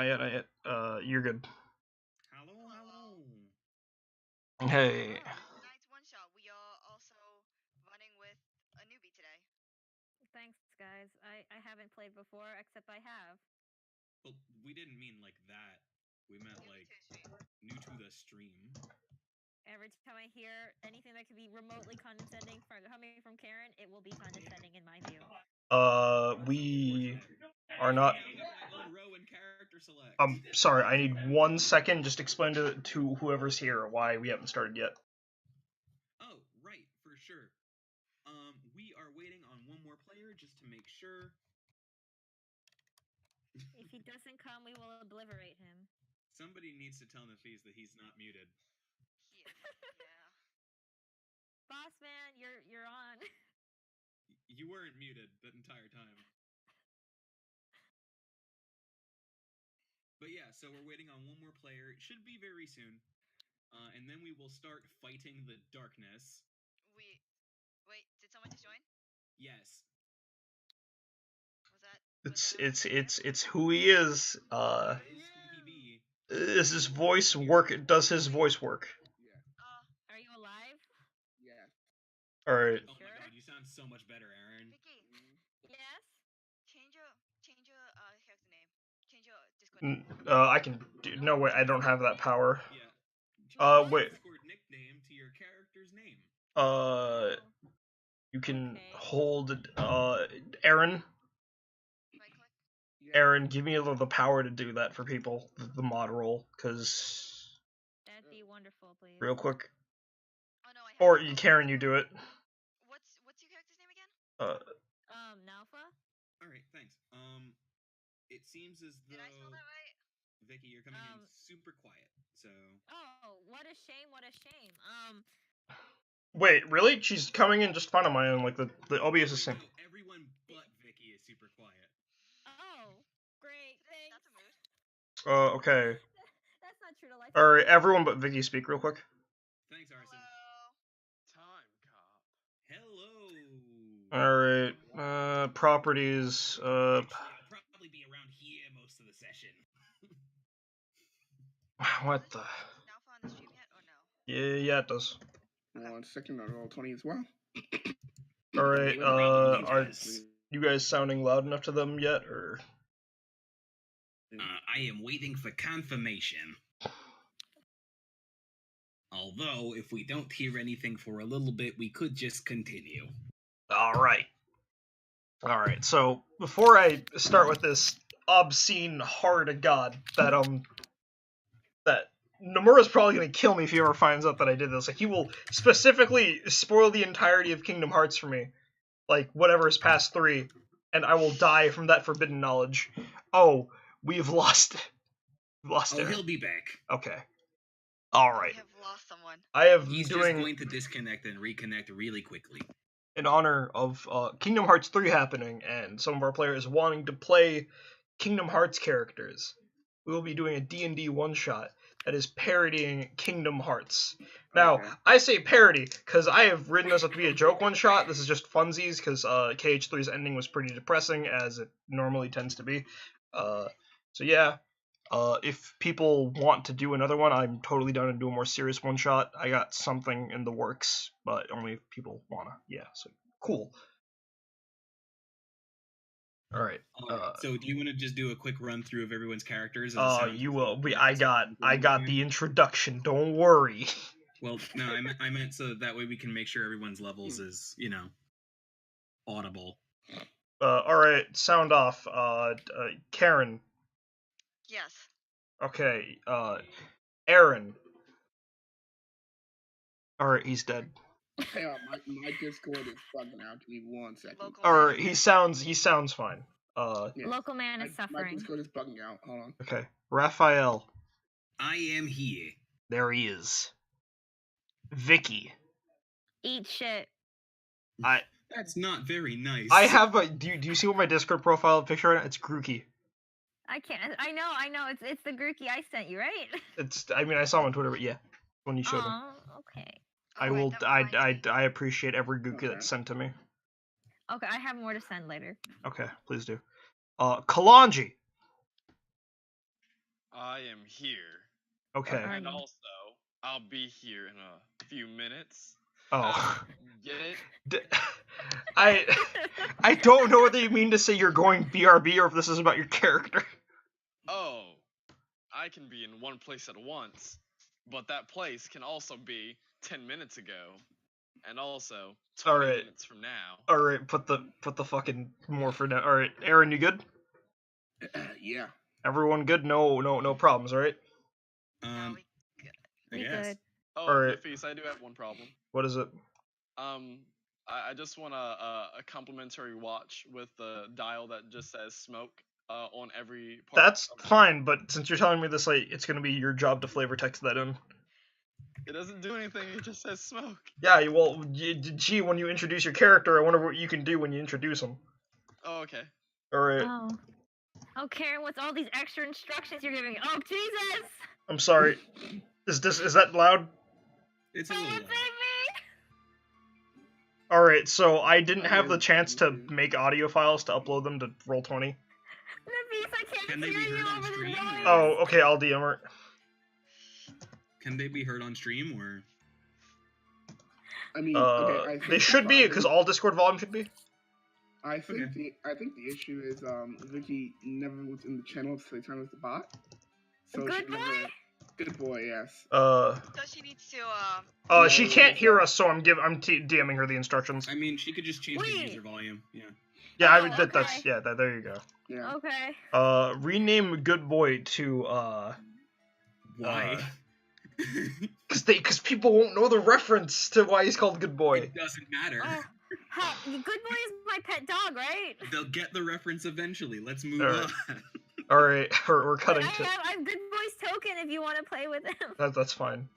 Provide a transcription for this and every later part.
Not yet. You're good. Hello. Hey. Tonight's one shot. We are also running with a newbie today. Thanks, guys. I haven't played before, except I have. Well, we didn't mean like that. We meant like new to the stream. Every time I hear anything that could be remotely condescending coming from Karen, it will be condescending in my view. We are not. I'm sorry. I need 1 second. Just explain to whoever's here why we haven't started yet. Oh, right, for sure. We are waiting on one more player just to make sure. If he doesn't come, we will obliterate him. Somebody needs to tell Nafis that he's not muted. He is. Yeah. Boss man, you're on. You weren't muted that entire time. But yeah, so we're waiting on one more player. It should be very soon. And then we will start fighting the darkness. Wait, did someone just join? Yes. It's who he is. Is his voice work? Does his voice work? Are you alive? Yeah. All right. Oh my god, you sound so much better, Aaron. Vicky. Yes. Change your character name. Change your Discord name. I can do. No wait, I don't have that power. Yeah. Wait. Discord nickname to your character's name. You can Okay. hold. Aaron. Aaron, give me the power to do that for people, the mod roll, because... That'd be wonderful, please. Real quick. Oh, no, I have Or, Karen, you do it. What's your character's name again? Nalfa? Alright, thanks. It seems as though... Did I spell that right? Vicky, you're coming in super quiet, so... Oh, what a shame, what a shame. Wait, really? She's coming in just fine on my own, like, the OBS is same. No, everyone but Vicky is super quiet. Oh, great, thanks. That's a mood. Okay. That's not true to life. Alright, everyone but Vicky speak real quick. Thanks, Arson. Hello. Time cop. Alright, properties, Actually, I'll probably be around here most of the session. What the... Nalfa on the stream yet, or no? Yeah, it does. 1 second, I'll roll 20 as well. Alright, are you guys sounding loud enough to them yet, or...? I am waiting for confirmation. Although, if we don't hear anything for a little bit, we could just continue. Alright, so before I start with this obscene heart of God, that Nomura's probably gonna kill me if he ever finds out that I did this. Like, he will specifically spoil the entirety of Kingdom Hearts for me. Like, whatever is past 3, and I will die from that forbidden knowledge. Oh, we've lost it. He'll be back. Okay. Alright. We have lost someone. He's just going to disconnect and reconnect really quickly. In honor of Kingdom Hearts 3 happening, and some of our players wanting to play Kingdom Hearts characters, we will be doing a D&D one-shot that is parodying Kingdom Hearts. Now, I say parody, because I have written this up to be a joke one-shot. This is just funsies, because KH3's ending was pretty depressing, as it normally tends to be. So yeah, if people want to do another one, I'm totally down to do a more serious one-shot. I got something in the works, but only if people wanna. Yeah, so cool. Alright. So do you want to just do a quick run through of everyone's characters? You will. I got the introduction. Don't worry. Well, no, I meant so that way we can make sure everyone's levels is, audible. Alright, sound off. Karen. Yes. Okay, Aaron. Alright, he's dead. Hey, my Discord is bugging out. Give me 1 second. Alright, he sounds fine. Yeah. Local man is suffering. My Discord is bugging out. Hold on. Okay. Raphael. I am here. There he is. Vicky. Eat shit. That's not very nice. I have a... Do you see what my Discord profile picture is? It's Grookey. I can't... I know. It's the Grookey I sent you, right? I saw him on Twitter, but yeah. When you showed him. Oh, okay. I appreciate every Grookey that's sent to me. Okay, I have more to send later. Okay, please do. Kalonji. I am here. Okay. And also, I'll be here in a few minutes. Oh. Get it? I don't know whether you mean to say you're going BRB or if this is about your character. Oh, I can be in one place at once, but that place can also be 10 minutes ago, and also 20 Alright. minutes from now. Alright, put the fucking more for now. Alright, Aaron, you good? Yeah. Everyone good? No problems, alright? No, I We guess. good. Oh, Alright. Nafis, I do have one problem. What is it? I just want a complimentary watch with the dial that just says smoke on every part. That's fine, but since you're telling me this, like, it's gonna be your job to flavor text that in. It doesn't do anything, it just says smoke. Yeah, well, gee, when you introduce your character, I wonder what you can do when you introduce him. Oh, okay. Alright. Oh, Karen, what's all these extra instructions you're giving? Oh, Jesus! I'm sorry. Is that loud? It's a Oh, little save loud. me! Alright, so I didn't have the chance to make audio files to upload them to Roll20. Nafis, I can't Can they hear be you heard on over the stream, noise! or- Oh, okay, I'll DM her. Can they be heard on stream, or? I mean, okay. I think They should be, the because problem- all Discord volume should be. I think Okay. I think the issue is Vicky never was in the channel, so they turned as the bot. So Good she never. Good boy, yes. So she needs to She No, can't it's hear not. us, so I'm DMing her the instructions. I mean, she could just change the Wait. user volume. Yeah. Yeah, Oh, okay. there you go. Yeah. Okay. Rename Good Boy to, Why? because people won't know the reference to why he's called Good Boy. It doesn't matter. Oh, Good Boy is my pet dog, right? They'll get the reference eventually. Let's move Alright. on. Alright, we're But cutting I to... have Good Boy's token if you want to play with him. That's fine.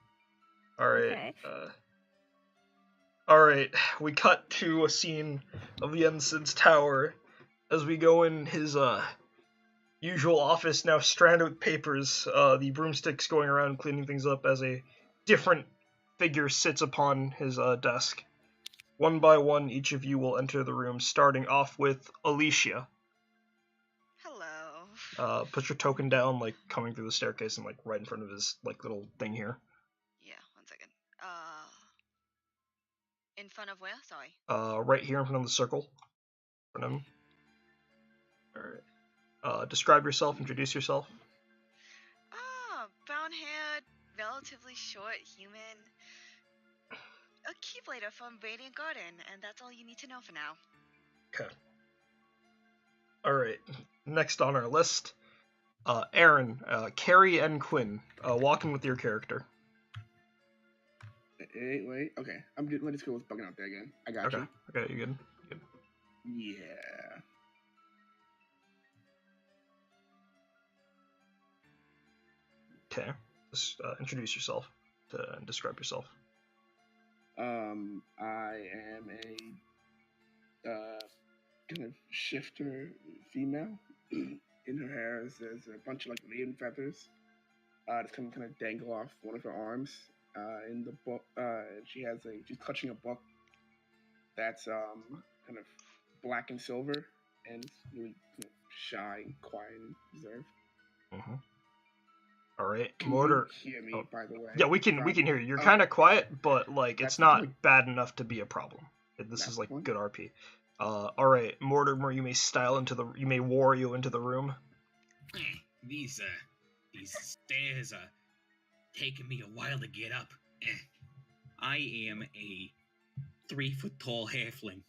Alright. Okay. Alright, we cut to a scene of the Ensign's tower as we go in his usual office, now stranded with papers, the broomsticks going around cleaning things up as a different figure sits upon his desk. One by one, each of you will enter the room, starting off with Alicia. hello. Put your token down, like, coming through the staircase and, like, right in front of his, like, little thing here. Yeah, 1 second. In front of where? Sorry. Right here in front of the circle. In front of him. Alright. Describe yourself, introduce yourself. Brown-haired, relatively short human. A Keyblade from Radiant Garden, and that's all you need to know for now. Okay. Alright. Next on our list, Aaron, Carrie, and Quinn. Walking with your character. Wait. Okay. I'm good. My Discord was bugging out there again. I got Okay. you. Okay, you good? Yeah. Okay. Just introduce yourself and describe yourself. I am a kind of shifter female. In her hair there's a bunch of like raven feathers. That's kind of dangle off one of her arms. In the book, she's clutching a book that's kind of black and silver, and it's really shy, and quiet, and reserved. Mm-hmm. All right, Can Mortar. you hear me, by the way? Yeah, we can hear you. You're Okay. kind of quiet, but like That's it's not good. bad enough to be a problem. This That's is like fine. good RP. All right, Mortimer, you may Wario into the room. These stairs are taking me a while to get up. I am a 3-foot-tall halfling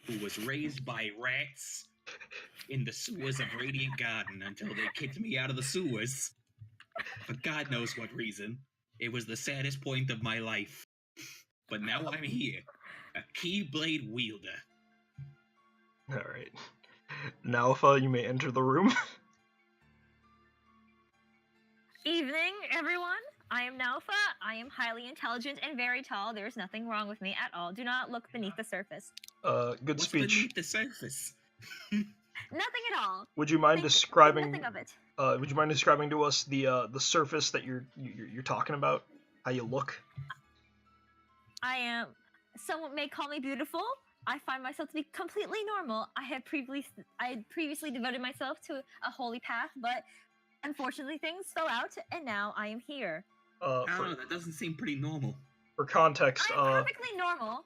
who was raised by rats in the sewers of Radiant Garden until they kicked me out of the sewers. For God knows what reason. It was the saddest point of my life. But now I'm here, a Keyblade wielder. All right, Nalfa, you may enter the room. Evening, everyone. I am Nalfa. I am highly intelligent and very tall. There is nothing wrong with me at all. Do not look beneath the surface. Good What's speech. beneath the surface? Nothing at all. Would you mind Think describing? nothing of it. Would you mind describing to us the surface that you're talking about? How you look? I am. Someone may call me beautiful. I find myself to be completely normal. I had previously devoted myself to a holy path, but Unfortunately, things fell out, and now I am here. I don't know, that doesn't seem pretty normal. For context, I'm perfectly normal.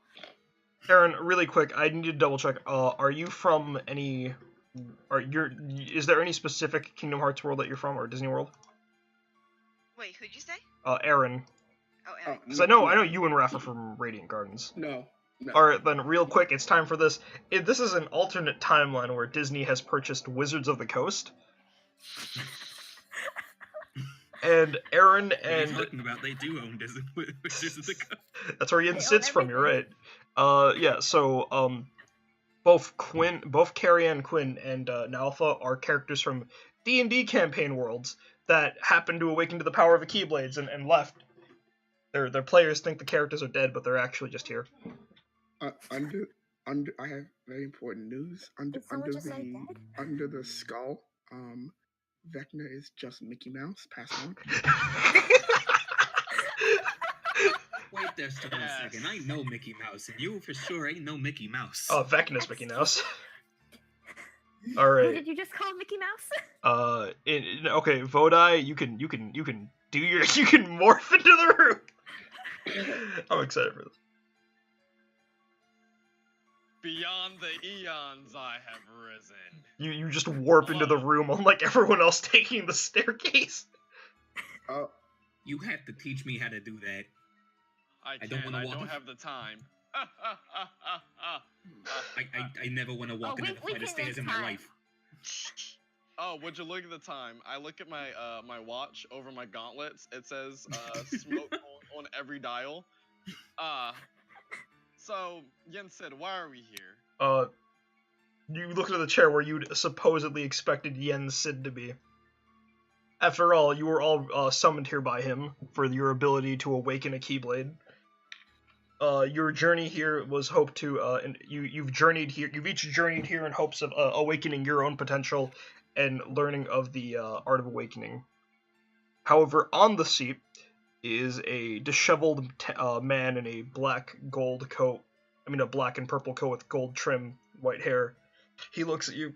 Aaron, really quick, I need to double check. Are you from any? Is there any specific Kingdom Hearts world that you're from, or Disney World? Wait, who'd you say? Aaron. Oh, Oh, Eric. Because I know you and Raph are from Radiant Gardens. No. Alright, then real quick, it's time for this. This is an alternate timeline where Disney has purchased Wizards of the Coast. And Aaron What are you and... talking about? They do own Wizards of the Coast. That's where Yen They own sits from, you're right. everything. Yeah, so, both Carrie Ann Quinn and Nalfa are characters from D&D campaign worlds that happen to awaken to the power of the Keyblades and left. Their players think the characters are dead, but they're actually just here. Under, I have very important news. Did someone just say dead? Under the skull, Vecna is just Mickey Mouse. Pass on. Wait just a second. I know Mickey Mouse, and you for sure ain't no Mickey Mouse. Oh, Vecna's Mickey Mouse. Who Alright. did you just call Mickey Mouse? Okay, Vodai, you can morph into the room. I'm excited for this. Beyond the eons I have risen. You just warp into the room unlike everyone else taking the staircase. Oh, You have to teach me how to do that. I don't can't, wanna I walk don't in- have the time. I never want to walk we- into the we flight of can stairs make in my time. life. Oh, would you look at the time? I look at my my watch over my gauntlets. It says smoke on every dial. So Yen said, why are we here? You look at the chair where you'd supposedly expected Yen Sid to be. After all, you were all summoned here by him for your ability to awaken a Keyblade. Your journey here was hoped to, and you've each journeyed here in hopes of awakening your own potential and learning of the art of awakening. However, on the seat is a disheveled man in a black and purple coat with gold trim, white hair. He looks at you.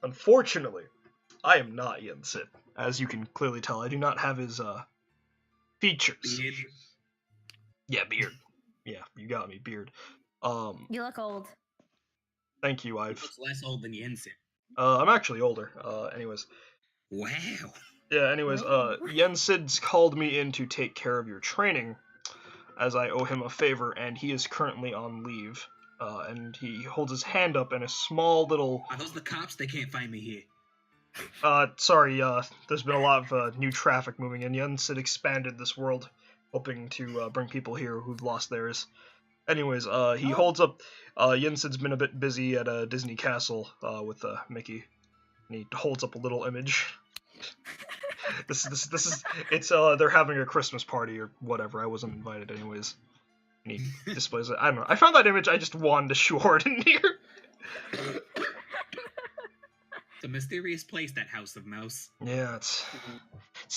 Unfortunately, I am not Yen Sid. As you can clearly tell, I do not have his features. Beard. Yeah, beard. Yeah, you got me, beard. You look old. Thank you. He looks less old than Yensen. I'm actually older. Anyways. Wow. Yeah, anyways, Yen Sid's called me in to take care of your training, as I owe him a favor, and he is currently on leave. And he holds his hand up, and a small little... Are those the cops? They can't find me here. Sorry, there's been a lot of new traffic moving in. Yen Sid expanded this world, hoping to bring people here who've lost theirs. Anyways, he holds up... Yen Sid's been a bit busy at Disney Castle with Mickey, and he holds up a little image. This is it's they're having a Christmas party or whatever. I wasn't invited anyways. And he displays it. I don't know. I found that image. I just wanted to shoehorn in here. It's a mysterious place, that House of Mouse. Yeah, it's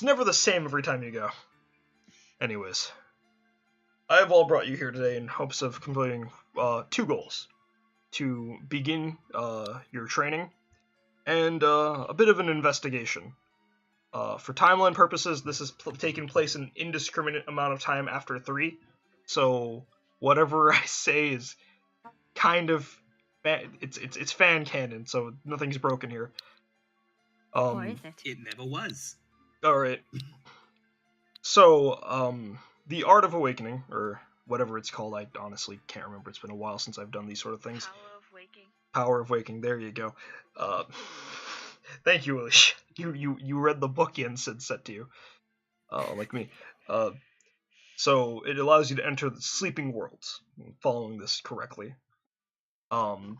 never the same every time you go. Anyways, I have all brought you here today in hopes of completing two goals: to begin your training and a bit of an investigation. For timeline purposes, this has taken place an indiscriminate amount of time after 3, so whatever I say is kind of it's fan canon, so nothing's broken here. Or is it? It never was. All right. So, the Art of Awakening, or whatever it's called, I honestly can't remember. It's been a while since I've done these sort of things. Power of waking. Power of Waking. There you go. Thank you, Alicia. You read the book Yen Sid sent to you, like me. So it allows you to enter the sleeping worlds. Following this correctly. More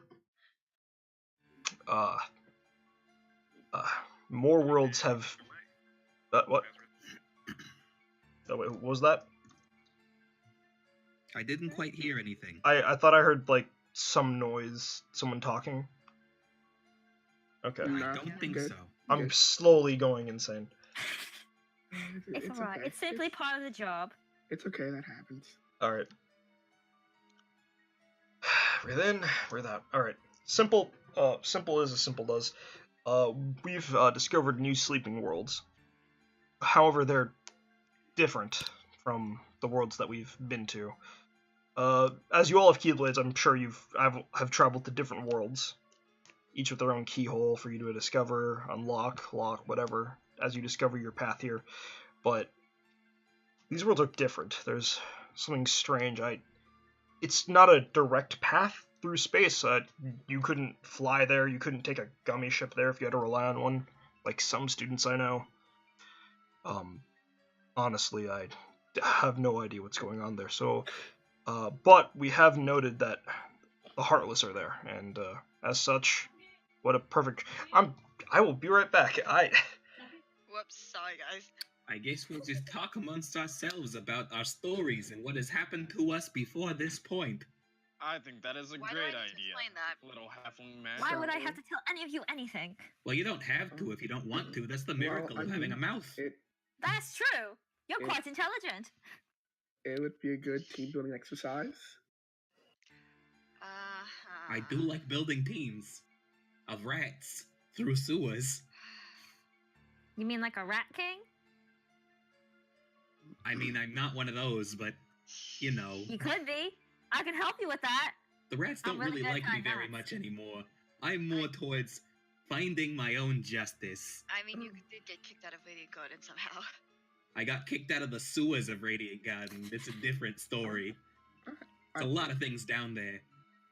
worlds have. What? Oh, wait, what was that? I didn't quite hear anything. I thought I heard like some noise, someone talking. Okay. No. I don't think good. so. I'm Good. slowly going insane. It's alright. okay. It's simply part of the job. It's okay. That happens. Alright. Breathe in, breathe out. Alright. Simple as a simple does. we've discovered new sleeping worlds. However, they're different from the worlds that we've been to. As you all have Keyblades, I'm sure have traveled to different worlds, each with their own keyhole for you to discover, unlock, lock, whatever, as you discover your path here. But these worlds are different. There's something strange. It's not a direct path through space. You couldn't fly there. You couldn't take a gummy ship there if you had to rely on one, like some students I know. Honestly, I have no idea what's going on there. So, but we have noted that the Heartless are there, and as such, what a perfect. I will be right back. Whoops, sorry guys. I guess we'll just talk amongst ourselves about our stories and what has happened to us before this point. I think that is a Why do great I need to idea, explain that? little halfling man. Why would I have to tell any of you anything? Well, you don't have to if you don't want to. That's the miracle of having a mouth. That's true. You're It- quite intelligent. It would be a good team building exercise. I do like building teams of rats through sewers. You mean like a rat king? I mean, I'm not one of those, but, you know, You could be. I can help you with that. the rats I'm don't really really good like at me very rats. much anymore. I'm more towards finding my own justice. I mean, you did get kicked out of Radiant Garden somehow. I got kicked out of the sewers of Radiant Garden. It's a different story. It's a lot of things down there.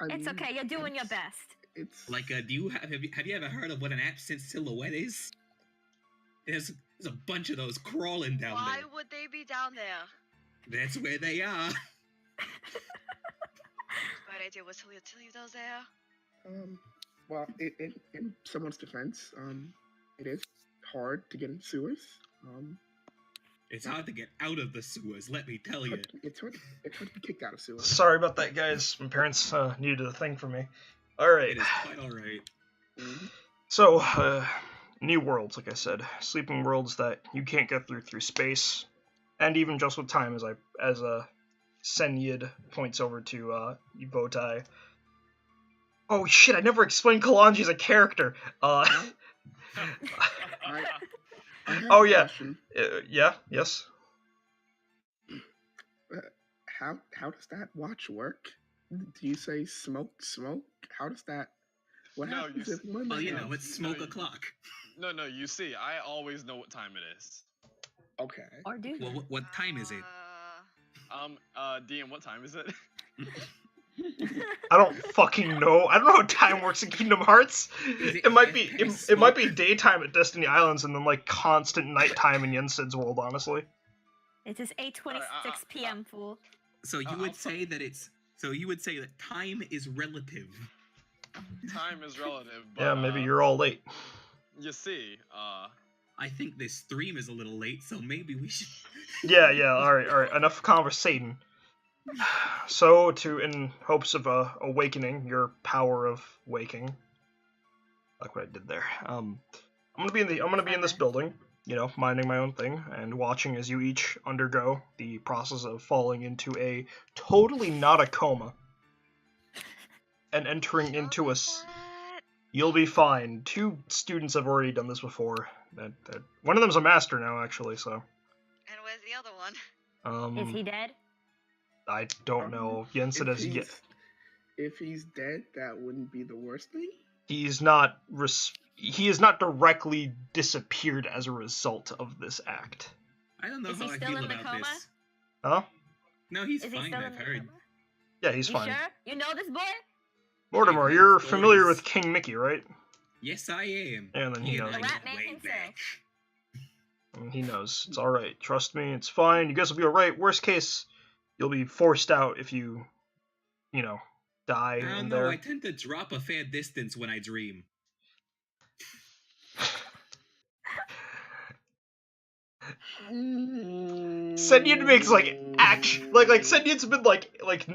It's okay. You're doing your best. It's Like, do you have you ever heard of what an absent silhouette is? There's a bunch of those crawling down Why there. would they be down there? That's where they are. Right idea was to leave those there. Well, in someone's defense, it is hard to get in sewers. It's hard to get out of the sewers, let me tell you. It's hard to be kicked out of sewers. Sorry about that, guys. My parents needed a thing from me. Alright. It is quite alright. Mhm. So, new worlds, like I said. Sleeping worlds that you can't get through space. And even just with time, as Senyid points over to Botai. Oh shit, I never explained Kalanji as a character. I have Oh, a yeah. question. Yes. How does that watch work? Do you say smoke? How does that? What No, happens you if one Well, you happens? know, it's smoke o'clock. No, you see, I always know what time it is. Okay. Or do Well, what time is it? DM, what time is it? I don't fucking know. I don't know how time works in Kingdom Hearts. Is It might be fast it might be smoke? daytime at Destiny Islands and then like constant nighttime in Yensid's world, honestly. It is 8:26 p.m. Fool. So you I'll would say that time is relative. Time is relative, but Yeah, maybe you're all late. You see, I think this stream is a little late, so maybe we should. Yeah, alright, enough conversating. So, in hopes of awakening your power of waking, like what I did there. I'm gonna be in this building, you know, minding my own thing and watching as you each undergo the process of falling into a totally not a coma and entering into a. You'll be fine. 2 students have already done this before. One of them's a master now, actually. So. And where's the other one? Is he dead? I don't know. Yensid has yet. If he's dead, that wouldn't be the worst thing. He is not directly disappeared as a result of this act. I don't know Is he how I still feel in the about coma? this. Huh? No, he's Is he fine. still in I've the heard. coma? Yeah, he's You fine. sure? You know this boy? Mortimer, I've heard you're familiar stories. with King Mickey, right? Yes, I am. Yeah, then he and knows. I The rat go man way himself. back. He knows. It's alright. Trust me, it's fine. You guys will be alright. Worst case, you'll be forced out if you die I don't in know. there. I tend to drop a fair distance when I dream. Senyid makes action Senyid's been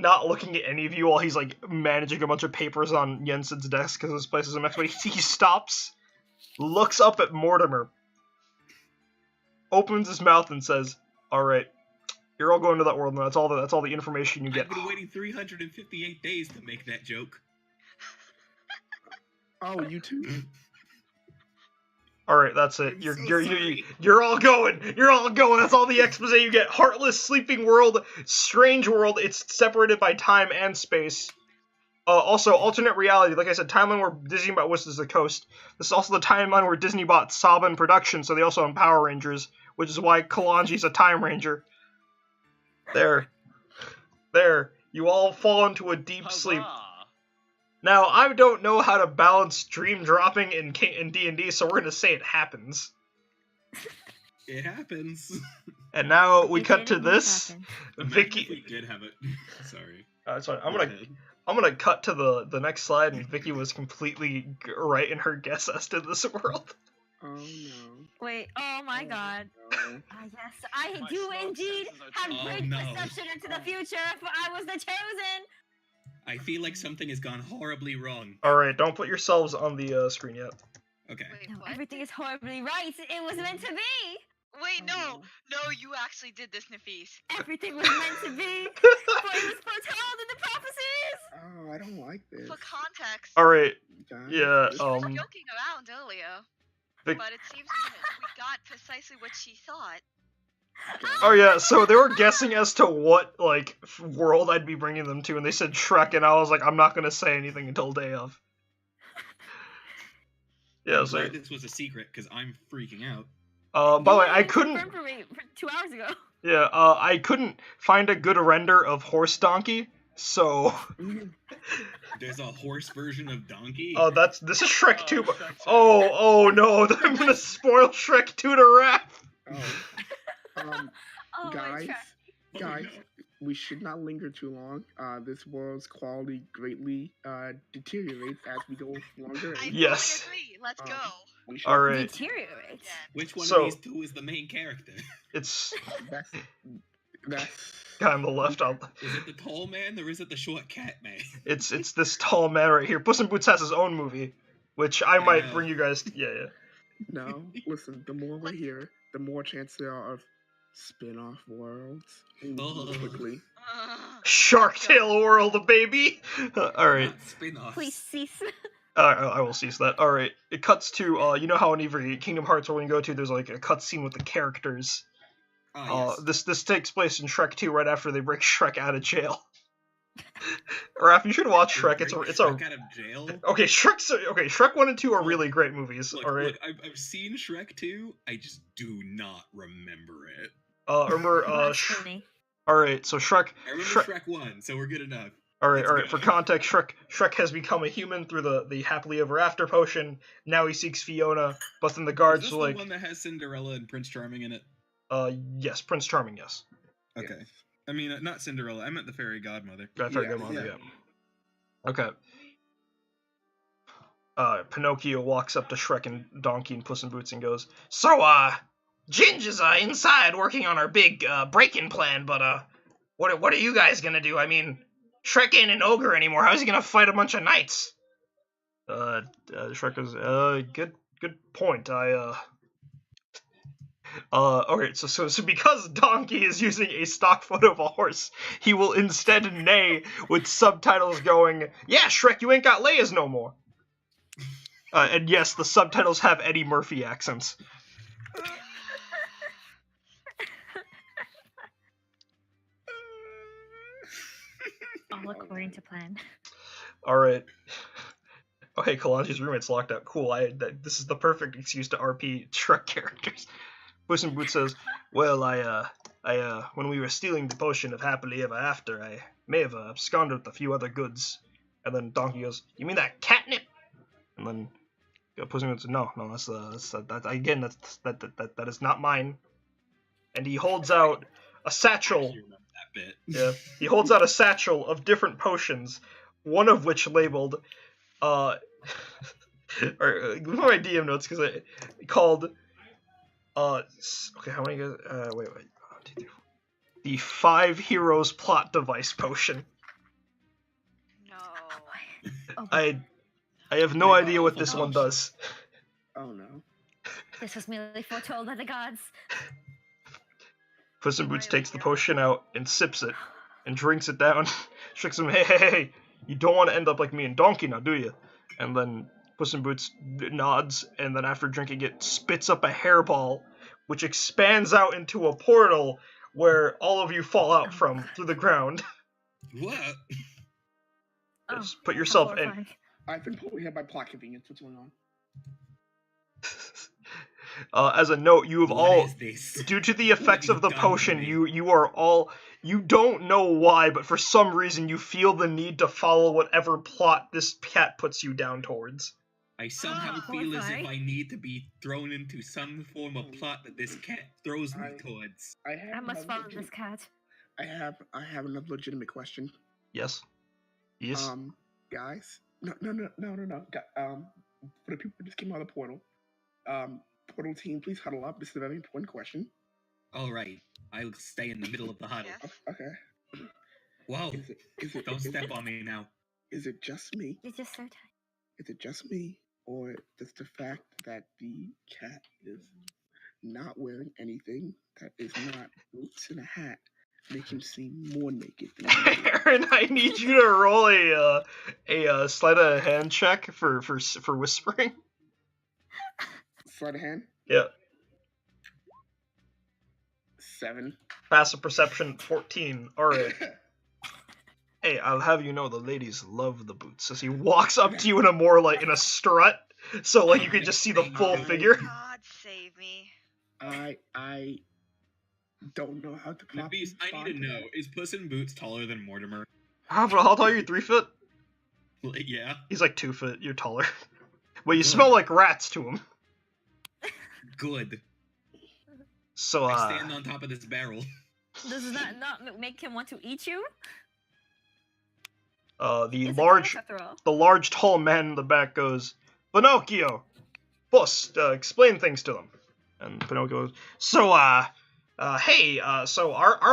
not looking at any of you while he's managing a bunch of papers on Yensid's desk because this place is a mess. But he stops, looks up at Mortimer, opens his mouth and says, "All right, you're all going to that world now. That's all the information you get." I've been waiting 358 days to make that joke. Oh, you too? All right, that's it. I'm You're so you're, you're sorry. you're all going. You're all going. That's all the expose you get. Heartless sleeping world, strange world. It's separated by time and space. Also, alternate reality. Like I said, timeline where Disney bought Wizards of the Coast. This is also the timeline where Disney bought Saba in production, so they also own Power Rangers, which is why Kalanji's a Time Ranger. There. You all fall into a deep sleep. Huzzah! Now, I don't know how to balance dream dropping in D&D, so we're gonna say it happens. It happens. And now we It cut to didn't this. happen. Imagine if we Vicky. did have it. Sorry. Sorry, Go ahead. I'm gonna cut to the next slide, and Vicky was completely right in her guess as to this world. Oh no. Wait, oh my god. No. Ah, yes, I My do smoke indeed senses are have Oh, great no. perception into the future, for I was the chosen! I feel like something has gone horribly wrong. All right, don't put yourselves on the screen yet. Okay. Wait, No, what? everything is horribly right. It was meant to be! Wait, Oh, no, you actually did this, Nafis. Everything was meant to be! For it was foretold in the prophecies! Oh, I don't like this. For context, All right, Guys, yeah. this- she was joking around earlier, Vic- but it seems we got precisely what she thought. Oh yeah, so they were guessing as to what like world I'd be bringing them to, and they said Shrek, and I was like, I'm not gonna say anything until day of. Yeah, I'm so glad this was a secret because I'm freaking out. by the way, You I even couldn't. confirmed for me 2 hours ago. Yeah, I couldn't find a good render of horse donkey, so There's a horse version of Donkey. this is Shrek 2. But, Shrek's oh no, I'm gonna spoil Shrek 2 to Wrath. Oh, Oh, guys, my Oh, guys, no. we should not linger too long. This world's quality greatly deteriorates as we go longer. I Yes. fully agree. Let's Um, go. We should, All right, Deteriorates. Yeah. Which one So- of these two is the main character? it's That's guy on the left. Is it the tall man or is it the short cat man? It's this tall man right here. Puss in Boots has his own movie, which I might know. bring you guys. Yeah. no. Listen, the more we're here, the more chance there are of spin-off worlds. Oh. Ugh. Quickly. Shark Tale world, baby. All right. Not spin-offs. Please cease. I will cease that. All right. It cuts to you know how in every Kingdom Hearts where we go to, there's like a cutscene with the characters. Ah, yes. This takes place in Shrek 2 right after they break Shrek out of jail. Raph, you should watch They Shrek. break It's a Shrek out of jail. okay. Shrek 1 and 2 are really great movies. Look, all right. look, I've seen Shrek 2. I just do not remember it. Remember Watch for me. all right. So Shrek. I remember Shrek. Shrek 1, so we're good enough. All right. Let's For go. context, Shrek has become a human through the happily ever after potion. Now he seeks Fiona, but then the Is guards this are the like, one that has Cinderella and Prince Charming in it? yes, Prince Charming, yes. Okay. Yes. I mean, not Cinderella. I meant the fairy godmother. I forget Yeah, one, yeah. yeah. Okay. Pinocchio walks up to Shrek and Donkey and Puss in Boots and goes, "So, Ginge is inside working on our big break-in plan, but what are you guys gonna do? I mean, Shrek ain't an ogre anymore. How's he gonna fight a bunch of knights?" Shrek goes, good point. Okay, so because Donkey is using a stock photo of a horse, he will instead neigh with subtitles going, "Yeah, Shrek, you ain't got layers no more." And yes, the subtitles have Eddie Murphy accents. All according to plan. All right. Okay, Kalanji's roommate's locked out. Cool. This is the perfect excuse to RP Shrek characters. Puss in Boots says, "Well, when we were stealing the potion of happily ever after, I may have absconded with a few other goods." And then Donkey goes, "You mean that catnip?" And then Puss in Boots says, "No, that is not mine." And he holds out a satchel. I remember that bit. Yeah, he holds out a satchel of different potions, one of which labeled, or give me my DM notes because I called, okay, how many guys? Wait, 1, 2, 3, 4. The 5 Heroes Plot Device Potion. No. Oh, I have no idea what this one does. Oh no. this was merely foretold by the gods. Puss in Boots takes the potion out and sips it and drinks it down. Shreks him, hey, you don't want to end up like me and Donkey now, do you? And then Puss in Boots nods, and then after drinking it, spits up a hairball, which expands out into a portal where all of you fall out from through the ground. What? Just put how yourself in. horrifying. I've been pulled here by plot convenience. What's going on? As a note, you have What all, is this? due to the effects have of the you done to potion, me? you are all, you don't know why, but for some reason you feel the need to follow whatever plot this cat puts you down towards. I somehow Ah, feel as if horrifying. I need to be thrown into some form of plot that this cat throws me towards. I have I must another follow legit- this cat. I have another legitimate question. Yes? Yes? Guys, no. For the people that just came out of the portal, portal team, please huddle up. This is a very important question. All right, I'll stay in the middle of the huddle. Yes. Okay. Whoa! Is Don't step on me now. Is it just me? You're just so tight. Is it just me, or does the fact that the cat is not wearing anything that is not boots and a hat make him seem more naked than he is? Aaron, I need you to roll a sleight of hand check for whispering. Sleight of hand? Yeah. 7. Passive perception 14. Alright. Hey, I'll have you know the ladies love the boots. As he walks up to you in a more like in a strut, so like you can just see the full figure. God save me. I don't know how to properly Nafis, I need to know: is Puss in Boots taller than Mortimer? How tall are you? 3 foot? Yeah. He's like 2 foot. You're taller. Well, you smell like rats to him. Good. So I stand on top of this barrel. Does that not make him want to eat you? the It's large a throw. the large tall man in the back goes, Pinocchio, Puss, explain things to them. And Pinocchio goes, so our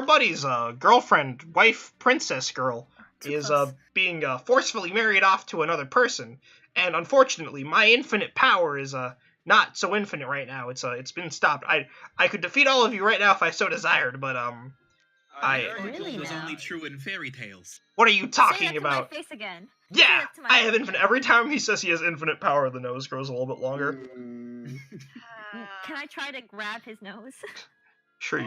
buddy's girlfriend, wife, princess girl Too is close. being forcefully married off to another person, and unfortunately my infinite power is not so infinite right now. It's been stopped. I could defeat all of you right now if I so desired, but Really It was now? only true in fairy tales. what are you Say that talking to about? my face again. Yeah, Say that to my I have face infinite. again. Every time he says he has infinite power, the nose grows a little bit longer. Can I try to grab his nose? Sure.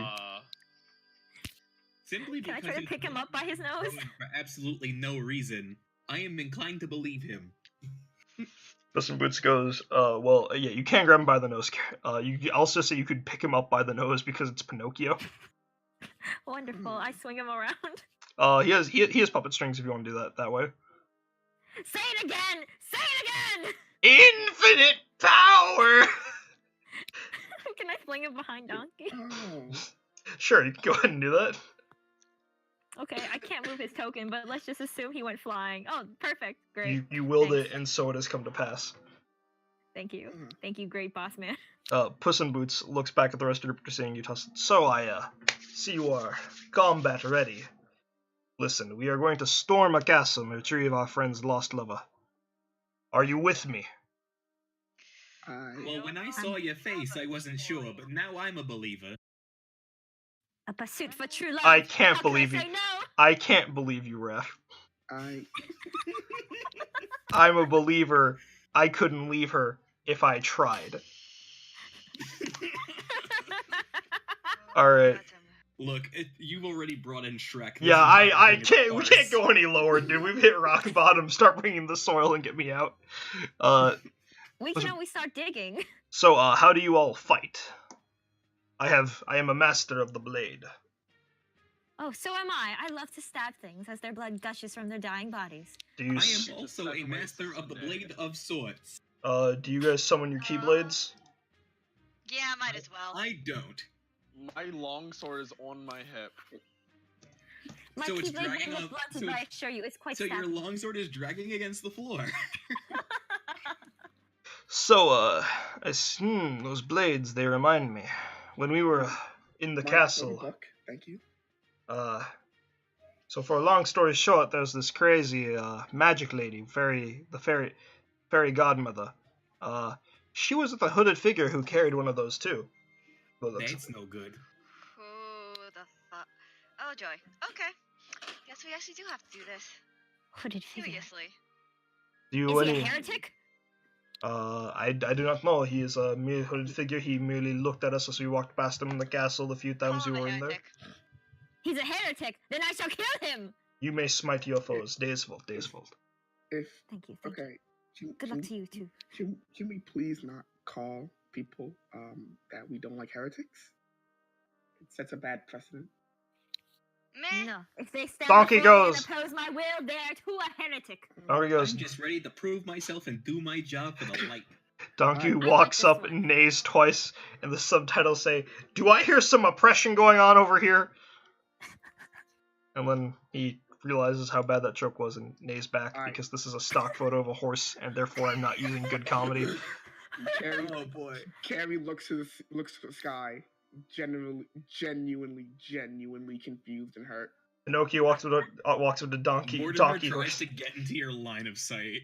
Simply Can I because try to he's pick him up by his nose? growing for absolutely no reason, I am inclined to believe him. Puss in Boots goes, well, yeah, you can grab him by the nose. You also say you could pick him up by the nose because it's Pinocchio. Wonderful. I swing him around. He has puppet strings if you want to do that way. Say it again! Say it again! Infinite power! Can I fling him behind Donkey? Sure, you can go ahead and do that. Okay, I can't move his token, but let's just assume he went flying. Oh, perfect. Great. You willed Thanks. it, and so it has come to pass. Thank you. Thank you, great boss man. Puss in Boots looks back at the rest of the group seeing you toss. So I see you are combat ready. Listen, we are going to storm a castle and retrieve our friend's lost lover. Are you with me? Well, when I saw your face, I wasn't sure, but now I'm a believer. A pursuit for true love. I can't How can believe I you. say no? I can't believe you, Raph. I I'm a believer. I couldn't leave her if I tried. Alright. Look, you've already brought in Shrek. This Yeah, is not I being a can't. We can't farce. go any lower, dude. We've hit rock bottom. Start bringing the soil and get me out. We can always start digging. So, how do you all fight? I am a master of the blade. Oh, so am I. I love to stab things as their blood gushes from their dying bodies. Do you? I am also a master of the blade of swords. Do you guys summon your keyblades? Yeah, might as well. I don't. My longsword is on my hip. My So it's keyblade dragging may look up- blunted, so- but I assure you, it's quite So your stabby. longsword is dragging against the floor. So, those blades, they remind me. When we were in the my castle, book. Thank you. so for a long story short, there's this crazy, magic lady, the fairy godmother. She was with a hooded figure who carried one of those too. Well, That's no good. Who the fuck? Oh, joy. Okay. Guess we actually do have to do this. Hooded figure. Seriously. do you Is he any? a heretic? I do not know. He is a mere hooded figure. He merely looked at us as we walked past him in the castle the few times Call we him a were in there. heretic. He's a heretic. Then I shall kill him. You may smite your foes. Daysvolt, Daysvolt. If Thank you. Thank okay, you. Good luck to you too. Can we please not call people that we don't like heretics? It sets a bad precedent. Meh. No, if they stand Donkey before me goes. and oppose my will, they are too a heretic. Donkey goes. I'm just ready to prove myself and do my job for the light. Donkey Alright. walks I like up this and neighs twice, and the subtitles say, "Do I hear some oppression going on over here?" And then he realizes how bad that joke was and neighs back Alright. because this is a stock photo of a horse, and therefore I'm not using good comedy. Carrie, Oh boy. Carrie looks to the sky, genuinely confused and hurt. Pinocchio walks up to Donkey Mortimer tries Horse. to get into your line of sight.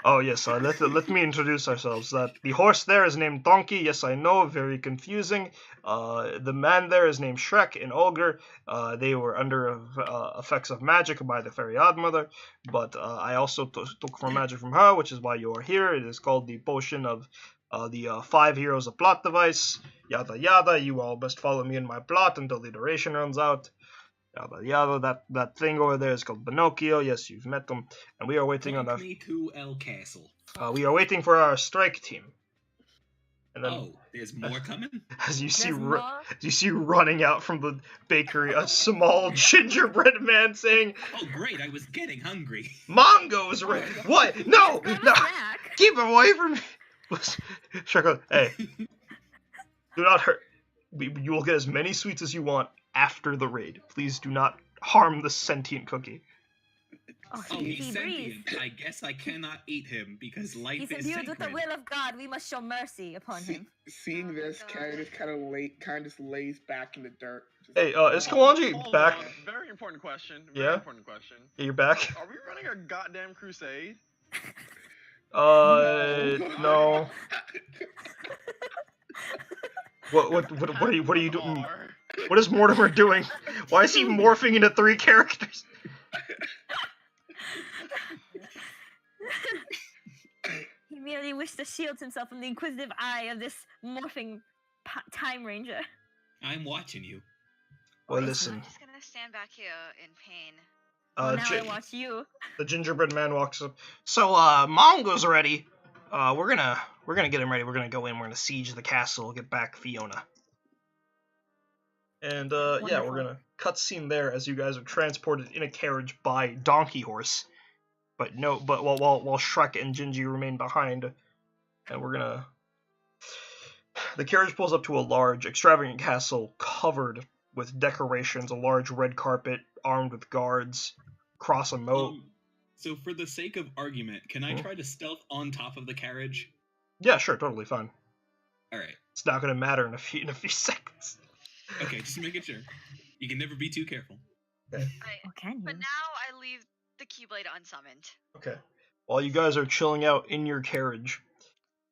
Oh yes, let me introduce ourselves. The horse there is named Donkey. Yes, I know, very confusing. The man there is named Shrek and Ogre. They were under effects of magic by the fairy Oddmother, but I also took from magic from her, which is why you are here. It is called the potion of the 5 heroes of plot device. Yada yada. You all must follow me in my plot until the duration runs out. Yada yada. That thing over there is called Pinocchio. Yes, you've met them, and we are waiting on Take our. me to El Castle. We are waiting for our strike team. And then, Oh, there's more coming? as you see, There's more. as you see running out from the bakery, a small gingerbread man saying, Oh great, I was getting hungry. "Mongo's ready." What? No, Grab a no, snack. keep him away from me. Shrek goes, "Hey, do not hurt. You will get as many sweets as you want after the raid. Please do not harm the sentient cookie." Oh, Oh, he he's breathes. sentient. I guess I cannot eat him because life He's is imbued with the sacred. will of God. We must show mercy upon him. Seeing Oh my this, God. Carrie just kind of lays back in the dirt. Just- Hey, is Kalanji Hold back? on. Very important question. Yeah? Very important question. Yeah, you're back. Are we running a goddamn crusade? No. What are you doing? Are. What is Mortimer doing? Why is he morphing into 3 characters? He merely wished to shield himself from the inquisitive eye of this morphing time ranger. I'm watching you. Well, I'm listen. just gonna stand back here in pain. Well, now I Gi- watch you. the gingerbread man walks up. So, Mongo's ready. We're gonna get him ready. We're gonna go in. We're gonna siege the castle. Get back Fiona. And yeah, Wonderful. we're gonna cut scene there as you guys are transported in a carriage by Donkey Horse. But while Shrek and Gingy remain behind, and we're gonna. The carriage pulls up to a large, extravagant castle covered with decorations, a large red carpet, armed with guards, cross a moat. So for the sake of argument, can I Hmm? try to stealth on top of the carriage? Yeah, sure, totally fine. Alright. It's not gonna matter in a few seconds. Okay, just making sure. You can never be too careful. I, Or can you? but now I leave the Keyblade unsummoned. Okay. While you guys are chilling out in your carriage,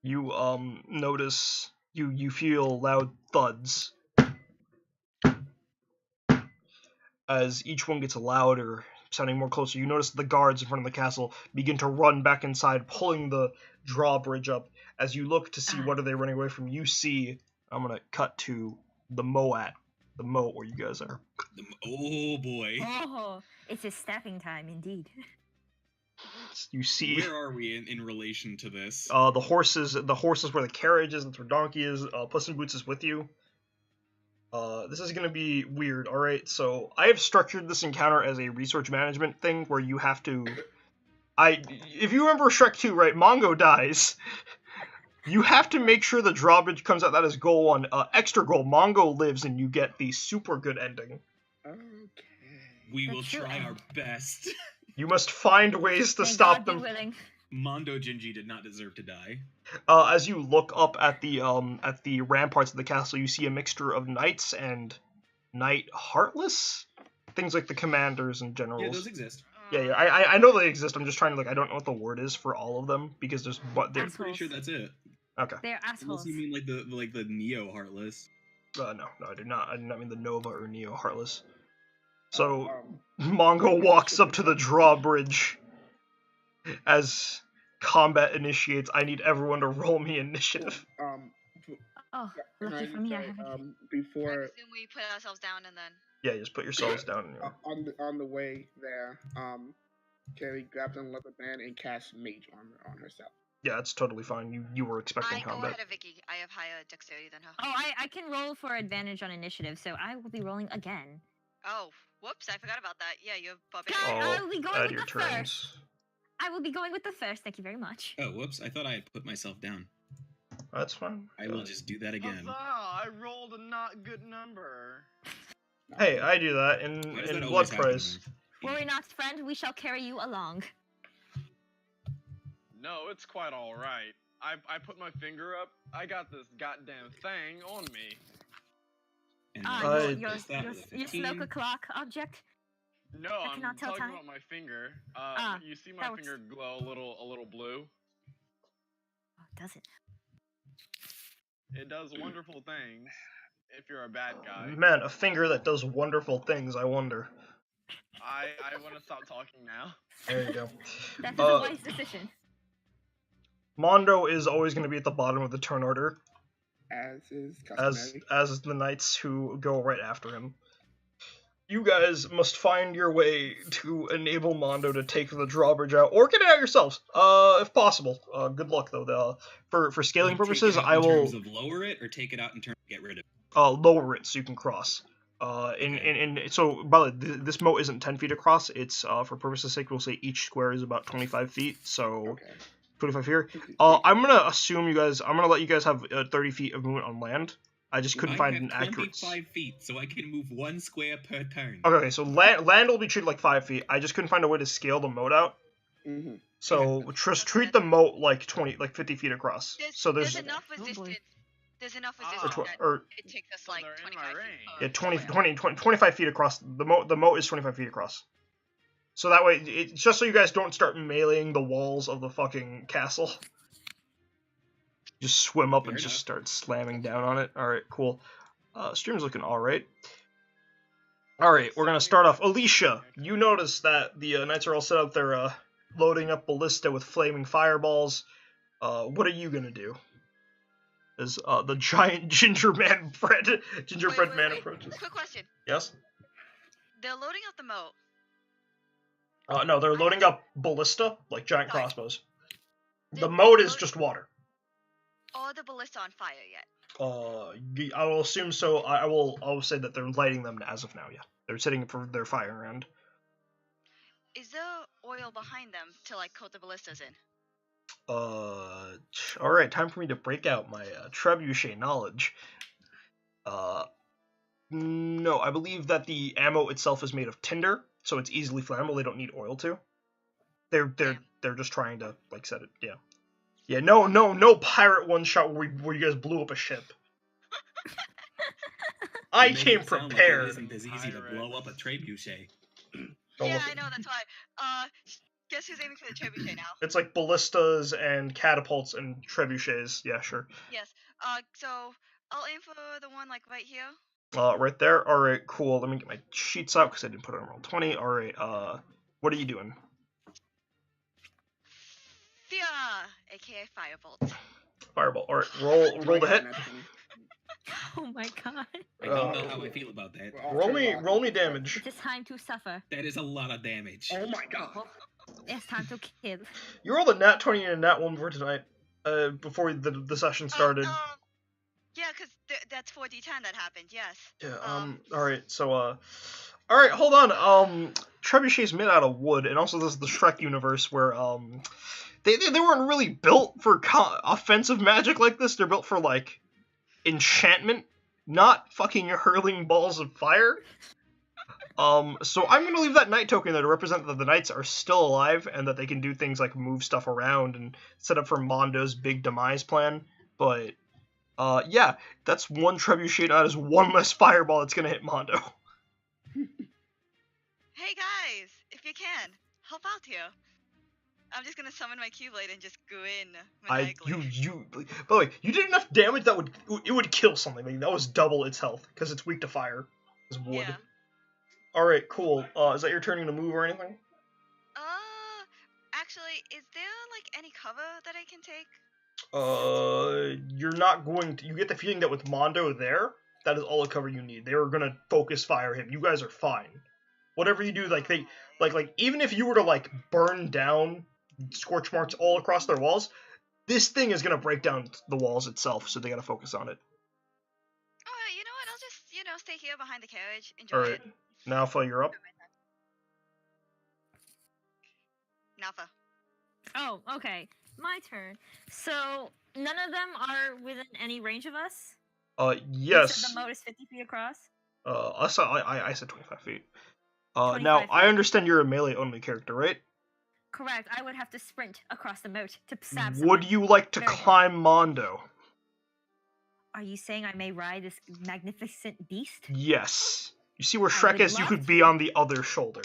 you notice you feel loud thuds as each one gets louder, sounding more closer. You notice the guards in front of the castle begin to run back inside, pulling the drawbridge up. As you look to see what are they running away from, you see. I'm gonna cut to the moat where you guys are. Oh boy. Oh, it's his staffing time indeed. You see. Where are we in relation to this? The horses where the carriage is, that's where Donkey is. Puss in Boots is with you. This is gonna be weird, alright? So, I have structured this encounter as a research management thing, where you have to... If you remember Shrek 2, right, Mongo dies. You have to make sure the drawbridge comes out. That is goal 1. Extra goal, Mongo lives and you get the super good ending. Okay. We The will true try end. our best. You must find ways to May stop God be them. willing. Mondo Gingy did not deserve to die. As you look up at the ramparts of the castle, you see a mixture of knights and knight heartless, things like the commanders and generals. Yeah, those exist. Yeah, I know they exist. I'm just trying to I don't know what the word is for all of them because there's I'm pretty sure that's it. Okay. They're assholes. Unless you mean like the Neo Heartless. No, I did not. I did not mean the Nova or Neo Heartless. So Um, Mongo walks up to the drawbridge as combat initiates, I need everyone to roll me initiative. Oh, Can lucky I for me, I say, haven't. I before assume we put ourselves down and then. Yeah, just put yourselves down. In your... on the way there, Carrie grabs another band and casts Mage Armor on herself. Yeah, it's totally fine. You were expecting I go combat. ahead of Vicky. I have higher dexterity than her. Oh, I can roll for advantage on initiative, so I will be rolling again. Oh, whoops! I forgot about that. Yeah, you have Can barbarian. I will be going add with your the turns. first. I will be going with the first. Thank you very much. Oh, whoops! I thought I had put myself down. That's fine. I will just do that again. Huzzah! I rolled a not good number. Hey, I do that Why in does that Blood always happen to Prize. me? Worry not, friend. We shall carry you along. No, it's quite all right. I put my finger up. I got this goddamn thing on me. And Ah, I- your What's that with a your 15? smoke o'clock object. No, I I'm cannot tell talking time. about my finger. Ah, You see that my was- finger glow a little blue? Oh, does it? It does wonderful things if you're a bad guy. Man, a finger that does wonderful things, I wonder. I want to stop talking now. There you go. That is a wise decision. Mondo is always going to be at the bottom of the turn order, As is as customary. is the knights who go right after him. You guys must find your way to enable Mondo to take the drawbridge out, or get it out yourselves, if possible. Good luck though. For scaling Like, take purposes, it out I in will terms of lower it, or take it out in terms of get rid of it. lower it so you can cross. So by the way, this moat isn't 10 feet across. It's for purposes' sake, we'll say each square is about 25 feet. So Okay. 25 here. I'm gonna assume you guys. I'm gonna let you guys have 30 feet of movement on land. I just couldn't find an I have accurate. 25 feet, so I can move one square per turn. Okay, so land will be treated like 5 feet. I just couldn't find a way to scale the moat out. Mm-hmm. So just treat the moat like 50 feet across. So there's enough Oh, boy. resistance. There's enough Ah. resistance that or it takes us So like they're in 25 my feet. range. yeah, 25 feet across. The moat is 25 feet across. So that way, it's just so you guys don't start meleeing the walls of the fucking castle. Just swim up Fair and just enough. start slamming down on it. Alright, cool. Stream's looking alright. Alright, we're gonna start off. Alicia, you notice that the knights are all set up there, loading up ballista with flaming fireballs. What are you gonna do? As the giant gingerbread man Wait. approaches. Quick question. Yes? They're loading up the moat. No, they're loading up ballista, like giant Sorry. crossbows. The They're moat is load- just water. Are the ballista on fire yet? I will assume so. I will say that they're lighting them as of now, yeah. They're sitting for their firing round. Is there oil behind them to like coat the ballistas in? Alright, time for me to break out my trebuchet knowledge. No, I believe that the ammo itself is made of tinder, so it's easily flammable. They don't need oil to. They're just trying to like set it. Yeah, yeah. No pirate one shot where you guys blew up a ship. I You make came it sound like prepared. it isn't as easy to blow up a trebuchet. Don't Yeah, look I at- know, that's why. Guess who's aiming for the trebuchet now? It's like ballistas and catapults and trebuchets. Yeah, sure. Yes. So I'll aim for the one like right here. Right there. All right, cool. Let me get my sheets out because I didn't put it on roll 20. All right. What are you doing? Fear, aka firebolt. Fireball. All right. Roll the hit. Oh my god. I don't know how I feel about that. Roll me damage. It is time to suffer. That is a lot of damage. Oh my god. It's time to kill. You rolled a nat 20 and a nat 1 for tonight. Before the session started. Yeah, because that's 4d10 that happened. Yes. Yeah. All right. So all right. Hold on. Trebuchet's made out of wood, and also this is the Shrek universe where they weren't really built for offensive magic like this. They're built for like enchantment, not fucking hurling balls of fire. So I'm gonna leave that knight token there to represent that the knights are still alive and that they can do things like move stuff around and set up for Mondo's big demise plan. But yeah, that's one trebuchet. That is one less fireball that's gonna hit Mondo. Hey guys, if you can, help out here. I'm just gonna summon my Keyblade and just go in maniacally. By the way, you did enough damage that would kill something. Like, that was double its health because it's weak to fire. It's wood. Yeah. All right, cool. Is that your turn to move or anything? Actually, is there like any cover that I can take? You're not going to. You get the feeling that with Mondo there, that is all the cover you need. They are gonna focus fire him. You guys are fine. Whatever you do, like they, like even if you were to like burn down scorch marks all across their walls, this thing is gonna break down the walls itself. So they gotta focus on it. Alright, you know what? I'll just, stay here behind the carriage. Enjoy All right, it. now Alpha, you're up. Nafa. Oh, okay. My turn. So none of them are within any range of us. You said Yes. the moat is 50 feet across. I said 25 feet. 25 now feet. I understand you're a melee only character, right? Correct. I would have to sprint across the moat to stab Would someone. you like to Very good. climb Mondo? Are you saying I may ride this magnificent beast? Yes. You see where I Shrek would is? You love could be to. on the other shoulder.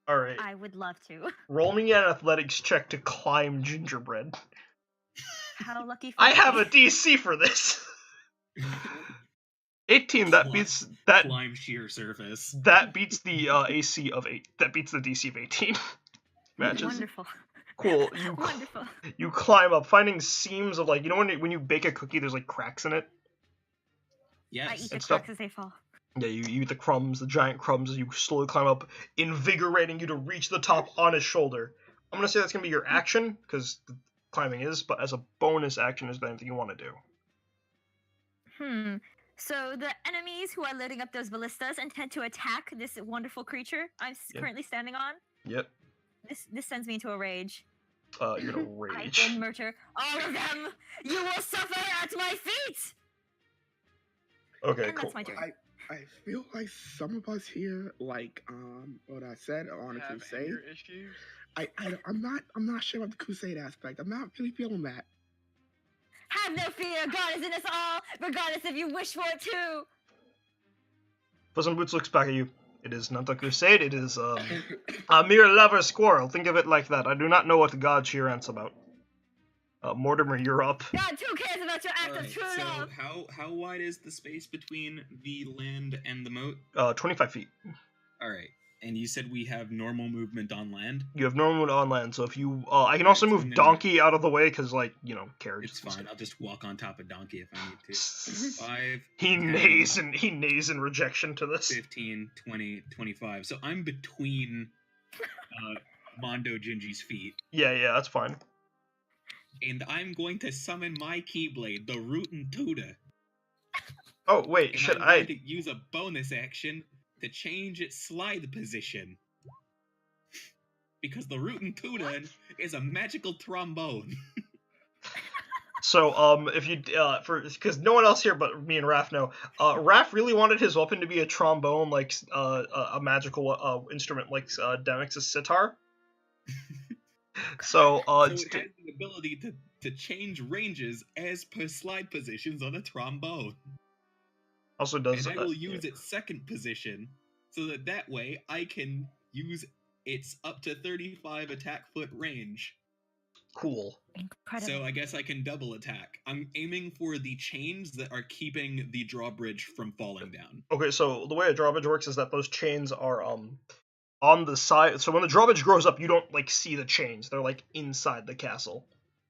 Alright. I would love to. Roll me an athletics check to climb Gingerbread. How lucky for I me. have a DC for this. 18. That Climb- beats that. Climb sheer surface. That beats the AC of 8. That beats the DC of 18. Matches. Wonderful. Cool. Wonderful. You climb up, finding seams of like when you bake a cookie, there's like cracks in it. I Yes. eat the And stuff. cracks as they fall. Yeah, you eat the crumbs, the giant crumbs, as you slowly climb up, invigorating you to reach the top on his shoulder. I'm gonna say that's gonna be your action, because climbing is, but as a bonus action, is there anything you want to do? So the enemies who are loading up those ballistas intend to attack this wonderful creature I'm Yeah. currently standing on. Yep. This sends me into a rage. You're gonna I rage. will murder all of them. You will suffer at my feet. Okay, And cool. that's my turn. I feel like some of us here, like what I said on a Have crusade. anger issues? I'm not sure about the crusade aspect. I'm not really feeling that. Have no fear. God is in us all, regardless if you wish for it too. Puss in Boots looks back at you. It is not a crusade, it is a mere lover squirrel. Think of it like that. I do not know what god she rants about. Mortimer, you're up. God too cares about your act of Alright, true so love. how wide is the space between the land and the moat? 25 feet. Alright. And you said we have normal movement on land? You have normal movement on land, so if you, I can also Alright, so move then- Donkey out of the way, because, like, carriages. It's and fine, stuff. I'll just walk on top of Donkey if I need to. 5, He 10, neighs in rejection to this. 15, 20, 25. So I'm between Mondo Gingy's feet. Yeah, that's fine. And I'm going to summon my Keyblade, the Root and Tuda. Oh, wait, And shit, I'm going to use a bonus action to change its slide position. Because the Root and Tuda is a magical trombone. So, if you, because no one else here but me and Raph know, Raph really wanted his weapon to be a trombone, like, a magical, instrument like, Demix's sitar. So, So it's it has the ability to change ranges as per slide positions on a trombone. also does, And I will use its second position, so that way I can use its up to 35 attack foot range. cool. Incredible. So I guess I can double attack. I'm aiming for the chains that are keeping the drawbridge from falling down. Okay, so the way a drawbridge works is that those chains are, on the side, so when the drawbridge grows up, you don't, like, see the chains. They're, like, inside the castle.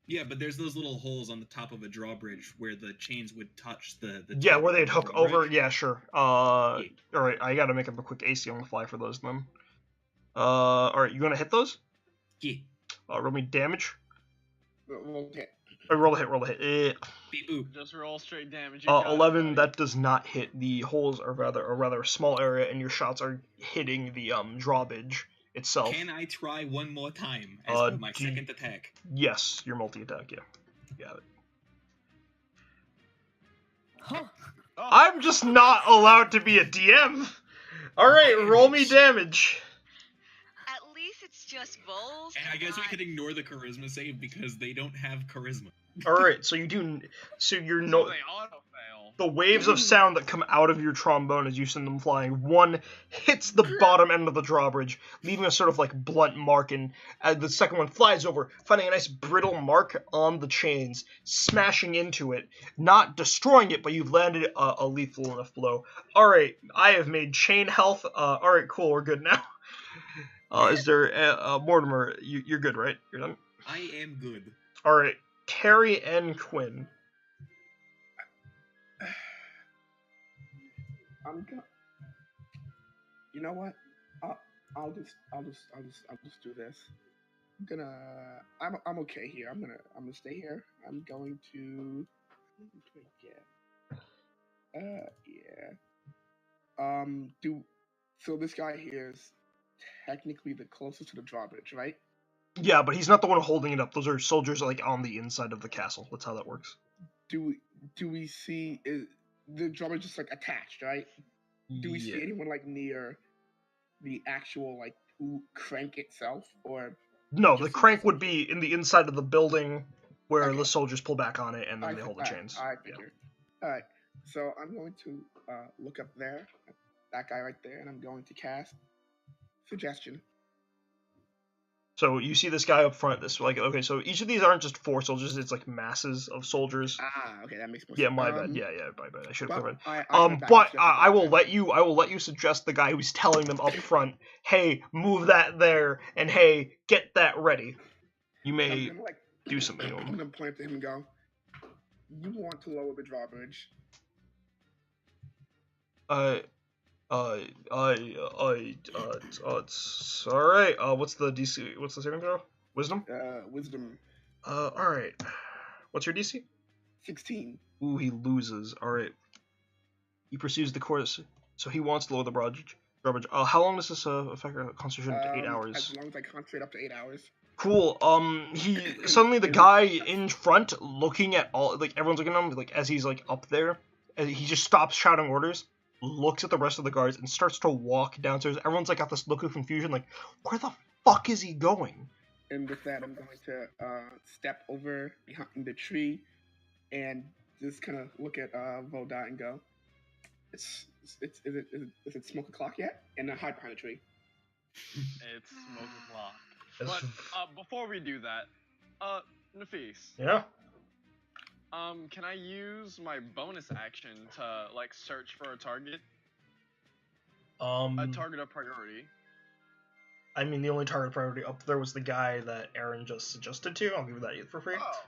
Yeah, but there's those little holes on the top of a drawbridge where the chains would touch the Yeah, top where of they'd the hook over. drawbridge. Yeah, sure. Yeah. Alright, I gotta make up a quick AC on the fly for those then. Alright, you gonna hit those? Yeah. Roll me damage. Okay. Roll a hit. Beep boop. Just roll straight damage. You got it, 11, buddy. that does not hit. The holes are rather a small area, and your shots are hitting the, drawbridge itself. Can I try one more time as my do- second attack? Yes, your multi-attack, yeah. You got it. Oh, Oh, I'm just not allowed to be a DM! Alright, roll me damage. At least it's just bowls. And I guess we not- could ignore the charisma save because they don't have charisma. Alright, so you're so no. they auto-fail. The waves of sound that come out of your trombone as you send them flying, one hits the bottom end of the drawbridge, leaving a sort of like blunt mark, and the second one flies over, finding a nice brittle mark on the chains, smashing into it, not destroying it, but you've landed a lethal enough blow. Alright, I have made chain health. Alright, cool, we're good now. Is there Mortimer? You're good, right? You're done. I am good. All right, Carrie and Quinn. You know what? I'll just do this. I'm okay here. I'm gonna stay here. I'm going to. Yeah. So this guy here is technically the closest to the drawbridge, right? Yeah, but he's not the one holding it up. Those are soldiers like on the inside of the castle. That's how that works. Do we see the drawbridge just like attached, right? Do we see anyone like near the actual like crank itself, or no? The crank would be in the inside of the building where the soldiers pull back on it and then they hold the chains. I figured. Yeah. All right, so I'm going to look up there, that guy right there, and I'm going to cast Suggestion. So you see this guy up front. This okay. So each of these aren't just 4 soldiers. It's like masses of soldiers. Okay, that makes more sense. Yeah, my bad. Yeah, my bad. I should have clarified. But I will let you suggest the guy who's telling them up front. Hey, move that there, and hey, get that ready. You may do something. I'm gonna point to him and go. You want to lower the drawbridge? It's all right. What's the DC? What's the saving throw? Wisdom. Wisdom. All right. What's your DC? 16. Ooh, he loses. All right. He pursues the course, so he wants to lower the drawbridge. How long does this affect our concentration? 8 hours. As long as I concentrate up to 8 hours. Cool. He suddenly the guy in front looking at all everyone's looking at him as he's up there, and he just stops shouting orders. Looks at the rest of the guards and starts to walk downstairs. Everyone's got this look of confusion, where the fuck is he going? And with that, I'm going to step over behind the tree and just kind of look at Voda and go, is it smoke o'clock yet? And then hide behind the tree. It's smoke o'clock. But before we do that, Nafis. Yeah? Can I use my bonus action to, search for a target? A target of priority. I mean, the only target priority up there was the guy that Aaron just suggested to. I'll give you that for free. Oh.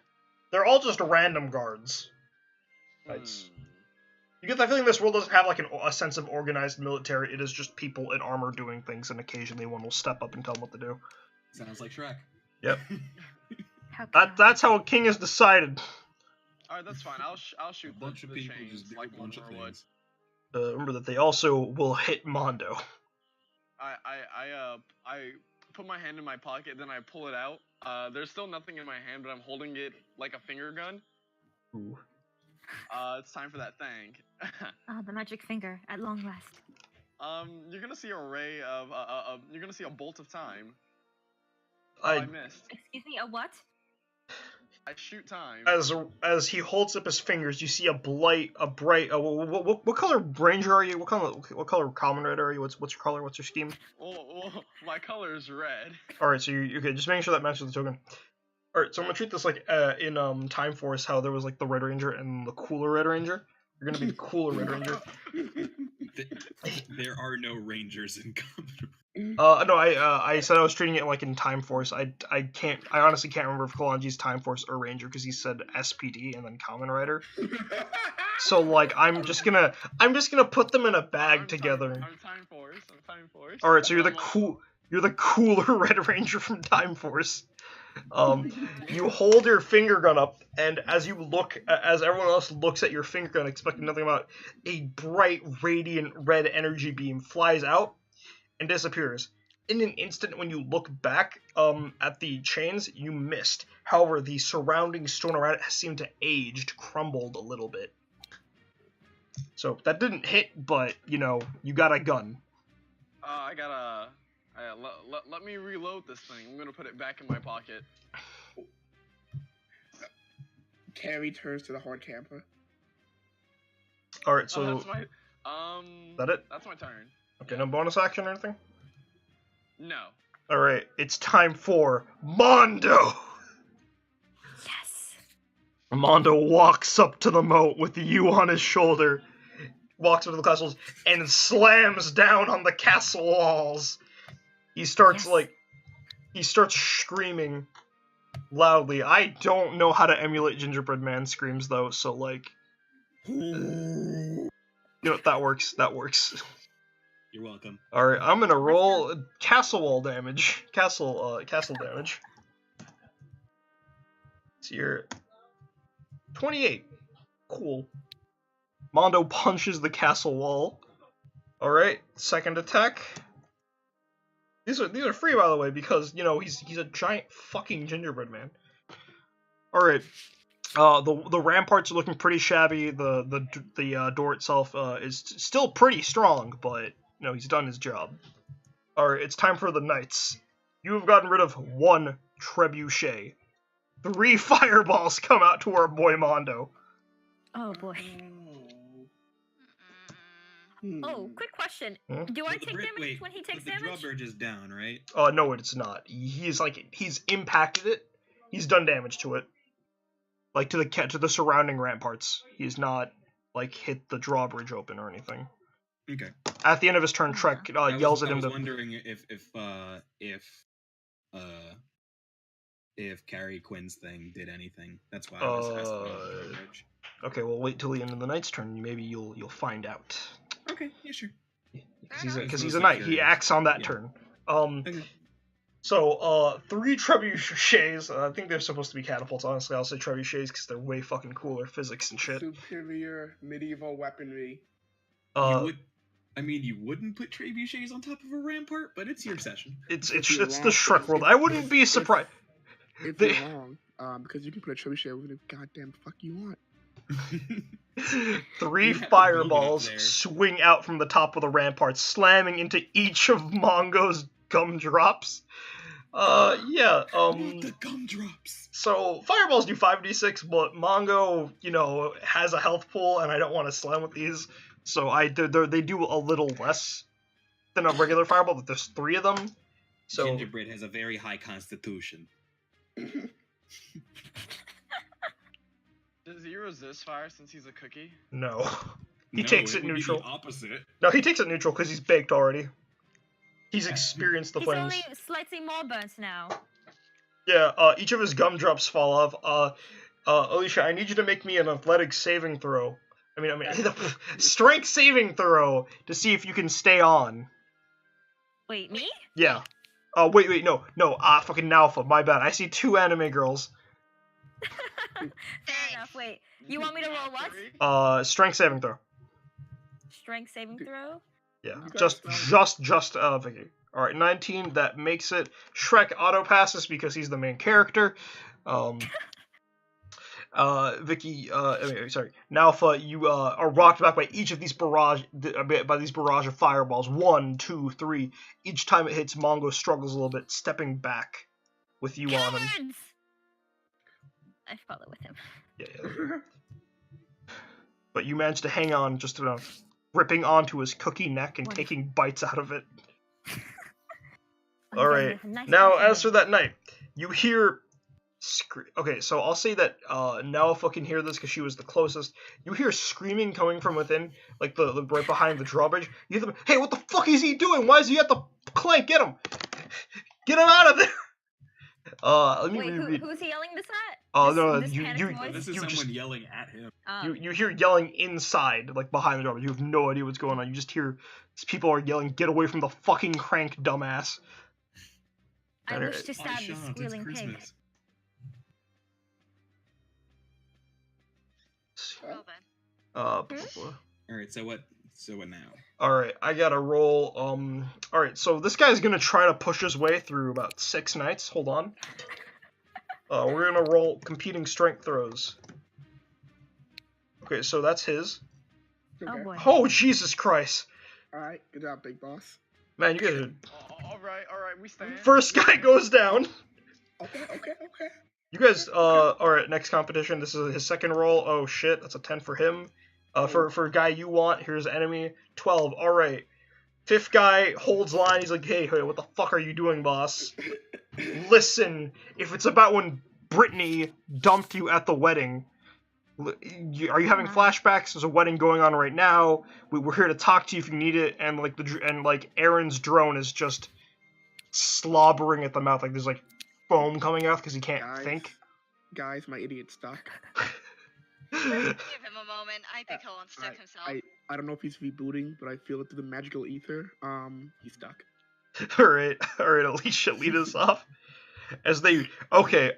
They're all just random guards. You get that feeling this world doesn't have, a sense of organized military. It is just people in armor doing things, and occasionally one will step up and tell them what to do. Sounds like Shrek. Yep. That's how a king is decided. Alright, that's fine. I'll shoot a bunch of people chains, just do a bunch of things. Remember that they also will hit Mondo. I put my hand in my pocket, then I pull it out. There's still nothing in my hand, but I'm holding it like a finger gun. Ooh. It's time for that thing. The magic finger, at long last. You're gonna see a ray of, you're gonna see a bolt of time. I missed. Excuse me, a what? I shoot time. As he holds up his fingers, you see a bright. What color ranger are you? What color common rider are you? What's your color? What's your scheme? Well, my color is red. All right, so you're okay. Just making sure that matches the token. All right, so I'm gonna treat this in Time Force, how there was the Red Ranger and the cooler Red Ranger. You're gonna be the cooler Red Ranger. There are no rangers in Common. No, I said I was treating it in Time Force. I honestly can't remember if Kalanji's Time Force or Ranger because he said SPD and then Common Rider. So I'm just gonna put them in a bag together. I'm Time Force. All right, so you're the cooler Red Ranger from Time Force. You hold your finger gun up, and as everyone else looks at your finger gun, expecting nothing about it, a bright, radiant red energy beam flies out and disappears. In an instant, when you look back at the chains, you missed. However, the surrounding stone around it has seemed to crumbled a little bit. So that didn't hit, but you got a gun. I got a. Let me reload this thing. I'm gonna put it back in my pocket. Carrie turns to the horde camper. All right, so that's my. That it? That's my turn. Okay, no bonus action or anything? No. All right, it's time for Mondo. Yes. Mondo walks up to the moat with you on his shoulder, walks up to the castles, and slams down on the castle walls. He starts Yes. he starts screaming loudly. I don't know how to emulate Gingerbread Man screams though, so you know what, that works. That works. You're welcome. All right, I'm gonna roll castle wall damage. Castle damage. So you're 28. Cool. Mondo punches the castle wall. All right, second attack. These are free, by the way, because he's a giant fucking gingerbread man. All right. The ramparts are looking pretty shabby. The door itself is still pretty strong, but he's done his job. All right, it's time for the knights. You have gotten rid of 1 trebuchet. 3 fireballs come out to our boy Mondo. Oh boy. Oh, quick question. Do I take damage when he takes the damage? drawbridge is down, right? No, it's not. He's impacted it. He's done damage to it. Like to the surrounding ramparts. He's not hit the drawbridge open or anything. Okay. At the end of his turn, Trek yells at him I was wondering if Carrie Quinn's thing did anything. That's why I was asking about the drawbridge. Okay, well, wait till the end of the knight's turn. Maybe you'll find out. Okay, yeah, sure. Because he's a knight. He acts on that turn. Okay. So, 3 trebuchets. I think they're supposed to be catapults. Honestly, I'll say trebuchets because they're way fucking cooler physics and shit. Superior medieval weaponry. You wouldn't put trebuchets on top of a rampart, but it's your session. It's the Shrek world. I wouldn't be surprised. If you're wrong, because you can put a trebuchet with the goddamn fuck you want. 3 fireballs swing out from the top of the rampart, slamming into each of Mongo's gumdrops. The gumdrops. So fireballs do 5d6, but Mongo, has a health pool, and I don't want to slam with these, so they do a little less than a regular fireball. But there's 3 of them. So Gingerbread has a very high constitution. Does he resist fire since he's a cookie? No. He takes it would be neutral. the opposite. No, he takes it neutral because he's baked already. He's experienced the He's flames. only slightly more burnt now. Yeah, each of his gumdrops fall off. Alicia, I need you to make me an athletic saving throw. Strength saving throw to see if you can stay on. Wait, me? Yeah. Wait, no. Fucking Nalfa, my bad. I see 2 anime girls. Fair enough. Wait, you want me to roll what? Strength saving throw. Strength saving throw? Yeah, just Vicky. All right, 19. That makes it. Shrek auto passes because he's the main character. Vicky. Nalfa, you are rocked back by each of these barrage of fireballs. 1, 2, 3. Each time it hits, Mongo struggles a little bit, stepping back with you on him. I follow with him. Yeah. But you managed to hang on just enough, ripping onto his cookie neck and taking bites out of it. All right. Now, as for that knight, you hear. Okay, so I'll say that Nalfa can hear this because she was the closest. You hear screaming coming from within, like the right behind the drawbridge. You hear them. Hey, what the fuck is he doing? Why is he at the clank? Get him! Get him out of there! Let me reread. Who's he yelling this at? This is someone yelling at him. You hear yelling inside, like behind the drawbridge. You have no idea what's going on. You just hear people are yelling, "Get away from the fucking crank, dumbass!" I wish to stab the squealing pig. Well then. Alright, so what now? Alright, I gotta roll, alright, so this guy's gonna try to push his way through about 6 knights. Hold on. We're gonna roll competing strength throws. Okay, so that's his. Okay. Oh boy. Oh, Jesus Christ. Alright, good job, big boss. Man, you guys are... Alright, we stand. First guy goes down. Okay. You guys, alright, next competition. This is his second roll. Oh shit, that's a 10 for him. For guy you want, here's enemy. 12, alright. 5th guy holds line, he's like, hey, what the fuck are you doing, boss? Listen, if it's about when Brittany dumped you at the wedding, are you having flashbacks? There's a wedding going on right now. We're here to talk to you if you need it, and Aaron's drone is just slobbering at the mouth, like there's like foam coming out because he can't think. Guys, my idiot's stuck. Give him a moment. I think he'll unstuck himself. I don't know if he's rebooting, but I feel it through the magical ether. He's stuck. All right, Alicia, lead us off. As they, okay,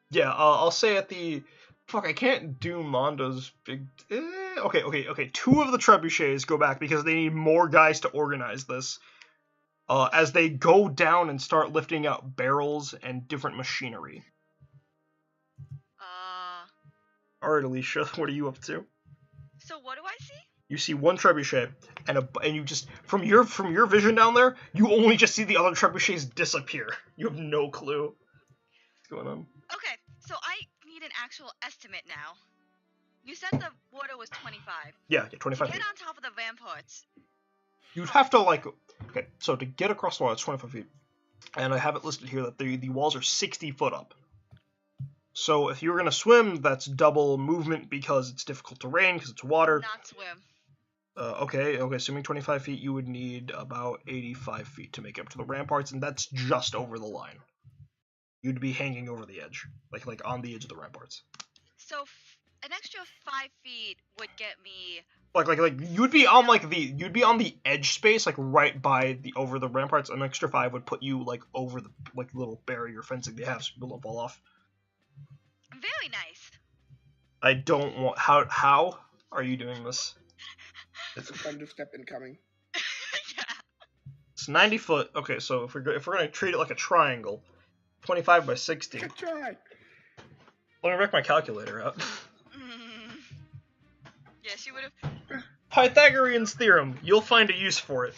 yeah, I'll say at the, fuck, I can't do Mondo's big, okay, 2 of the trebuchets go back because they need more guys to organize this. As they go down and start lifting out barrels and different machinery. Alright, Alicia, what are you up to? So what do I see? You see 1 trebuchet, and you just, from your vision down there, you only just see the other trebuchets disappear. You have no clue what's going on. Okay, so I need an actual estimate now. You said the water was 25. Yeah, 25 to feet. get on top of the ramparts. You'd have to, like, okay, so to get across the wall, it's 25 feet. And I have it listed here that the walls are 60 foot up. So if you were going to swim, that's double movement because it's difficult terrain, because it's water. Not swim. Okay, assuming 25 feet, you would need about 85 feet to make it up to the ramparts, and that's just over the line. You'd be hanging over the edge, like on the edge of the ramparts. So an extra 5 feet would get me. Like you'd be on on the edge space, like right by over the ramparts. An extra 5 would put you like over the little barrier fencing they have, so people don't fall off. Very nice. I don't want. How are you doing this? It's a thunderstep incoming. Yeah. It's 90 foot. Okay, so if we're gonna treat it like a triangle, 25 by 60. Good try. Let me wreck my calculator out. Yes, you would have. Pythagorean's theorem. You'll find a use for it.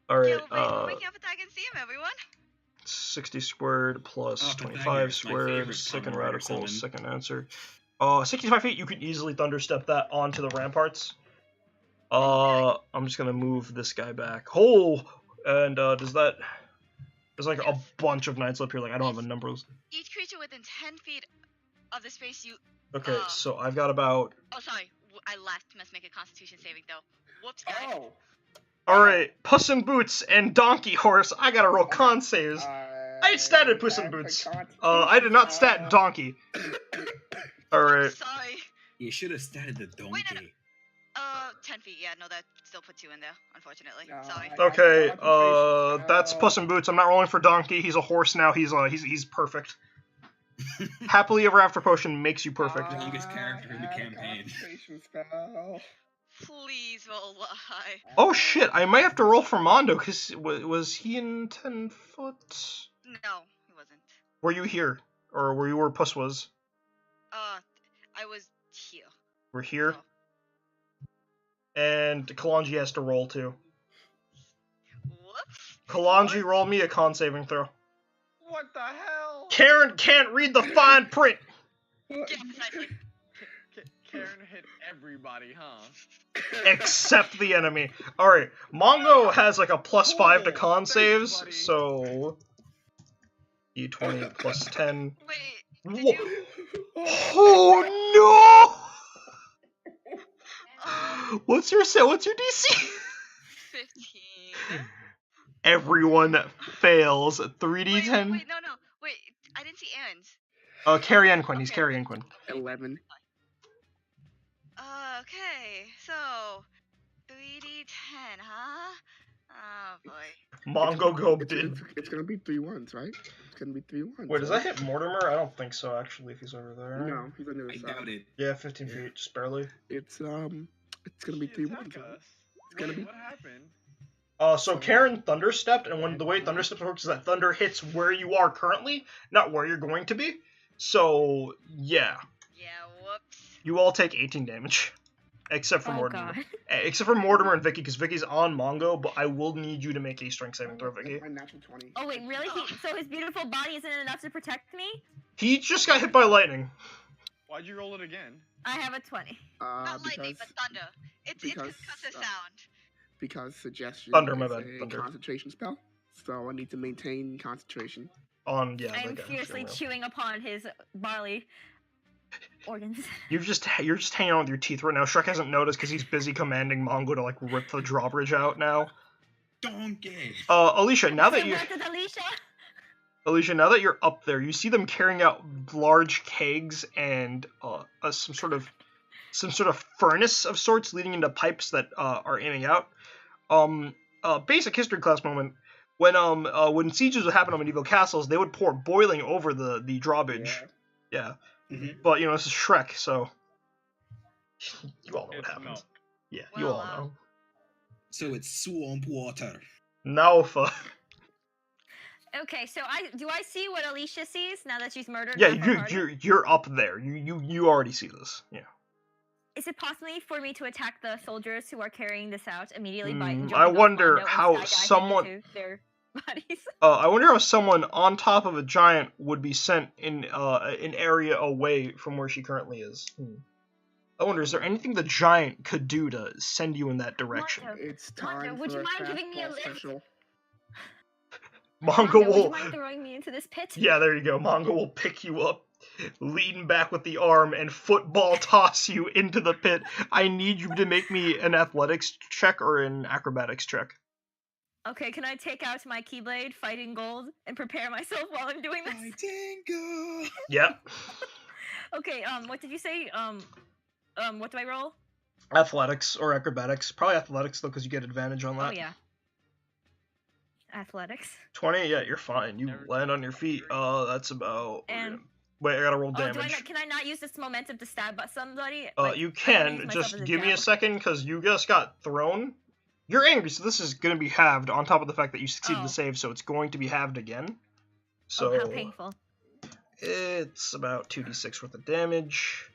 All right. We're making up Pythagorean theorem, everyone. 60 squared plus 25 Pythagoras, my squared. favorite Second common writer radical. summon. Second answer. 65 feet. You could easily thunderstep that onto the ramparts. I'm just gonna move this guy back. Oh, and does that? There's like a bunch of knights up here. Like I don't have a number. Each creature within 10 feet of the space you. Okay, so I've got about. Oh, sorry. I left. Must make a Constitution saving throw. Whoops, guys. Oh. All right, Puss in Boots and Donkey Horse. I gotta roll con saves. I statted Puss in Boots. I did not stat Donkey. All right. Sorry. You should have started the donkey. Wait, no. 10 feet. Yeah, no, that still puts you in there, unfortunately. Sorry. Okay. That's Puss in Boots. I'm not rolling for Donkey. He's a horse now. He's perfect. Happily Ever After potion makes you perfect. The youngest character in the campaign. Concentration spell. Please roll high. Oh shit! I might have to roll for Mondo because was he in 10 foot? No, he wasn't. Were you here, or were you where Puss was? I was here. We're here. Oh. And Kalanji has to roll too. Whoops. Kalanji, roll me a con saving throw. What the hell? Karen can't read the fine print. Yeah, precisely. Karen hit everybody, huh? Except the enemy. Alright, Mongo has like a +5 to con thanks, saves, buddy. so D20 plus 10. Wait, did you? Oh no! What's your DC? 15. Everyone fails. 3d10. Wait, no. Wait, I didn't see Aaron's. Carrie Enquin. He's Carrie Enquin. 11. Okay, so 3d10, huh? Oh boy. Mongo Gob did. It's gonna be 3 ones, right? It's gonna be 3 ones. Wait, does that hit Mortimer? I don't think so, actually, if he's over there. No, he's on the other I side. doubt it. Yeah, 15 feet, just barely. It's gonna be 3 ones. Attack Right? us. gonna Wait, be- what happened? So Karen thunderstepped, and the way thundersteps works is that thunder hits where you are currently, not where you're going to be. So, yeah. Yeah, whoops. You all take 18 damage. Except for Oh Mortimer. god. Except for Mortimer and Vicky, because Vicky's on Mongo, but I will need you to make a strength saving throw, Vicky. My natural 20. Oh wait, really? So his beautiful body isn't enough to protect me? He just got hit by lightning. Why'd you roll it again? I have a 20. Not lightning, but thunder. It's because, concussive uh, sound. Because suggestion Thunder, my is bad, a thunder. concentration spell, so I need to maintain concentration. On, yeah, I am that guy. fiercely chewing upon his barley organs. You're just hanging out with your teeth right now. Shrek hasn't noticed because he's busy commanding Mongo to, like, rip the drawbridge out now. donkey. Alicia, now that Say you what did Alicia? Alicia, now that you're up there, you see them carrying out large kegs and some sort of furnace of sorts leading into pipes that are aiming out. Basic history class moment. When sieges would happen on medieval castles, they would pour boiling over the drawbridge. Yeah. Mhm. But this is Shrek, so you all know what It's happens. milk. Yeah, you Well, all know. So it's swamp water. Naufa. Okay, so do I see what Alicia sees now that she's murdered? Yeah, half her party? you're up there. You already see this. Yeah. Is it possible for me to attack the soldiers who are carrying this out immediately by jumping I off wonder Mondo and how skydiving someone. into their bodies? I wonder how someone on top of a giant would be sent in an area away from where she currently is. I wonder, is there anything the giant could do to send you in that direction? Mondo, It's Mondo, time would for you a mind giving me a fastball lift? special. Mongo Mondo, would you will. mind throwing me into this pit? Yeah, there you go. Mongo will pick you up, lean back with the arm, and football toss you into the pit. I need you to make me an athletics check or an acrobatics check. Okay, can I take out my Keyblade, Fighting Gold, and prepare myself while I'm doing this? Fighting gold. Yep. Okay, what did you say? What do I roll? Athletics or acrobatics. Probably athletics, though, because you get advantage on that. Oh, yeah. Athletics. 20, yeah, you're fine. You Never- land on your feet. That's about... And- Wait, I gotta roll Oh, damage. can I not use this momentum to stab somebody? You I wanna use can. myself Just as a give me a javelin. second, because you just got thrown. You're angry, so this is going to be halved on top of the fact that you succeeded Oh. the save, so it's going to be halved again. So Oh, how painful. it's about 2d6 worth of damage.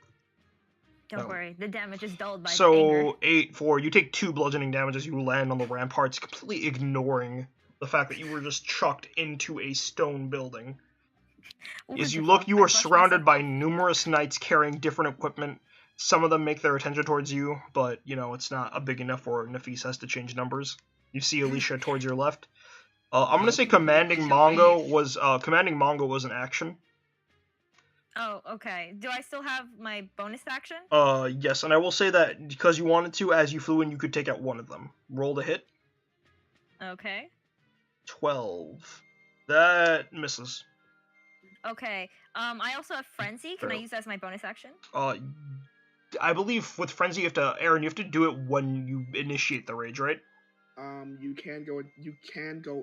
Don't Oh. worry, the damage is dulled by anger. So 8, 4. You take 2 bludgeoning damage as you land on the ramparts, completely ignoring the fact that you were just chucked into a stone building. As you Wonderful. look, you I are brushed surrounded by myself off. numerous knights carrying different equipment. Some of them make their attention towards you, but, it's not a big enough where Nafis has to change numbers. You see Alicia towards your left. I'm going to say commanding Mongo was an action. Oh, okay. Do I still have my bonus action? Yes, and I will say that because you wanted to, as you flew in, you could take out one of them. Roll to hit. Okay. 12. That misses. Okay. I also have Frenzy. Can I Fair. use that as my bonus action? I believe with Frenzy, you have to do it when you initiate the rage, right? You can go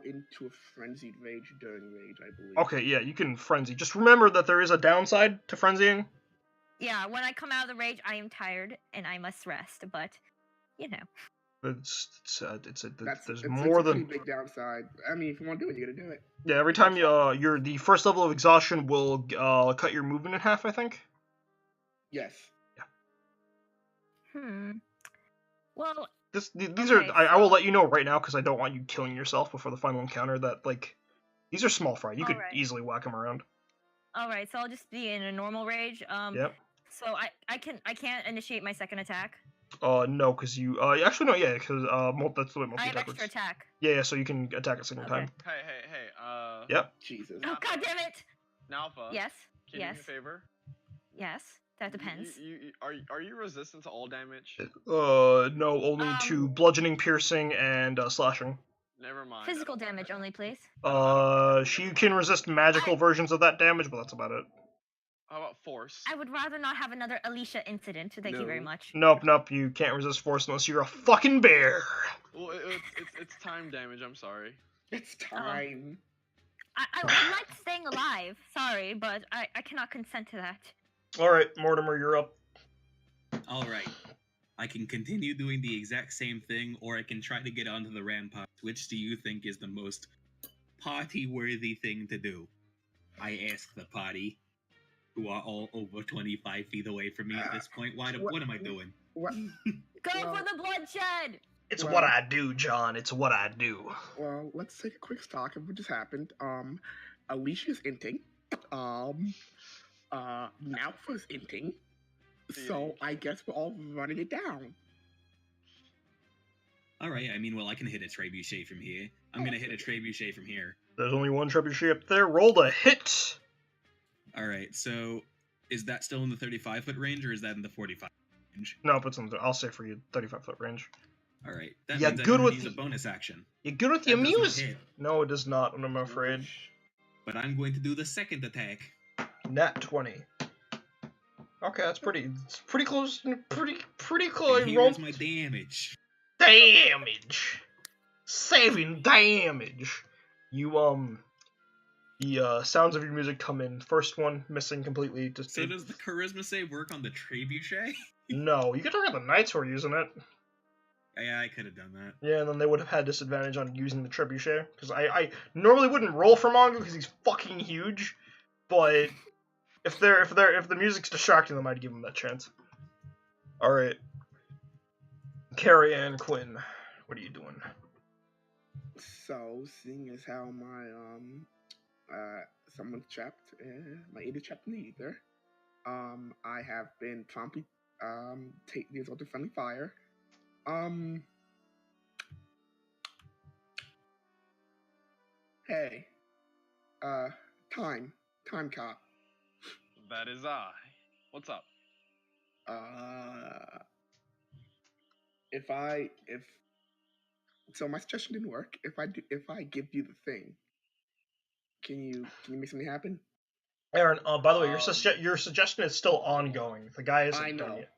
into a frenzied rage during rage, I believe. Okay, yeah, you can Frenzy. Just remember that there is a downside to Frenzying. Yeah, when I come out of the rage, I am tired and I must rest. But, That's there's it's more a pretty than... big downside. I mean, if you want to do it, you gotta do it. Yeah, every time the first level of exhaustion will cut your movement in half, I think. Yes. Well, These Okay, are... I will let you know right now, because I don't want you killing yourself before the final encounter, that, these are small fry. You could Alright. easily whack them around. alright, so I'll just be in a normal rage. Yep. So I can't initiate my second attack. No, because you... actually, no, yeah, because that's the way I have multi-attack extra works. attack. Yeah, so you can attack a second Okay. time. Hey, Yep. Jesus. Oh, god damn it! Nalfa. Yes, Can you do me a favor? yes, that depends. Are you resistant to all damage? No, only to Um, bludgeoning, piercing, and slashing. Never mind. Physical damage only, please. She can resist magical versions of that damage, but that's about it. How about force? I would rather not have another Alicia incident. Thank you very No. much. Nope, you can't resist force unless you're a fucking bear. Well, it's time damage. I'm sorry. It's time. I like staying alive. Sorry, but I cannot consent to that. Alright, Mortimer, you're up. All right. I can continue doing the exact same thing, or I can try to get onto the rampart. Which do you think is the most party-worthy thing to do? I ask the party, who are all over 25 feet away from me at this point. What am I doing? What? Go Well- for the bloodshed! It's Well- what I do, John. It's what I do. Well, let's take a quick stock of what just happened. Alicia's inting. Nalfa's inting. So I guess we're all running it down. All right. I mean, well, I can hit a trebuchet from here. I'm gonna hit a trebuchet from here. There's only one trebuchet up there. Roll to hit. All right. So, is that still in the 35-foot range, or is that in the 45 range? Nope, it's in I'll say for you, 35-foot range. All right. That Yeah, means I good don't with use a the- bonus action. You're good with That the does not muse. hit. No, it does not. I'm afraid. But I'm going to do the second attack. Nat 20. Okay, that's pretty. It's pretty close. Pretty And close. here Roll is my damage. damage. Saving damage. You the sounds of your music come in. First one missing completely. Just So does the charisma save work on the trebuchet? no. You can target the knights who are using it. Yeah, I could have done that. Yeah, and then they would have had disadvantage on using the trebuchet because I normally wouldn't roll for Mongo because he's fucking huge, but if the music's distracting them, I'd give them that chance. All right, Carrie Ann Quinn, what are you doing? So, seeing as how my someone's trapped, my aid is trapped in the ether. I have been promptly result of friendly fire. Hey, time cop. That is I. What's up? So my suggestion didn't work. If I give you the thing, can you make something happen? Aaron, by the way, your suggestion is still ongoing. The guy isn't I done know. yet.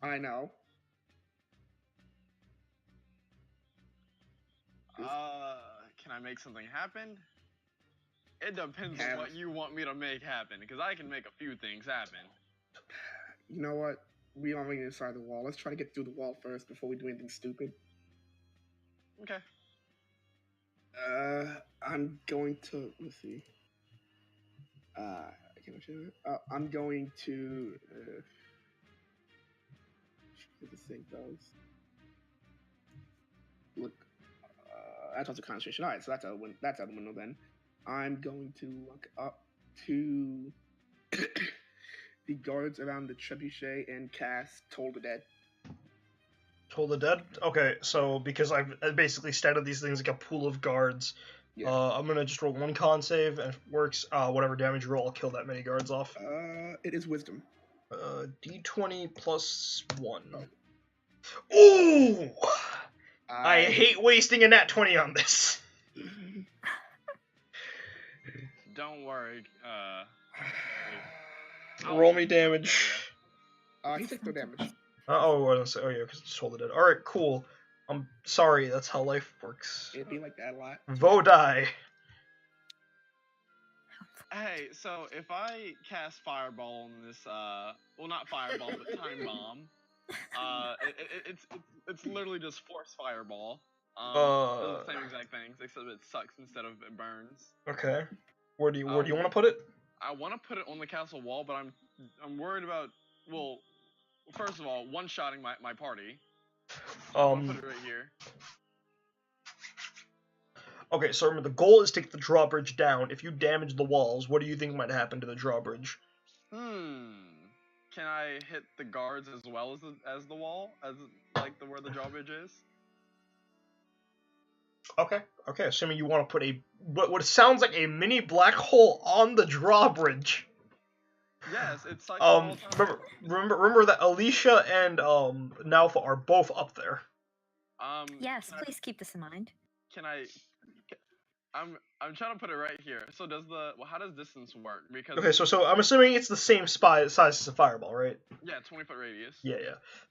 I know. Can I make something happen? It depends on what you want me to make happen, because I can make a few things happen. You know what? We aren't really inside the wall. Let's try to get through the wall first before we do anything stupid. Okay. I'm going to let's see. I'm going to this thing goes. Look, that's also concentration. All right, so that's out of the window then. I'm going to look up to the guards around the trebuchet and cast Toll the Dead. Toll the Dead? Okay, so because I've basically stated these things like a pool of guards, Yeah. I'm gonna just roll one con save, and if it works, whatever damage you roll, I'll kill that many guards off. It is wisdom. D20 plus 1. Ooh! I hate wasting a nat 20 on this. Don't worry. Roll me damage. He took no damage. Oh, yeah, because it's Toll the Dead. Alright, cool. I'm sorry, that's how life works. It'd be like that a lot. Vo die. Hey, so if I cast Fireball on this, well, not Fireball, but Time Bomb, it's literally just Force Fireball. Does the same exact things, except it sucks instead of it burns. Okay. Where do you want to put it? I want to put it on the castle wall, but I'm worried about, well, first of all, one-shotting my party. I'll put it right here. Okay, so remember, the goal is to get the drawbridge down. If you damage the walls, what do you think might happen to the drawbridge? Can I hit the guards as well as the wall, where the drawbridge is? Okay, assuming you want to put what sounds like a mini black hole on the drawbridge. Yes, it's like remember that Alicia and Nalfa are both up there. Yes, please keep this in mind. I'm trying to put it right here. So how does distance work? Because okay, so I'm assuming it's the same size as a fireball, right? Yeah, 20-foot radius. Yeah.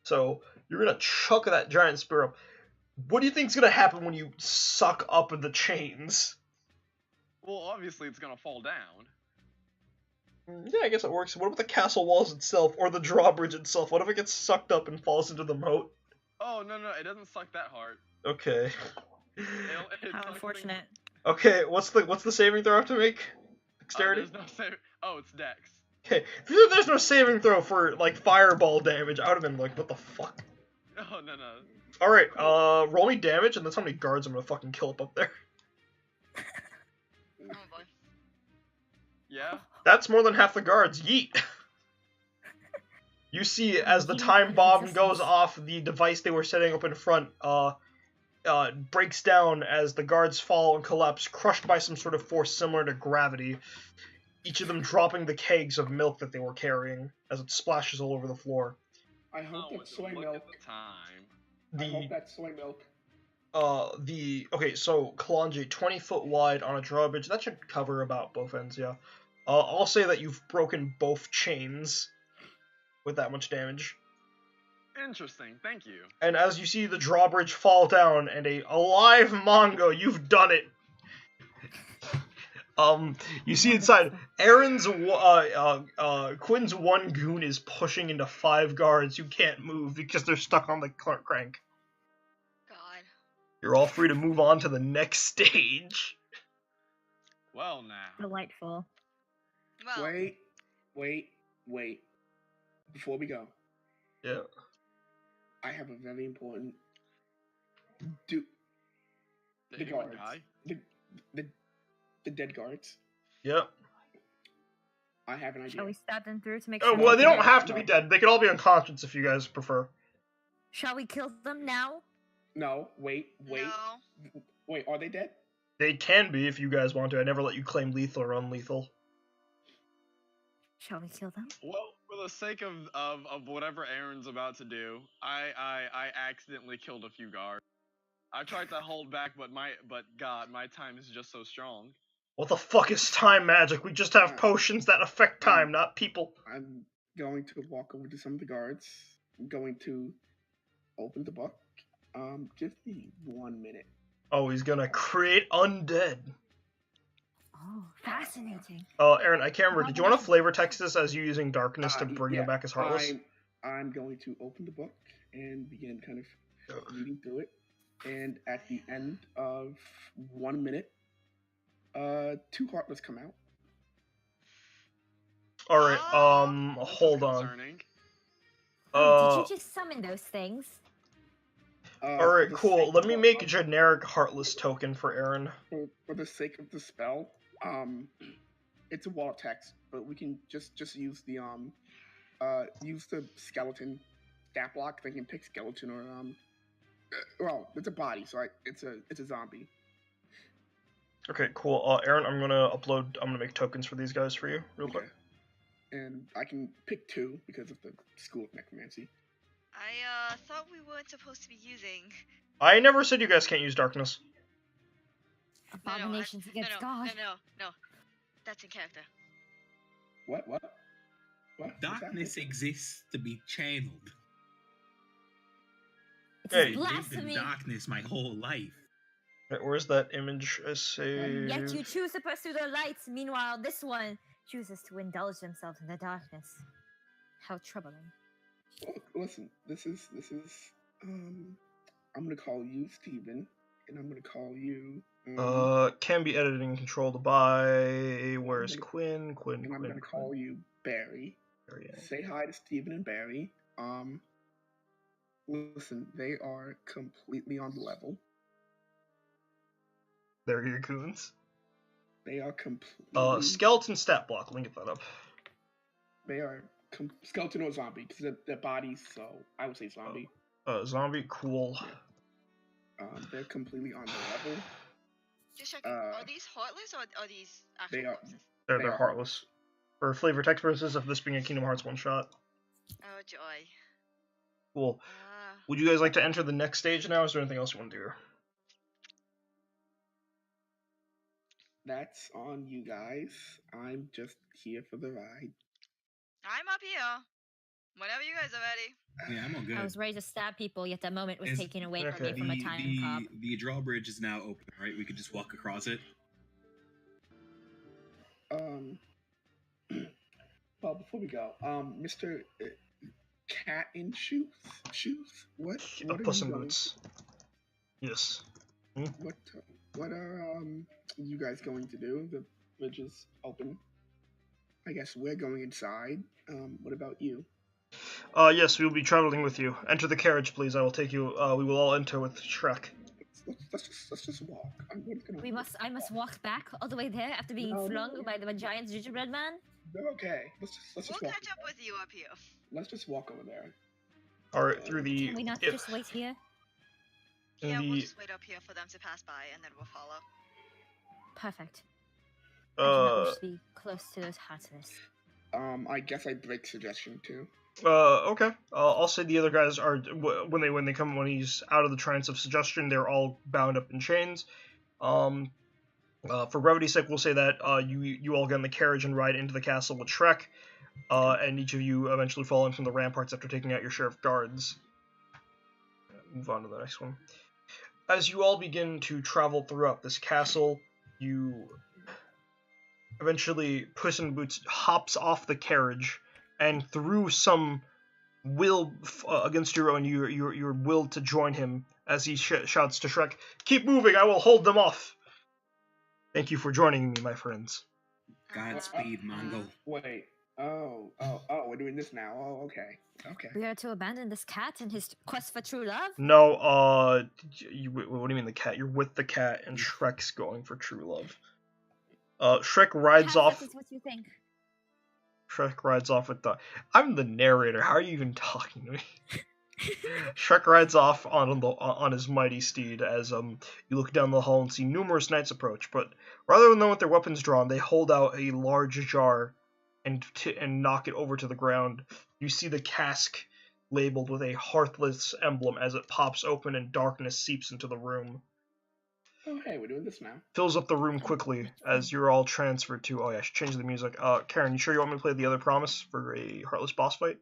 So you're gonna chuck that giant spear up. What do you think's gonna happen when you suck up the chains? Well, obviously it's gonna fall down. Yeah, I guess it works. What about the castle walls itself, or the drawbridge itself? What if it gets sucked up and falls into the moat? Oh, no, it doesn't suck that hard. Okay. How unfortunate. Okay, what's the saving throw I have to make? Dexterity? There's no saving. Oh, it's Dex. Okay, if there's no saving throw for, like, fireball damage, I would've been like, what the fuck? Oh, no. Alright, roll me damage, and that's how many guards I'm gonna fucking kill up there. Oh boy. Yeah? That's more than half the guards. Yeet! You see, as the time bomb goes off, the device they were setting up in front, breaks down as the guards fall and collapse, crushed by some sort of force similar to gravity, each of them dropping the kegs of milk that they were carrying as it splashes all over the floor. I hope that soy look milk. at the time. I hope The that's soy milk. okay, so Kalonji, 20-foot wide on a drawbridge. That should cover about both ends. Yeah. I'll say that you've broken both chains with that much damage. Interesting. Thank you. And as you see the drawbridge fall down and a alive Mongo, you've done it. You see inside, Aaron's Quinn's one goon is pushing into 5 guards who can't move because they're stuck on the crank. God. You're all free to move on to the next stage. Well, now. Delightful. Well, Wait. Before we go, Yeah. I have a very important. Did The anyone guards. die? The dead guards. Yep. I have an idea. Shall we stab them through to make Oh, sure? well, they they're don't dead? have to be dead. They could all be unconscious if you guys prefer. Shall we kill them now? No, wait. no. Wait, are they dead? They can be if you guys want to. I never let you claim lethal or unlethal. Shall we kill them? Well, for the sake of whatever Aaron's about to do, I accidentally killed a few guards. I tried to hold back, but God, my time is just so strong. What the fuck is time magic? We just have potions that affect time, not people. I'm going to walk over to some of the guards. I'm going to open the book. Give me 1 minute. Oh, he's gonna create undead. Oh, fascinating. Aaron, I can't remember. Did you want to flavor text this as you using darkness to bring them back as heartless? I'm going to open the book and begin kind of reading through it. And at the end of 1 minute, 2 heartless come out. All right. This is Hold on. concerning. Oh, did you just summon those things? All right, cool. Let me make a generic heartless token for Aaron. For the sake of the spell, it's a wall of text, but we can just use the skeleton stat block. They can pick skeleton or well, it's a body, so it's a zombie. Okay, cool. Aaron, I'm gonna make tokens for these guys for you, real quick. And I can pick 2 because of the School of Necromancy. I thought we weren't supposed to be using. I never said you guys can't use darkness. Abominations against God. No. That's in character. What? What's Darkness happening? exists to be channeled. It's Hey. I've lived in blasphemy. darkness my whole life. Wait, where's that image I saved? Yet you choose to pursue the light. Meanwhile, this one chooses to indulge themselves in the darkness. How troubling. Listen, this is I'm gonna call you Steven, and I'm gonna call you Can be edited and controlled by. Where's Quinn? and I'm gonna call you Barry. Say hi to Steven and Barry. Listen, they are completely on the level. They're your goons. They are completely. Skeleton stat block. Let me get that up. They are skeleton or zombie because they're bodies, so I would say zombie. Zombie, cool. They're completely on the level. Just checking. Are these heartless or are these actual They are. corpses? They're heartless. For flavor text purposes of this being a Kingdom Hearts one shot. Oh joy. Cool. Would you guys like to enter the next stage now? Is there anything else you want to do? That's on you guys. I'm just here for the ride. I'm up here. Whenever you guys are ready. Yeah, I'm all good. I was ready to stab people, yet that moment was Is- taken away from Okay. me from a time cop. The drawbridge is now open, right? We could just walk across it. Well, before we go, Mr. Cat in Shoes? What are Puss you in going Boots. Yes. What are you guys going to do? The bridge is open. I guess we're going inside. What about you? Yes, we will be traveling with you. Enter the carriage, please. I will take you. We will all enter with Shrek. Let's just walk. I must walk back all the way there after being flung by the giant gingerbread man? Okay. Let's just We'll walk. catch up with you up here. Let's just walk over there. Alright, through the. Can we not just wait here? Yeah, we'll just wait up here for them to pass by and then we'll follow. Perfect. I do not wish Uh, to be close to those heartless. I guess I break suggestion too. Okay. I'll say the other guys are when he's out of the trance of suggestion, they're all bound up in chains. For brevity's sake, we'll say that you all get in the carriage and ride into the castle with Shrek, and each of you eventually fall in from the ramparts after taking out your share of guards. Move on to the next one. As you all begin to travel throughout this castle, you eventually Puss in Boots hops off the carriage, and through some will against your own, your will to join him as he shouts to Shrek, "Keep moving! I will hold them off." Thank you for joining me, my friends. Godspeed, Mongo. Wait. Oh, we're doing this now. Oh, okay. We are to abandon this cat in his quest for true love? No, what do you mean the cat? You're with the cat, and Shrek's going for true love. Shrek rides off. That is what you think. Shrek rides off with the. I'm the narrator. How are you even talking to me? Shrek rides off on his mighty steed as you look down the hall and see numerous knights approach. But rather than with their weapons drawn, they hold out a large jar and knock it over to the ground. You see the cask labeled with a heartless emblem as it pops open and darkness seeps into the room. Oh, hey, we're doing this now. Fills up the room quickly as you're all transferred to. Oh yeah, I should change the music. Karen, you sure you want me to play the other promise for a heartless boss fight?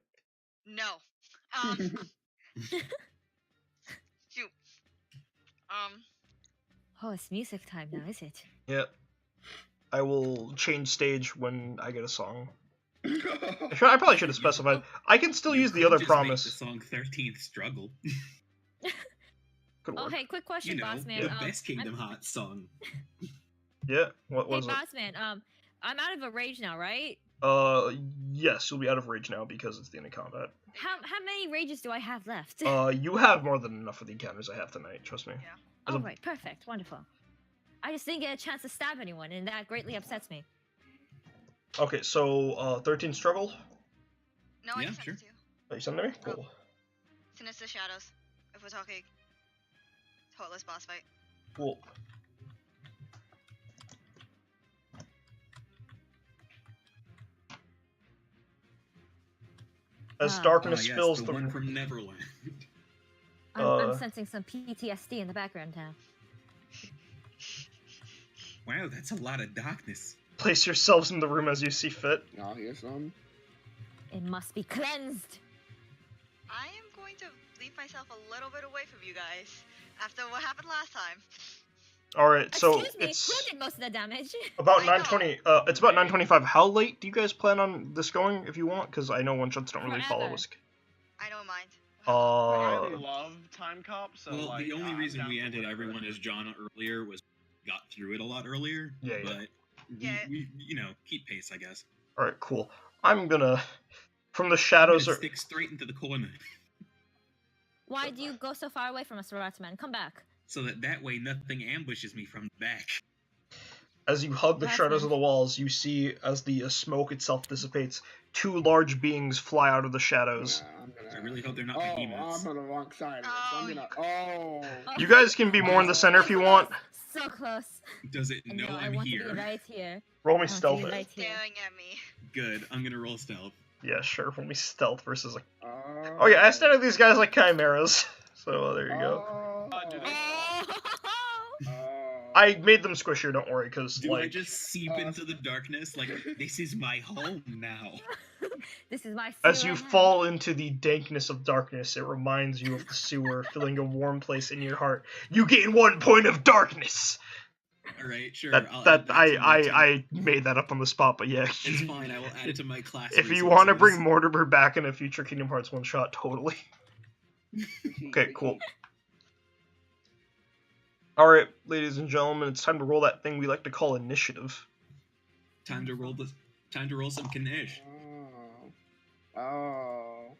No. Shoot. Oh, it's music time now, is it? Yeah. I will change stage when I get a song. I probably should have specified. I can still use the other promise. Make the song 13th Struggle. Could work. Okay, quick question, You know, boss man. the best Kingdom Hearts song. Yeah. What Hey, was it? boss man. I'm out of a rage now, right? Yes, you'll be out of rage now because it's the end of combat. How many rages do I have left? You have more than enough for the encounters I have tonight. Trust me. Yeah. Oh, right, perfect, wonderful. I just didn't get a chance to stab anyone, and that greatly upsets me. Okay, so 13 struggle. No, I Yeah, just sent sure. it to you. Oh, you send it to me? Cool. Sinister Shadows. If we're talking heartless boss fight. Cool. As darkness yes, fills the the one from Neverland. I'm sensing some PTSD in the background now. Wow, that's a lot of darkness. Place yourselves in the room as you see fit. Y'all hear some? It must be cleansed. I am going to leave myself a little bit away from you guys after what happened last time. All right, so Excuse me, it's who did most of the damage? about I know. 9:20. It's about 9:25. How late do you guys plan on this going? If you want, because I know one shots don't really follow Forever. this. I don't mind. I love Time Cop, so Well, like, the only I'm reason down we for ended whatever. everyone as John earlier was we got through it a lot earlier. Yeah, yeah. But Yeah. we keep pace, I guess. All right, cool. I'm gonna from the I'm shadows. gonna stick straight into the corner, Why do you go so far away from us, Ratman? Come back. so that way nothing ambushes me from the back. As you hug the That's shadows nice. of the walls, you see as the smoke itself dissipates, two large beings fly out of the shadows. Nah, I'm gonna. I really hope they're not Oh, behemoths. I'm on the wrong side of it. So I'm gonna. Oh. You guys can be more in the center if you want. So close. Does it And know no, I I'm want to here? be right here. Roll I me want to stealth. be right here. Staring at me. Good. I'm gonna roll stealth. Yeah, sure. Roll me stealth versus like. Oh, Oh yeah, I studied these guys like chimeras. So there you go. Oh. Do they- Oh. I made them squishier. Don't worry, because Do I like. just seep into the darkness like this is my home now? This is my As sewer you hand. fall into the dankness of darkness, it reminds you of the sewer, filling a warm place in your heart. You gain 1 point of darkness. All right, sure. That I'll that add that to my team. I made that up on the spot, but yeah. It's fine. I will add it to my class. If you want to bring resources. Mortimer back in a future Kingdom Hearts one shot, totally. Okay, cool. All right, ladies and gentlemen, it's time to roll that thing we like to call initiative. Time to roll some Kanish. Oh. Oh.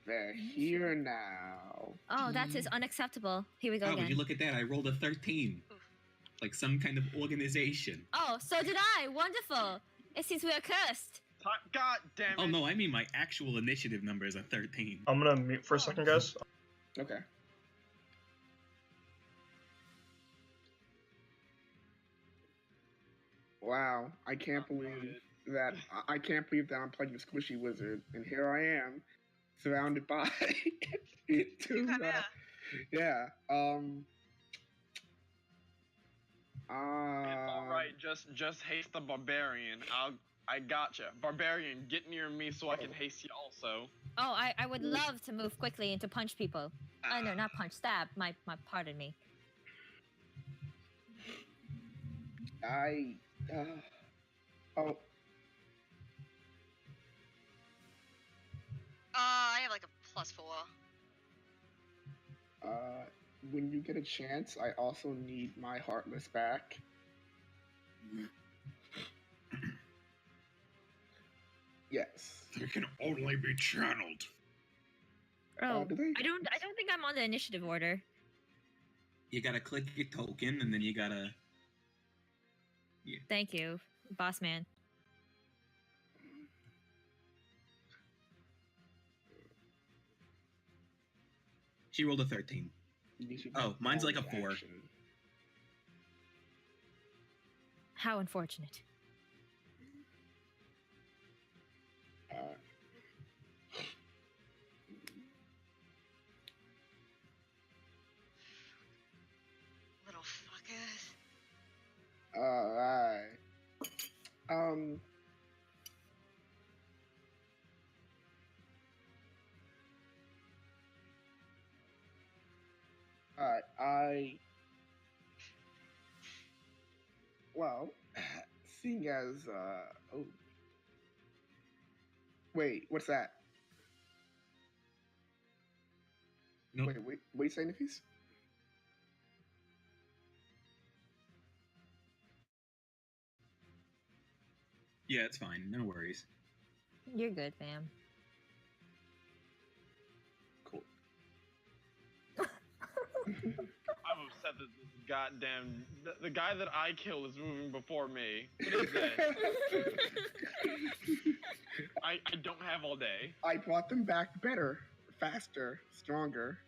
They're here now. Oh, that is unacceptable. Here we go Oh, would you again. look at that? I rolled a 13. Like some kind of organization. Oh, so did I. Wonderful. It seems we are cursed. God damn it. Oh no, I mean my actual initiative number is a 13. I'm gonna mute for a second, guys. Okay. Wow, I can't believe that I can't believe that I'm playing the squishy wizard, and here I am, surrounded by You two. kinda. Yeah. It's all right. Just haste the barbarian. I gotcha. Barbarian, get near me so I can haste you also. Oh, I would love to move quickly and to punch people. No, not punch, stab. Pardon me. I I have like a +4. when you get a chance, I also need my Heartless back. Yes. They can only be channeled. Oh, do they? I don't think I'm on the initiative order. You gotta click your token, and then you gotta. Thank you, boss man. She rolled a 13. Oh, mine's like a 4. Action. How unfortunate. Little fuckers. Alright. Alright, well, seeing as, oh. Wait, what's that? Nope. Wait, what are you saying, Nafis? Yeah, it's fine. No worries. You're good, fam. Cool. I'm upset that this goddamn the guy that I kill is moving before me. What is this? I don't have all day. I brought them back better, faster, stronger.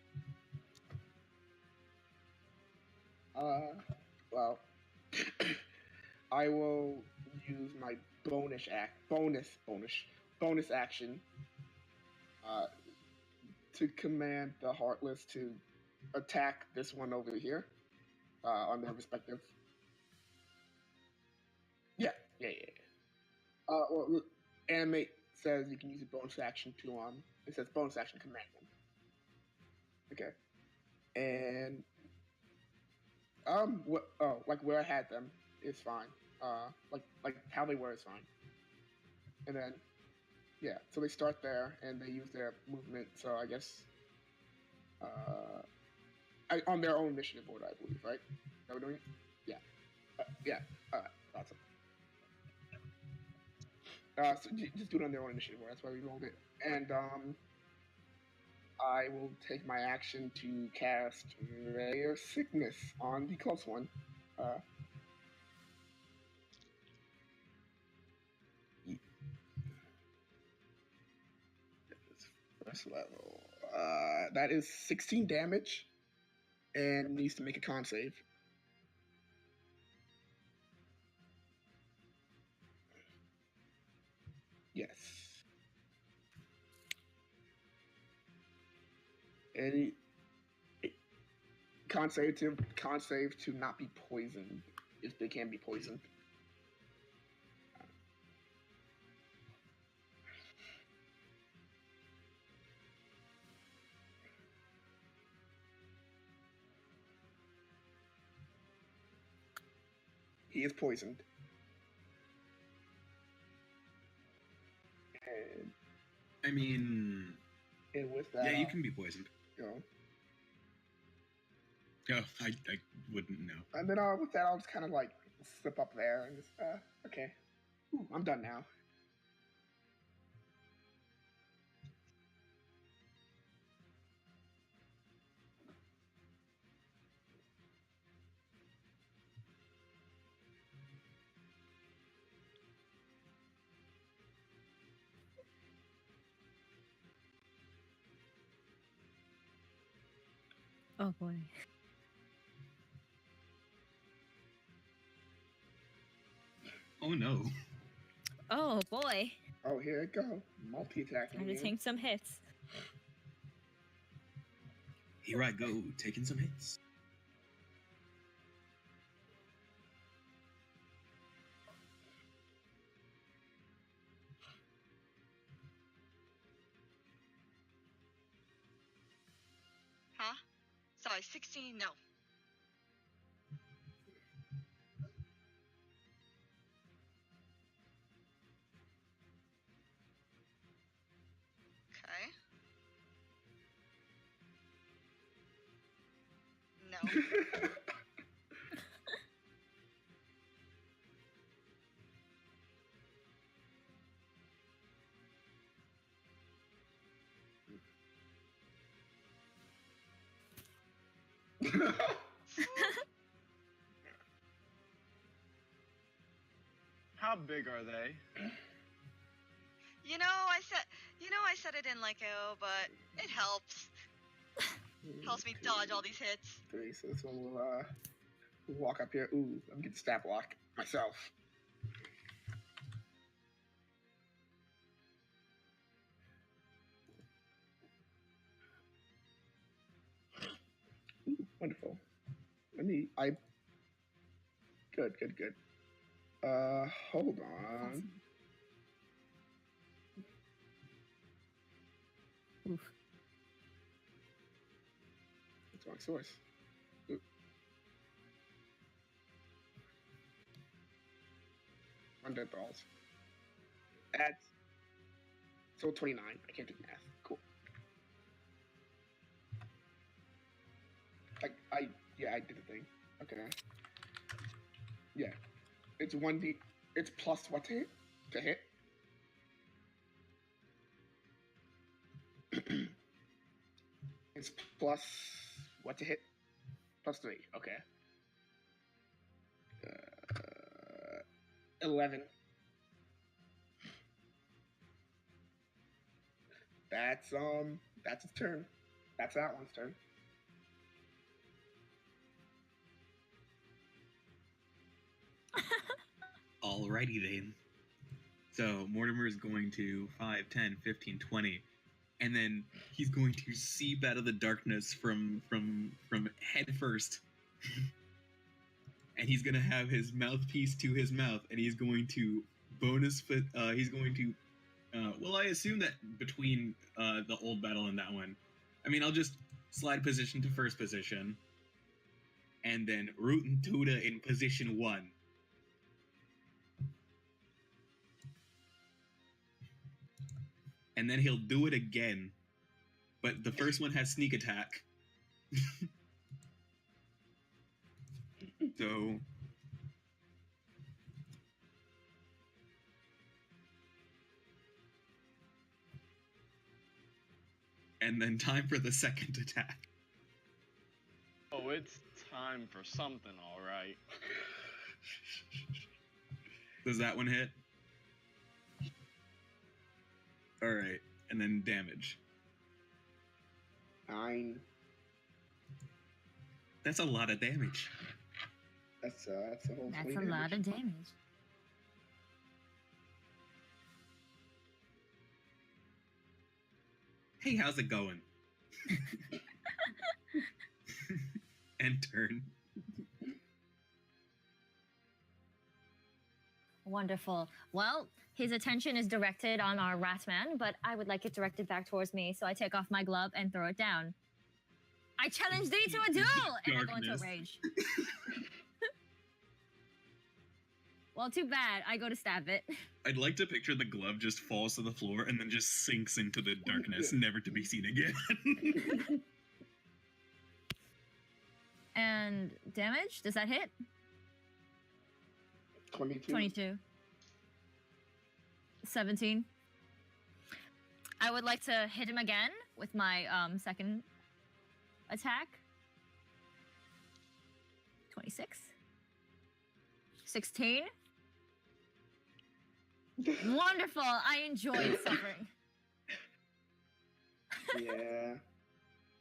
Well, I will use my bonus action to command the Heartless to attack this one over here on their respective. Yeah. Well, animate says you can use a bonus action to it says bonus action command them. Okay. And like where I had them is fine. Like how they were is fine. And then yeah, so they start there and they use their movement. So I guess on their own initiative order, I believe, right? Is that what we're doing? Yeah. Yeah. Awesome. So just do it on their own initiative order. That's why we rolled it. And I will take my action to cast Ray of Sickness on the close one. First level. That is 16 damage, and needs to make a con save. Yes. And con save to not be poisoned if they can be poisoned. He is poisoned. I mean, and with that, yeah, you can be poisoned. You know. Oh, I wouldn't know. And then with that, I'll just kind of like slip up there and just okay. Ooh, I'm done now. Oh boy. Oh no. Oh boy. Oh, here it go. Multi-attacking. Time to again. take some hits. Here I go, taking some hits. Huh? Sorry, 16, no. Okay. No. How big are they? I said it in Lyco, but it helps. Helps me dodge all these hits. Okay, so this one will walk up here. Ooh, I'm getting stab block myself. Ooh, wonderful. Good. Hold on. Awesome. Oof. That's my source. Ooh. Undead balls. That's so 29. I can't do math. Cool. I did the thing. Okay. Yeah. It's 1d. It's plus what to hit? To hit? It's plus what to hit? Plus 3. Okay. 11. That's its turn. That's that one's turn. Alrighty then. So Mortimer is going to 5, 10, 15, 20. And then he's going to seep out of the darkness from head first. And he's going to have his mouthpiece to his mouth. And he's going to well, I assume that between the old battle and that one, I mean, I'll just slide position to first position. And then Root and Tuda in position 1. And then he'll do it again. But the first one has sneak attack. So... And then time for the second attack. Oh, it's time for something, alright. Does that one hit? Alright, and then damage. 9. That's a lot of damage. That's a whole. That's a lot of damage. Hey, how's it going? And turn. Wonderful. Well, his attention is directed on our rat man, but I would like it directed back towards me, so I take off my glove and throw it down. I challenge thee to a duel! And I go into a Darkness. rage. Well, too bad. I go to stab it. I'd like to picture the glove just falls to the floor and then just sinks into the darkness, never to be seen again. And damage? Does that hit? 22. 22. 17. I would like to hit him again with my second attack. 26. 16. Wonderful. I enjoyed suffering. Yeah,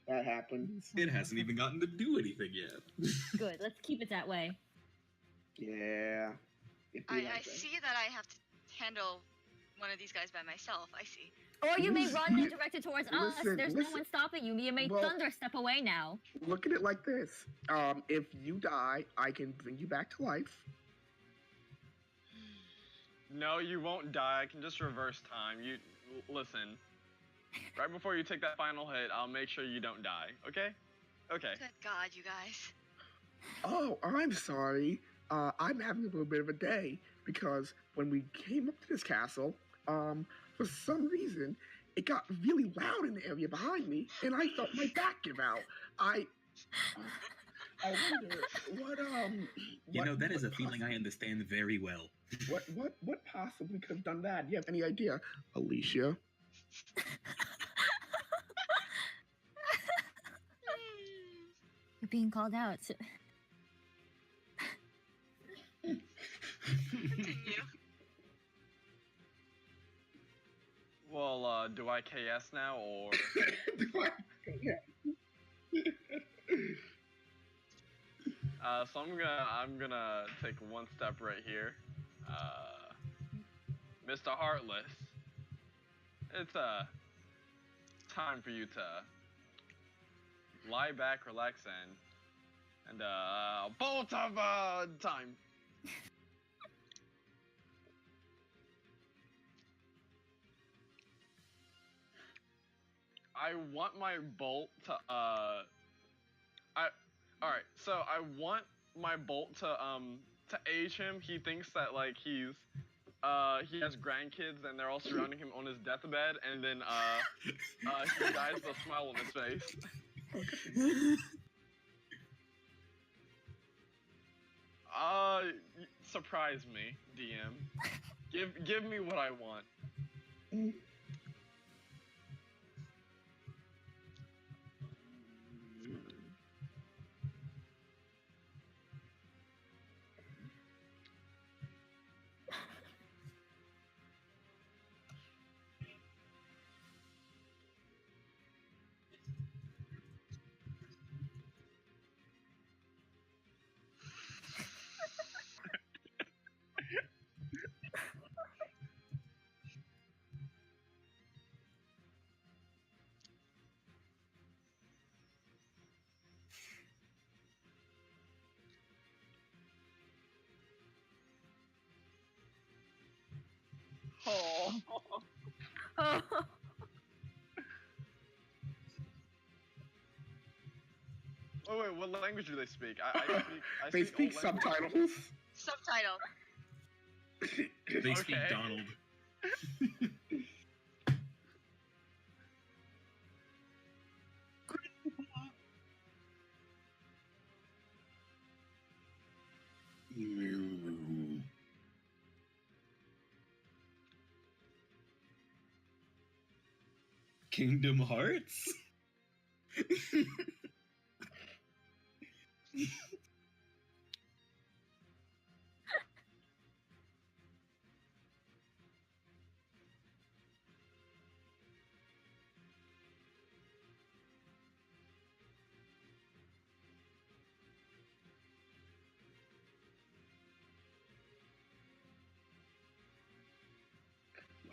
that happens. It hasn't even gotten to do anything yet. Good. Let's keep it that way. Yeah. I see that I have to handle one of these guys by myself. I see. Or you may run and direct it towards us. There's no listen. one stopping you. You may Well- thunder step away now. Look at it like this. If you die, I can bring you back to life. No, you won't die. I can just reverse time. You listen. Right before you take that final hit, I'll make sure you don't die. Okay? Okay. Good God, you guys. Oh, I'm sorry. I'm having a little bit of a day because when we came up to this castle, for some reason, it got really loud in the area behind me, and I felt my back give out. I wonder what. That is a what feeling I understand very well. What possibly could have done that? Do you have any idea, Alicia? You're being called out. Continue. Well, do I KS now or? So I'm gonna take one step right here. Mr. Heartless, it's time for you to lie back, relax, and bolt of time. I want my bolt to alright, so I want my bolt to age him. He thinks that like he has grandkids and they're all surrounding him on his deathbed, and then he dies with a smile on his face. Surprise me, DM. Give me what I want. Oh. Oh wait, what language do they speak? I They speak old language. subtitles. Subtitle. They speak Okay. Donald. Kingdom Hearts?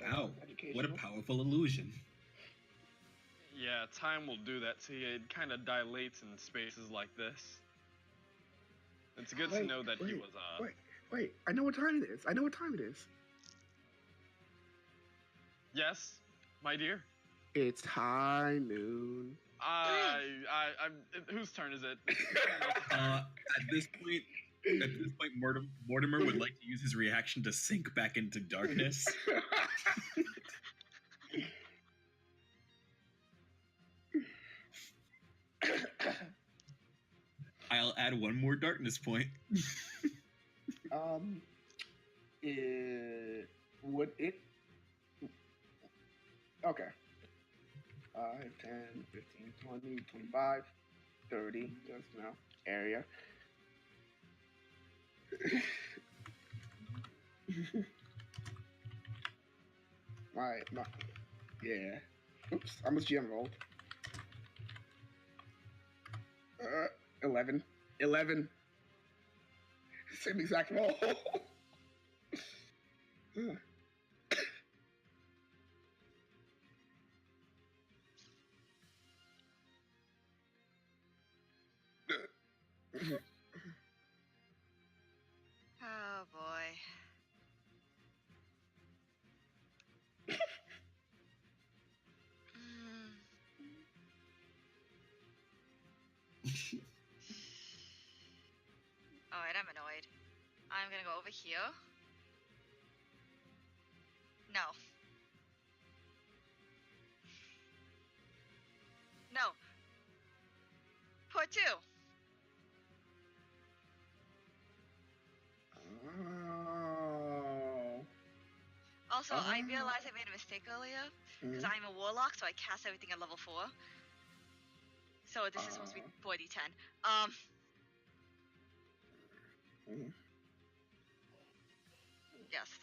Wow, what a powerful illusion. Yeah, time will do that to you. It kind of dilates in spaces like this. It's good to know that he was Wait, I know what time it is. Yes, my dear. It's high noon. Whose turn is it? At this point, Mortimer would like to use his reaction to sink back into darkness. I'll add one more darkness point. Would it? Okay. 5, 10, 15, 20, 25, 30. That's now area. my, yeah. Oops, how much GM rolled? 11. 11. Same exact roll. I'm gonna go over here. No. No. Port 2. Oh. Also, I Oh. realized I made a mistake earlier because Mhm. I'm a warlock, so I cast everything at level 4. So this is supposed to be 4d10. Mhm. Yes.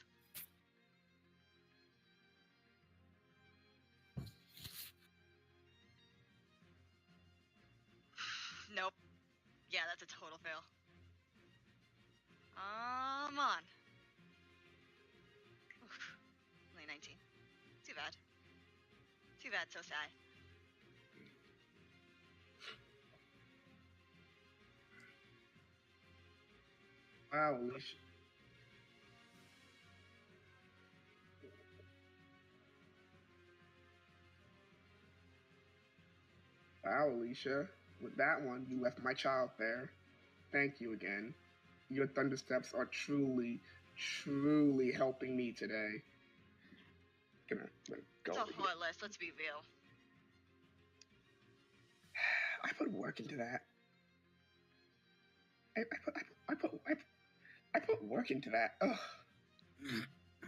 Nope. Yeah, that's a total fail. Come on. Oof. Only 19. Too bad. Too bad, so sad. Wow, Alicia. Wow, Alicia. With that one, you left my child there. Thank you again. Your thundersteps are truly, truly helping me today. Gonna go It's a over here. hard list, let's be real. I put work into that. I put work into that. Ugh.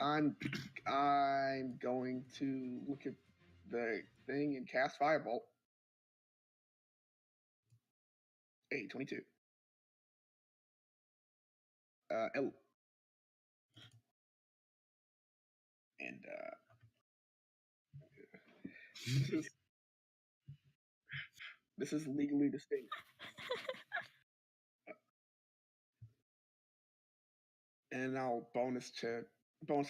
I'm going to look at the thing and cast Firebolt. 22. L. And this is legally distinct. And I'll bonus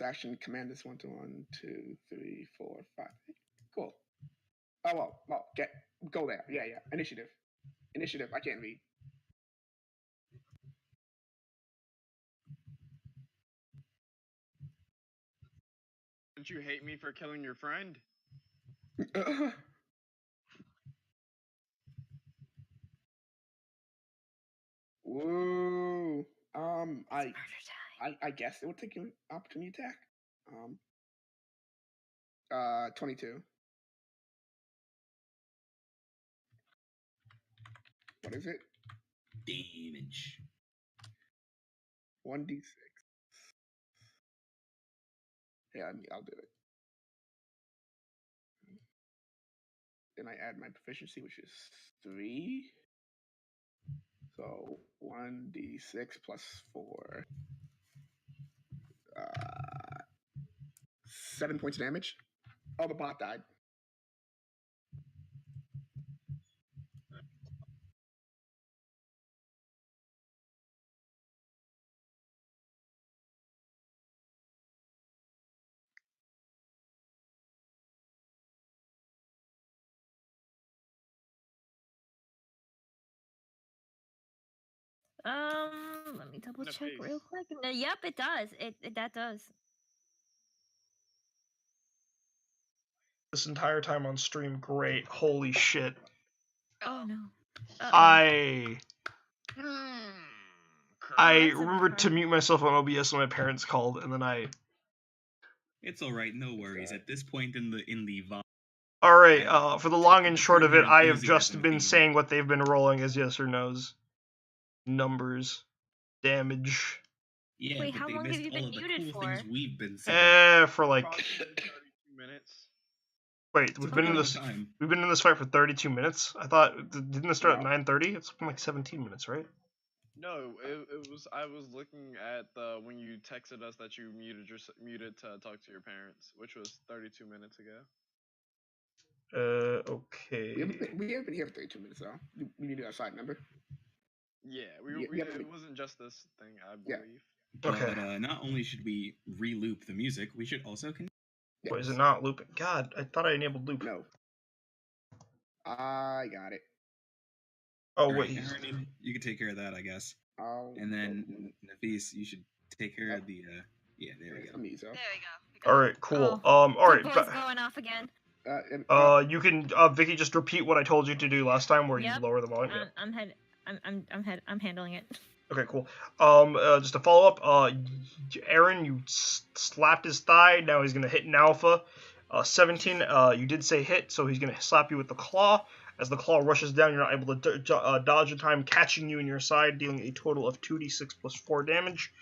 action command this one to 1, 2, 3, 4, 5. Cool. Oh well, go there. Yeah. Initiative. I can't read. Didn't you hate me for killing your friend? Woo. I Murder time. I guess it would take an opportunity attack. 22. What is it? Damage. 1d6. Yeah, I'll do it. Then I add my proficiency, which is 3. So 1d6 plus 4. 7 points of damage. Oh, the bot died. Let me double check Nafis. real quick. Yep, it does. That does. This entire time on stream, great. Holy shit. Oh no. Uh-oh. I That's a remembered to bummer. mute myself on OBS when my parents called, and then I. It's all right, no worries. At this point in the VOD, All right. For the long and short of it, your I have just enthusiasm been theme. saying what they've been rolling as yes or nos. Numbers, damage. Yeah, Wait, but how they long have missed you all been of the muted cool things for? we've been saying. For like. Approximately 32 minutes. Wait, It's a we've pretty been in long this. time. We've been in this fight for 32 minutes. I thought didn't this start at Wow. 9:30? It's been like 17 minutes, right? No, it was. I was looking at the when you texted us that you muted to talk to your parents, which was 32 minutes ago. Okay. We haven't been here for 32 minutes though. We need a side number. Yeah, Yeah, it wasn't just this thing, I Yeah. believe. Okay. But not only should we re-loop the music, we should also Yes. Wait, is it not looping? God, I thought I enabled loop. No. I got it. Oh All wait, right, Aaron, you can take care of that, I guess. And then Nafis, you should take care of the. Yeah, there we go. There we go. We got all it. right, cool. Oh, All right. Good boy's going off again. You can Vicky just repeat what I told you to do last time, where Yep. you lower the volume. I'm handling it. Okay, cool. Just to follow up, Aaron, you slapped his thigh. Now he's gonna hit an alpha. 17. You did say hit, so he's gonna slap you with the claw. As the claw rushes down, you're not able to dodge in time, catching you in your side, dealing a total of 2d6 plus 4 damage.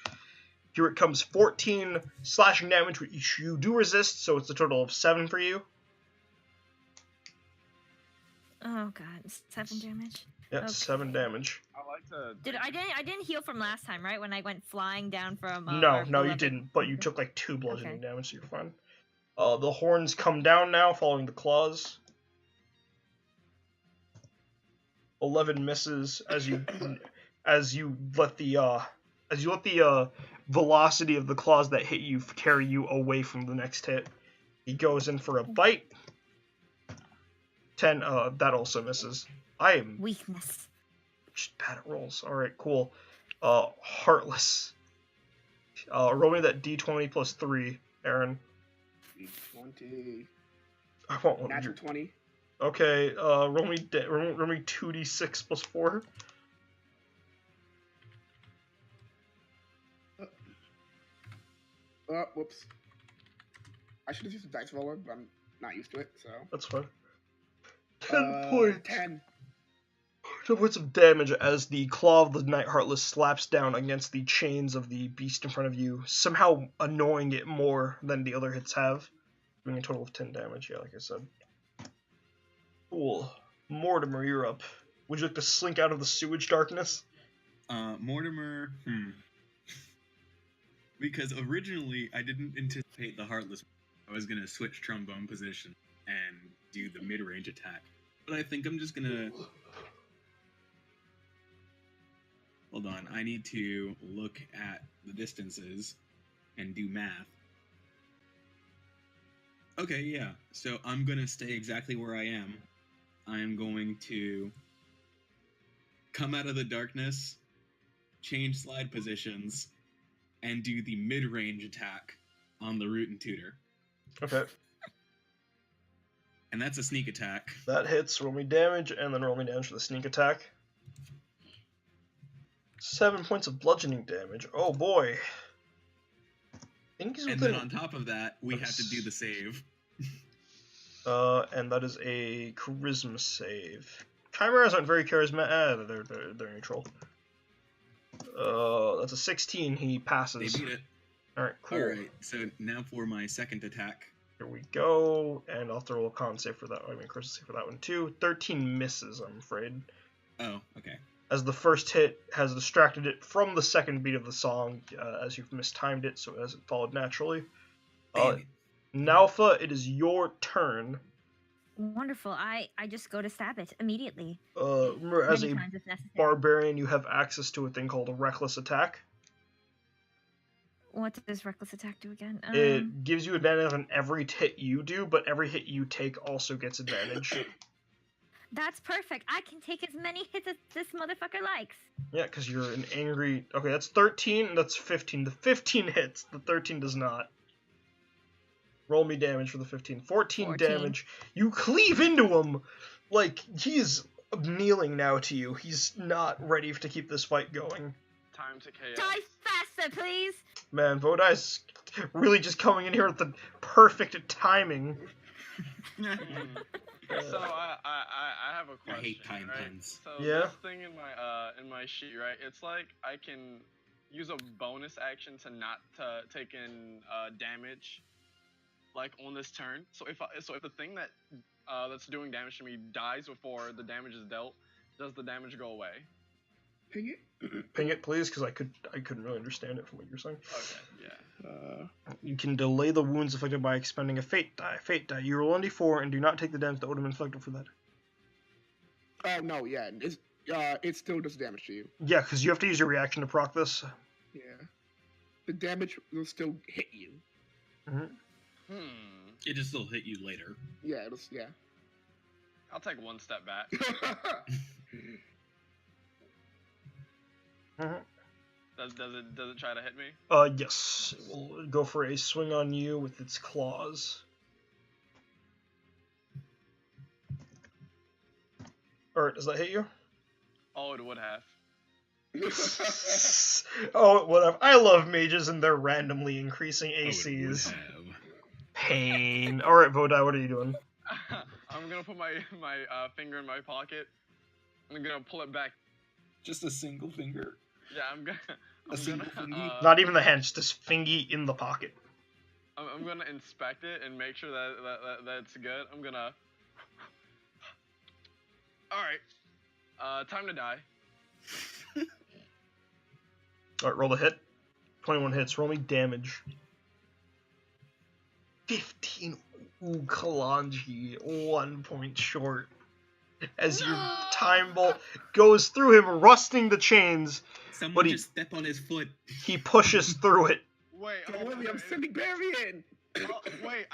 Here it comes, 14 slashing damage, which you do resist, so it's a total of 7 for you. Oh god, 7 damage. Yeah, Okay. 7 damage. I like to. I didn't heal from last time, right? When I went flying down from. No, our you beloved- didn't, but you took like 2 bludgeoning Okay. damage, so you're fine. The horns come down now, following the claws. 11 misses as you let the velocity of the claws that hit you carry you away from the next hit. He goes in for a bite. 10. That also misses. I am Weakness. just bad at rolls. All right, cool. Heartless. Roll me that D20 plus 3, Aaron. 20. I want one. Natural 20. Okay, roll me 2d6 plus 4. Whoops. I should have used a dice roller, but I'm not used to it, so. That's fine. 10 points. 10. 10 points of damage as the claw of the Knight Heartless slaps down against the chains of the beast in front of you, somehow annoying it more than the other hits have. Doing a total of 10 damage, yeah, like I said. Cool. Mortimer, you're up. Would you like to slink out of the sewage darkness? Mortimer, Because originally I didn't anticipate the Heartless. I was gonna switch trombone position and do the mid-range attack. But I think I'm just gonna... Hold on, I need to look at the distances and do math. Okay, yeah, so I'm gonna stay exactly where I am. I am going to come out of the darkness, change slide positions, and do the mid-range attack on the root and tutor. Okay. And that's a sneak attack. That hits, roll me damage, and then roll me damage for the sneak attack. 7 points of bludgeoning damage. Oh boy. I think he's And within... then on top of that, we have to do the save. And that is a charisma save. Chimeras aren't very charismatic. They're neutral. That's a 16. He passes. They beat it. Alright, cool. Alright, so now for my second attack. Here we go. And I'll throw a con save for that. I mean, charisma save for that one too. 13 misses, I'm afraid. Oh, okay. As the first hit has distracted it from the second beat of the song, as you've mistimed it, so it hasn't followed naturally. Damn it. Nalfa, it is your turn. Wonderful. I just go to stab it immediately. Remember, as Many a times if necessary. barbarian, you have access to a thing called a reckless attack. What does reckless attack do again? It gives you advantage on every hit you do, but every hit you take also gets advantage. That's perfect. I can take as many hits as this motherfucker likes. Yeah, because you're an angry... Okay, that's 13, that's 15. The 15 hits, the 13 does not. Roll me damage for the 15. 14 damage. You cleave into him! Like, he's kneeling now to you. He's not ready to keep this fight going. Time to KO. Die faster, please! Man, Vodai's really just coming in here with the perfect timing. So I have a I question. hate time right? pens. So Yeah? this thing in my sheet, right? It's like I can use a bonus action to not to take in damage, like on this turn. So if the thing that that's doing damage to me dies before the damage is dealt, does the damage go away? Ping it. Ping it, please, because I couldn't really understand it from what you're saying. Okay, yeah. You can delay the wounds inflicted by expending a fate die. Fate die. You roll 1d4 and do not take the damage that would have been inflicted for that. Oh no, yeah, it still does damage to you. Yeah, because you have to use your reaction to proc this. Yeah, the damage will still hit you. It'll still hit you later. Yeah, yeah. I'll take one step back. Does it try to hit me? Yes. It will go for a swing on you with its claws. Alright, does that hit you? Oh, it would have. Oh, whatever. I love mages and their randomly increasing Oh, it would ACs. have. Pain. Alright, Vodai, what are you doing? I'm gonna put my finger in my pocket. I'm gonna pull it back. Just a single finger. Yeah, I'm gonna. single fingy? Not even the hand, just this fingy in the pocket. I'm gonna inspect it and make sure that it's good. I'm gonna. All right. Time to die. Alright, roll the hit. 21 hits. Roll me damage. 15. Ooh, Kalanji. 1 point short. As your time bolt goes through him, rusting the chains, Someone he- just step on his foot. he pushes through it. Wait. Don't hold worry, on, I'm sending Barry in. Oh, wait.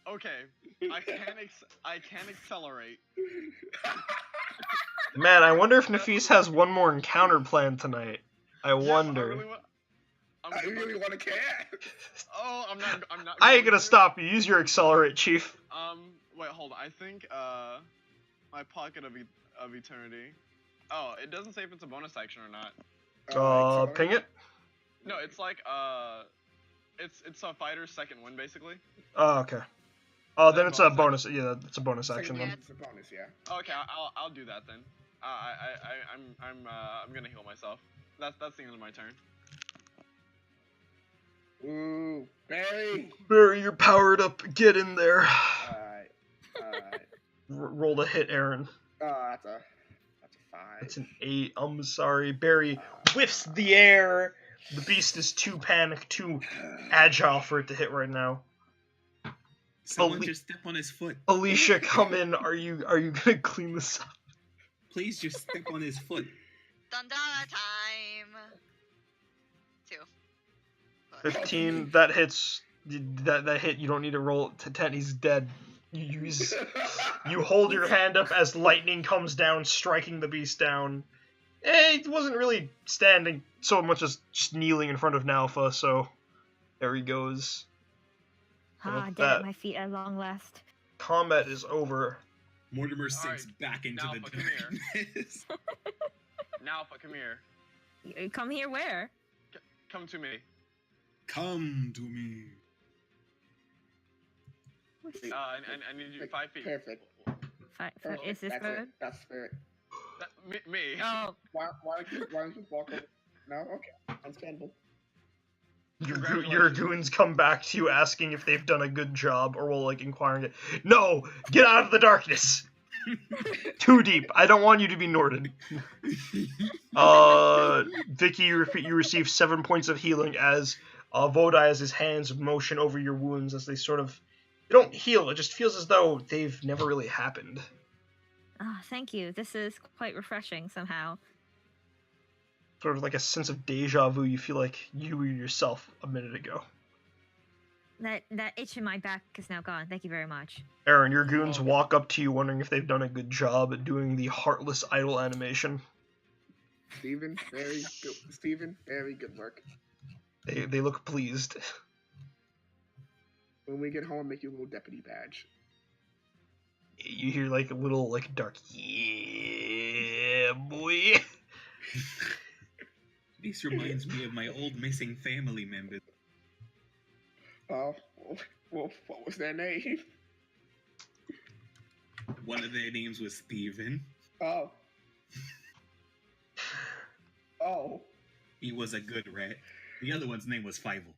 Okay. I can accelerate. Man, I wonder if Nafis has one more encounter planned tonight. I Yeah, wonder. I really want to care. Oh, I'm not. I ain't going gonna to. stop you. Use your accelerate, Chief. Wait, hold on. I think my pocket of eternity. Oh, it doesn't say if it's a bonus action or not. Ping it. No, it's like it's a fighter's second win basically. Oh, okay. Oh, then it's a bonus. Yeah, it's a bonus action then. It's a bonus, yeah. Okay, I'll do that then. I'm gonna heal myself. That's the end of my turn. Ooh, Barry. Barry, you're powered up. Get in there. Alright. Roll the hit, Aaron. That's a 5. It's an 8. I'm sorry. Barry whiffs the air. The beast is too panicked, too agile for it to hit right now. Someone just step on his foot. Alicia, come in. Are you gonna clean this up? Please just step on his foot. Dandara time. 2. 15. That hits. That hit. You don't need to roll it to 10. He's dead. You hold your hand up as lightning comes down, striking the beast down. It wasn't really standing so much as just kneeling in front of Nalfa, so there he goes. Ah, with dead that- at my feet at long last. Combat is over. Mortimer sinks Alright, back into now the fucking here. darkness. Now, come here. Come here where? Come to me. Come to me. I need you 5 feet. Perfect. Is this That's good? it. That's spirit. Me. Oh, Why don't you walk over? No? Okay. Understandable. Your goons come back to you asking if they've done a good job, or will inquiring it. No, get out of the darkness. Too deep. I don't want you to be Norden. Vicky, you receive 7 points of healing as Vodai has his hands motion over your wounds as they they don't heal. It just feels as though they've never really happened. thank you. This is quite refreshing somehow. Sort of like a sense of deja vu. You feel like you were yourself a minute ago. That itch in my back is now gone. Thank you very much. Aaron, your goons walk up to you wondering if they've done a good job at doing the heartless idol animation. Steven, very good. Steven, very good work. They look pleased. When we get home, make you a little deputy badge. You hear a little dark, yeah, boy. This reminds me of my old missing family members. Oh, well, what was their name? One of their names was Steven. Oh. Oh. He was a good rat. The other one's name was Fievel.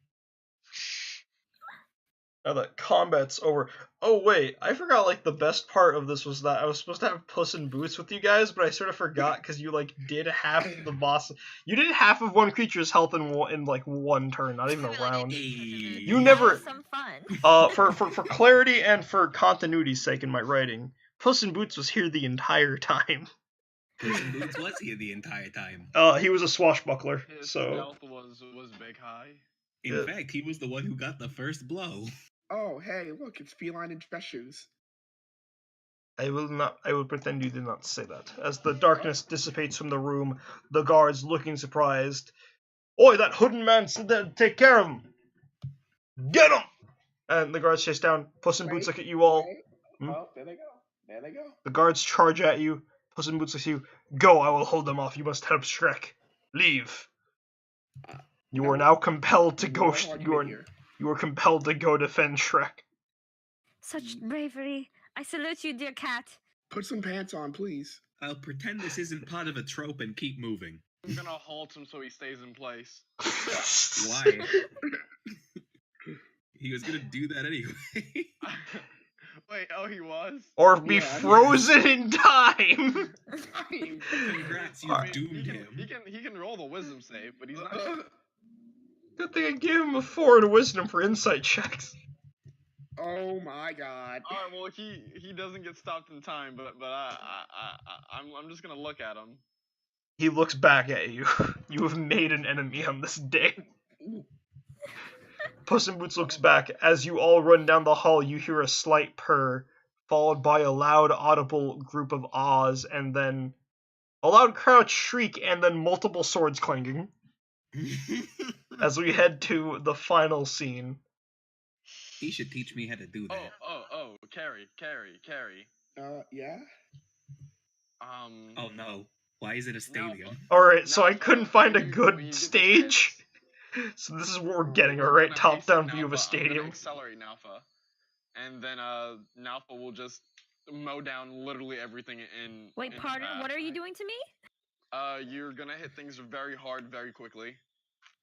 Now that combat's over. Oh wait, I forgot the best part of this was that I was supposed to have Puss in Boots with you guys, but I sort of forgot because you did half of the boss. You did half of one creature's health in one turn, not even a round. You never. That was some fun. For clarity and for continuity's sake in my writing, Puss in Boots was here the entire time. Puss in Boots was here the entire time. He was a swashbuckler, His so. stealth was big high. In fact, he was the one who got the first blow. Oh, hey, look, it's feline in dress shoes. I will pretend you did not say that. As the darkness dissipates from the room, the guards looking surprised. Oi, that hooded man said to take care of him! Get him! And the guards chase down. Puss in Boots look at you all. Wait. Hmm? Oh, there they go. There they go. The guards charge at you. Puss in Boots looks at you. Go, I will hold them off. You must help Shrek. Leave. You No. are now compelled to go. No argument here. You are compelled to go defend Shrek. Such bravery. I salute you, dear cat. Put some pants on, please. I'll pretend this isn't part of a trope and keep moving. I'm gonna halt him so he stays in place. Why? He was gonna do that anyway. Wait, oh, he was? Or be Yeah. frozen in time. Congrats, you I mean, doomed him. He can roll the wisdom save, but he's not. Good thing I gave him a 4 in wisdom for insight checks. Oh my god. Alright, well he doesn't get stopped in time, but I'm just gonna look at him. He looks back at you. You have made an enemy on this day. Puss in Boots looks back. As you all run down the hall, you hear a slight purr, followed by a loud, audible group of ahs, and then a loud crouch shriek, and then multiple swords clanking. As we head to the final scene. He should teach me how to do that. Oh, Carrie. Yeah? Oh no. Why is it a stadium? Alright, so I Now, couldn't find a when you good get the stage. So this is what we're getting, We're alright? gonna Top-down hasten view of a Nalfa. I'm stadium. gonna accelerate Nalfa. And then Nalfa will just mow down literally everything in Wait, in pardon? path. What are you doing to me? You're gonna hit things very hard, very quickly.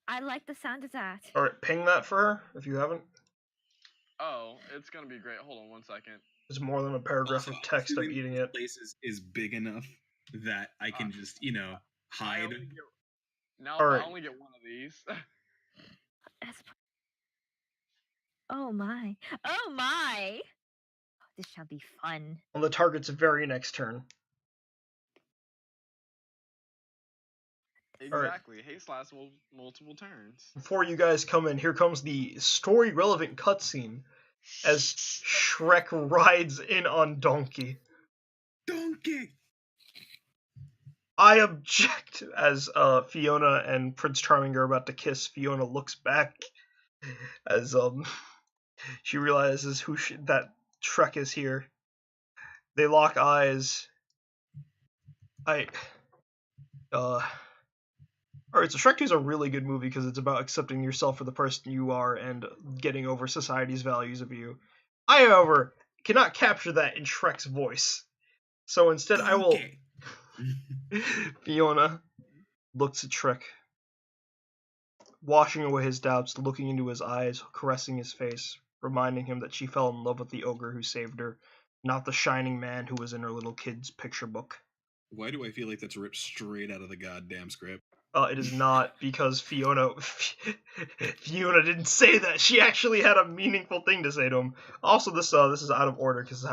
I like the sound of that. Alright, ping that for her, if you haven't. Oh, it's gonna be great. Hold on one second. It's more than a paragraph of text, I'm eating it. Place is big enough that I can just, I hide. only get, Nalfa, Alright. I only get one of these. Oh my. Oh my! This shall be fun. On the target's very next turn. Alright. Exactly. Haste lasts multiple turns. Before you guys come in, here comes the story-relevant cutscene as Shrek rides in on Donkey. Donkey! I object as Fiona and Prince Charming are about to kiss. Fiona looks back as she realizes that Shrek is here. They lock eyes. Alright, so Shrek 2 is a really good movie because it's about accepting yourself for the person you are and getting over society's values of you. I, however, cannot capture that in Shrek's voice. So instead, I will... Donkey! Fiona looks at Shrek, washing away his doubts, looking into his eyes, caressing his face, reminding him that she fell in love with the ogre who saved her, not the shining man who was in her little kid's picture book. Why do I feel like that's ripped straight out of the goddamn script? It is not, because Fiona didn't say that. She actually had a meaningful thing to say to him. Also, this is out of order because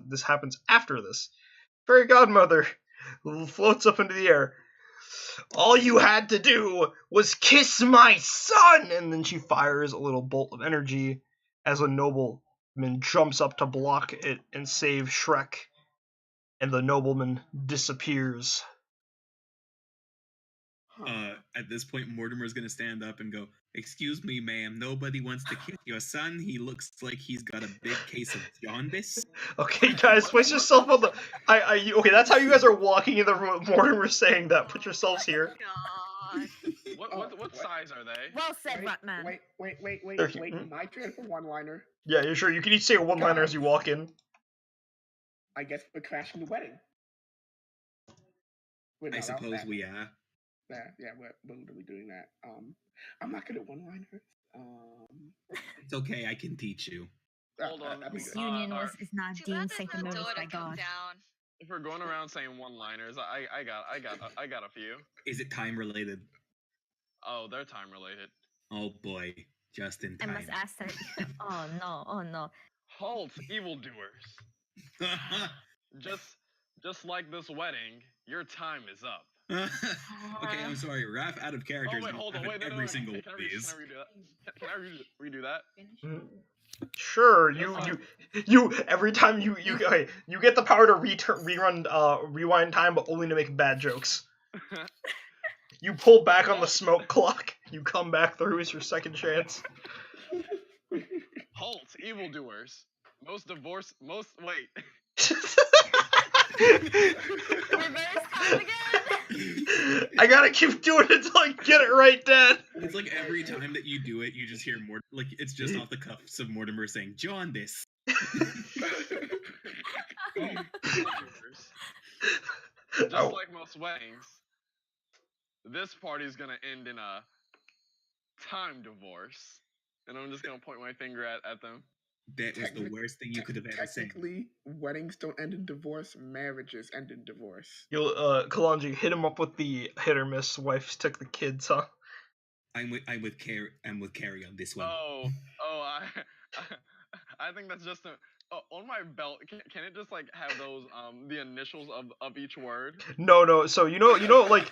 this happens after this. Fairy Godmother floats up into the air. All you had to do was kiss my son! And then she fires a little bolt of energy as a nobleman jumps up to block it and save Shrek. And the nobleman disappears. At this point, Mortimer's gonna stand up and go, "Excuse me, ma'am, nobody wants to kiss your son. He looks like he's got a big case of jaundice." Okay, guys, place yourself on the... Okay, that's how you guys are walking in the room. Mortimer's saying that. Put yourselves here. God. What size are they? Well said, Rutman. Wait. My turn for one-liner. Yeah, you're sure. You can each say a one-liner as you walk in. I guess we're crashing the wedding. Wait, I no, suppose that- we are. Yeah, we're literally doing that. I'm not good at one-liners. It's okay, I can teach you. Hold on, that'd be This good. union alright. is not Too deemed bad there's no sanctimonious door by to come God. down. If we're going around saying one-liners, I got a few. Is it time related? Oh, they're time related. Oh boy, just in I time. must ask that. Oh no. Halt, evildoers! Just like this wedding, your time is up. Okay, I'm sorry, Raph out of character. Oh is wait, gonna hold on, laugh wait, at no, every no, single can one I of redo these. that? Can I redo that? Sure, you every time you get the power to rewind time, but only to make bad jokes. You pull back on the smoke clock. You come back through as your second chance. Halt, evildoers! Wait. Reverse time again. I gotta keep doing it until I get it right, Dad. It's like every time that you do it, you just hear more. Like it's just off the cuffs of Mortimer saying, "Jaundice." Just Oh. like most weddings, this party's gonna end in a time divorce. And I'm just gonna point my finger at them. That was the worst thing you could have ever said. Technically, weddings don't end in divorce. Marriages end in divorce. You'll Kalanji, hit him up with the hit or miss. Wife took the kids, huh? I'm with Carrie on this one. I think that's just on my belt. Can it just like have those the initials of each word? No. So you know like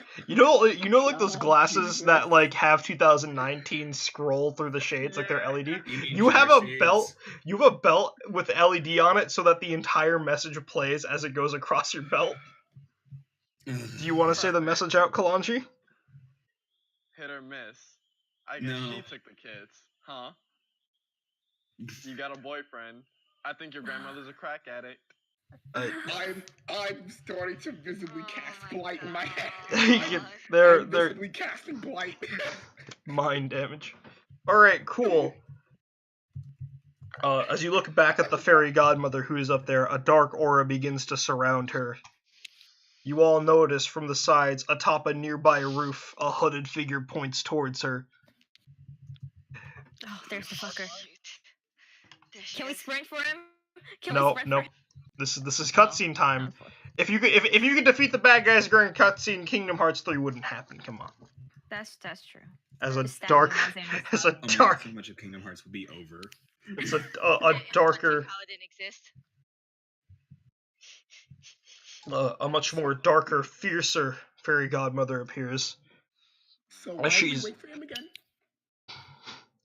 those glasses that like have 2019 scroll through the shades like they're LED. You have a belt. You have a belt with LED on it so that the entire message plays as it goes across your belt. Do you want to say the message out, Kalanji? Hit or miss. I guess No. she took the kids, huh? You got a boyfriend. I think your grandmother's a crack addict. I'm starting to visibly cast my blight in my God. head. they're I'm visibly casting blight. mind damage. All right, cool. As you look back at the fairy godmother who is up there, a dark aura begins to surround her. You all notice from the sides, atop a nearby roof, a hooded figure points towards her. Oh, there's the fucker. Shoot. There she Can we is. sprint for him? Can No, we sprint no. for him? This is cutscene time. If you could defeat the bad guys during cutscene, Kingdom Hearts 3 wouldn't happen. Come on. That's true. As a Just stab dark, him as they as a Oh my God, dark, so much of Kingdom Hearts would be over. it's a darker, Paladin exists. a much more darker, fiercer fairy godmother appears. So why did we she's- wait for him again?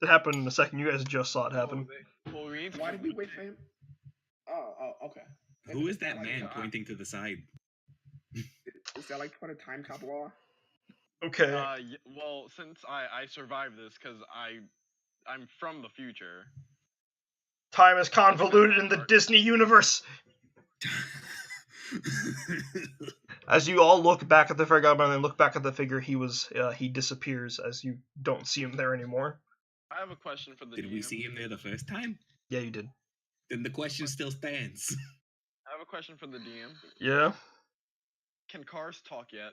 It happened in a second. You guys just saw it happen. Well, we need to Why did we wait for him? Oh, okay. Who is that Like, man pointing to the side? Is that like part of time cop law? Okay. Well, since I survived this because I'm from the future. Time is convoluted in the Disney universe. As you all look back at the fairy godmother and look back at the figure, he disappears as you don't see him there anymore. I have a question for the Did DM. we see him there the first time? Yeah, you did. Then the question still stands. I have a question for the DM. Yeah. Can cars talk yet?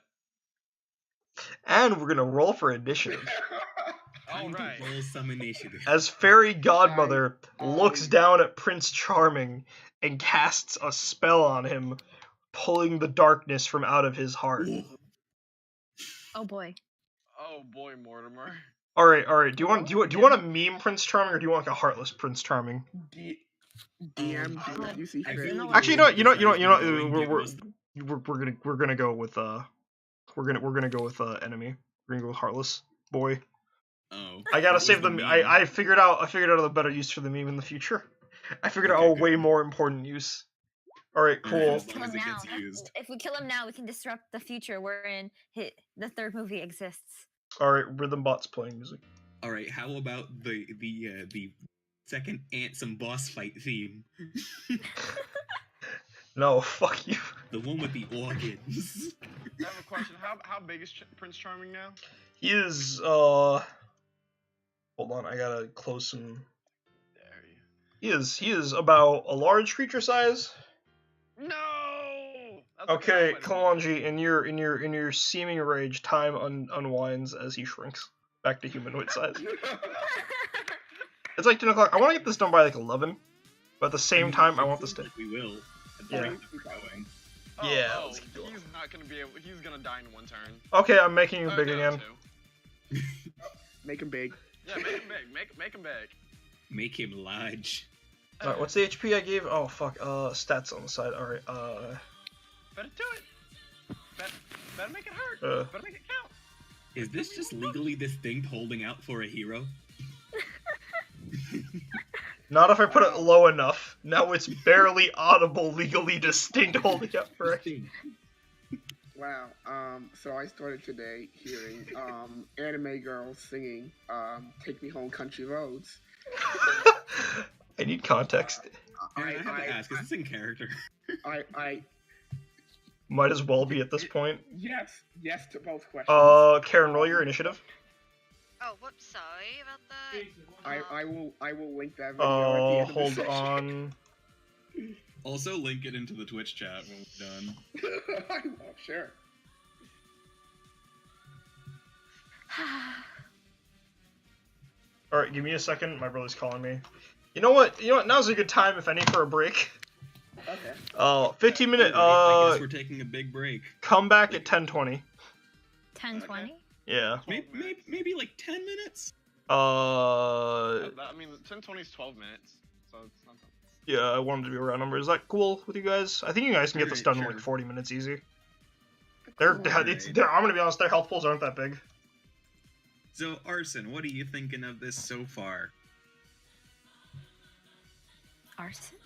And we're gonna roll for initiative. Time Alright. to roll some initiative. As fairy godmother looks down at Prince Charming and casts a spell on him, pulling the darkness from out of his heart. Oh boy. Oh boy, Mortimer. All right. Do you want a meme Prince Charming or do you want like a heartless Prince Charming? DM, Um, you see I fit. feel like Actually, you know, Just- we're gonna go with enemy. We're gonna go with heartless boy. Oh. I gotta What save was the them. meme? I figured out a better use for the meme in the future. I figured out Okay, a way good. more important use. All right, Alright, cool. as long as it gets used. If we kill him now, we can disrupt the future wherein the third movie exists. All right, Rhythm Bot's playing music. All right, how about the second Ansem boss fight theme? No, fuck you. The one with the organs. I have a question. How big is Prince Charming now? He is hold on, I gotta close some. There you. He is about a large creature size. No. That's Okay, a Kalanji, in your seeming rage, time unwinds as he shrinks back to humanoid size. It's like 10 o'clock. I want to get this done by like 11, but at the same time, I want this to. Like we will. At the Yeah. rate that we're going. Yeah, let's keep going. He's not gonna be able. He's gonna die in one turn. Okay, I'm making you big No, again. two. Make him big. Yeah, make him big. Make him big. Make him large. Alright, what's the HP I gave? Oh fuck. Stats on the side. Alright. Better do it. Better make it hurt. Better make it count. Is this just legally distinct holding out for a hero? Not if I put it low enough. Now it's barely audible, legally distinct holding up for it. Wow. So I started today hearing anime girls singing "Take Me Home, Country Roads." I need context. I have to ask, is this in character? Might as well be at this point. Yes to both questions. Karen, roll your initiative. Oh, whoops, sorry about that. I will link that video at the end of the Hold session. on. Also, link it into the Twitch chat when we're done. Oh, sure. Alright, give me a second. My brother's calling me. You know what? Now's a good time, if any, for a break. Okay. 15 minute, I guess we're taking a big break. come back at 10:20. 10:20. Yeah. Maybe like 10 minutes? I mean, 10:20 is 12 minutes, so it's not that. Yeah, I wanted to be a round number. Is that cool with you guys? I think you guys can get this done in Sure. like 40 minutes easy. I'm Cool. gonna be honest, their health pools aren't that big. So, Arson, what are you thinking of this so far? Arson?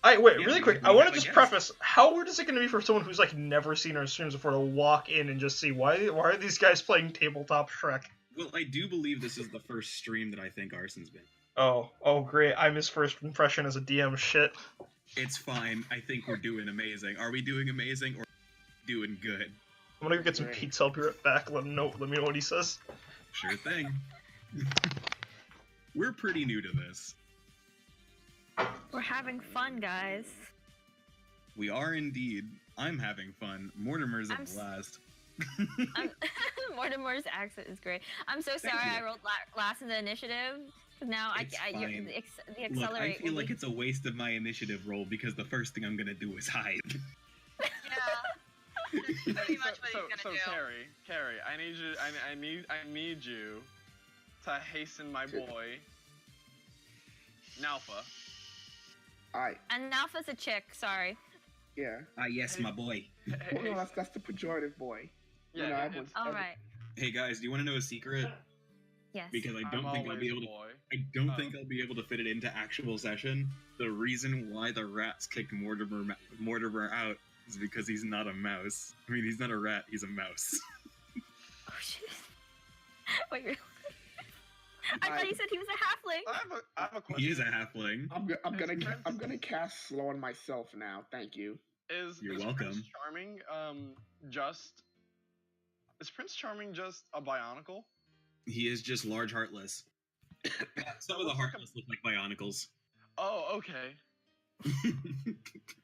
Wait, Yeah, really we- quick. we I want have to a just guest. preface: how weird is it going to be for someone who's like never seen our streams before to walk in and just see why are these guys playing tabletop Shrek? Well, I do believe this is the first stream that I think Arson's been. Oh, great! I'm his first impression as a DM. Shit. It's fine. I think we're doing amazing. Are we doing amazing or doing good? I'm gonna go get some Great. pizza. I'll be right back. Let me know what he says. Sure thing. We're pretty new to this. We're having fun, guys. We are indeed. I'm having fun. Mortimer's a I'm s- blast. Mortimer's accent is great. I'm so sorry you. I rolled last in the initiative. 'Cause now It's the fine. accelerate. Look, I feel will like be- it's a waste of my initiative roll because the first thing I'm gonna do is hide. Yeah. That's pretty much what he's So gonna do. Carrie, I need you to hasten my boy, Nalfa. And Nalfa's a chick. Sorry. Yeah. Ah, yes, my boy. Well, no, that's the pejorative boy. Yeah, You know, yeah, everyone's- All right. Hey guys, do you want to know a secret? Yes. Because I I'm don't think I'll always be a able to. boy. I don't Oh. think I'll be able to fit it into actual session. The reason why the rats kicked Mortimer out is because he's not a mouse. I mean, he's not a rat. He's a mouse. Oh shit. Wait. Really? I thought you said he was a halfling. I have a question. He is a halfling. I'm gonna cast slow on myself now. Thank you. You're Is welcome. Prince Charming is Prince Charming just a Bionicle? He is just large heartless. Some of the heartless look like Bionicles. Oh, okay.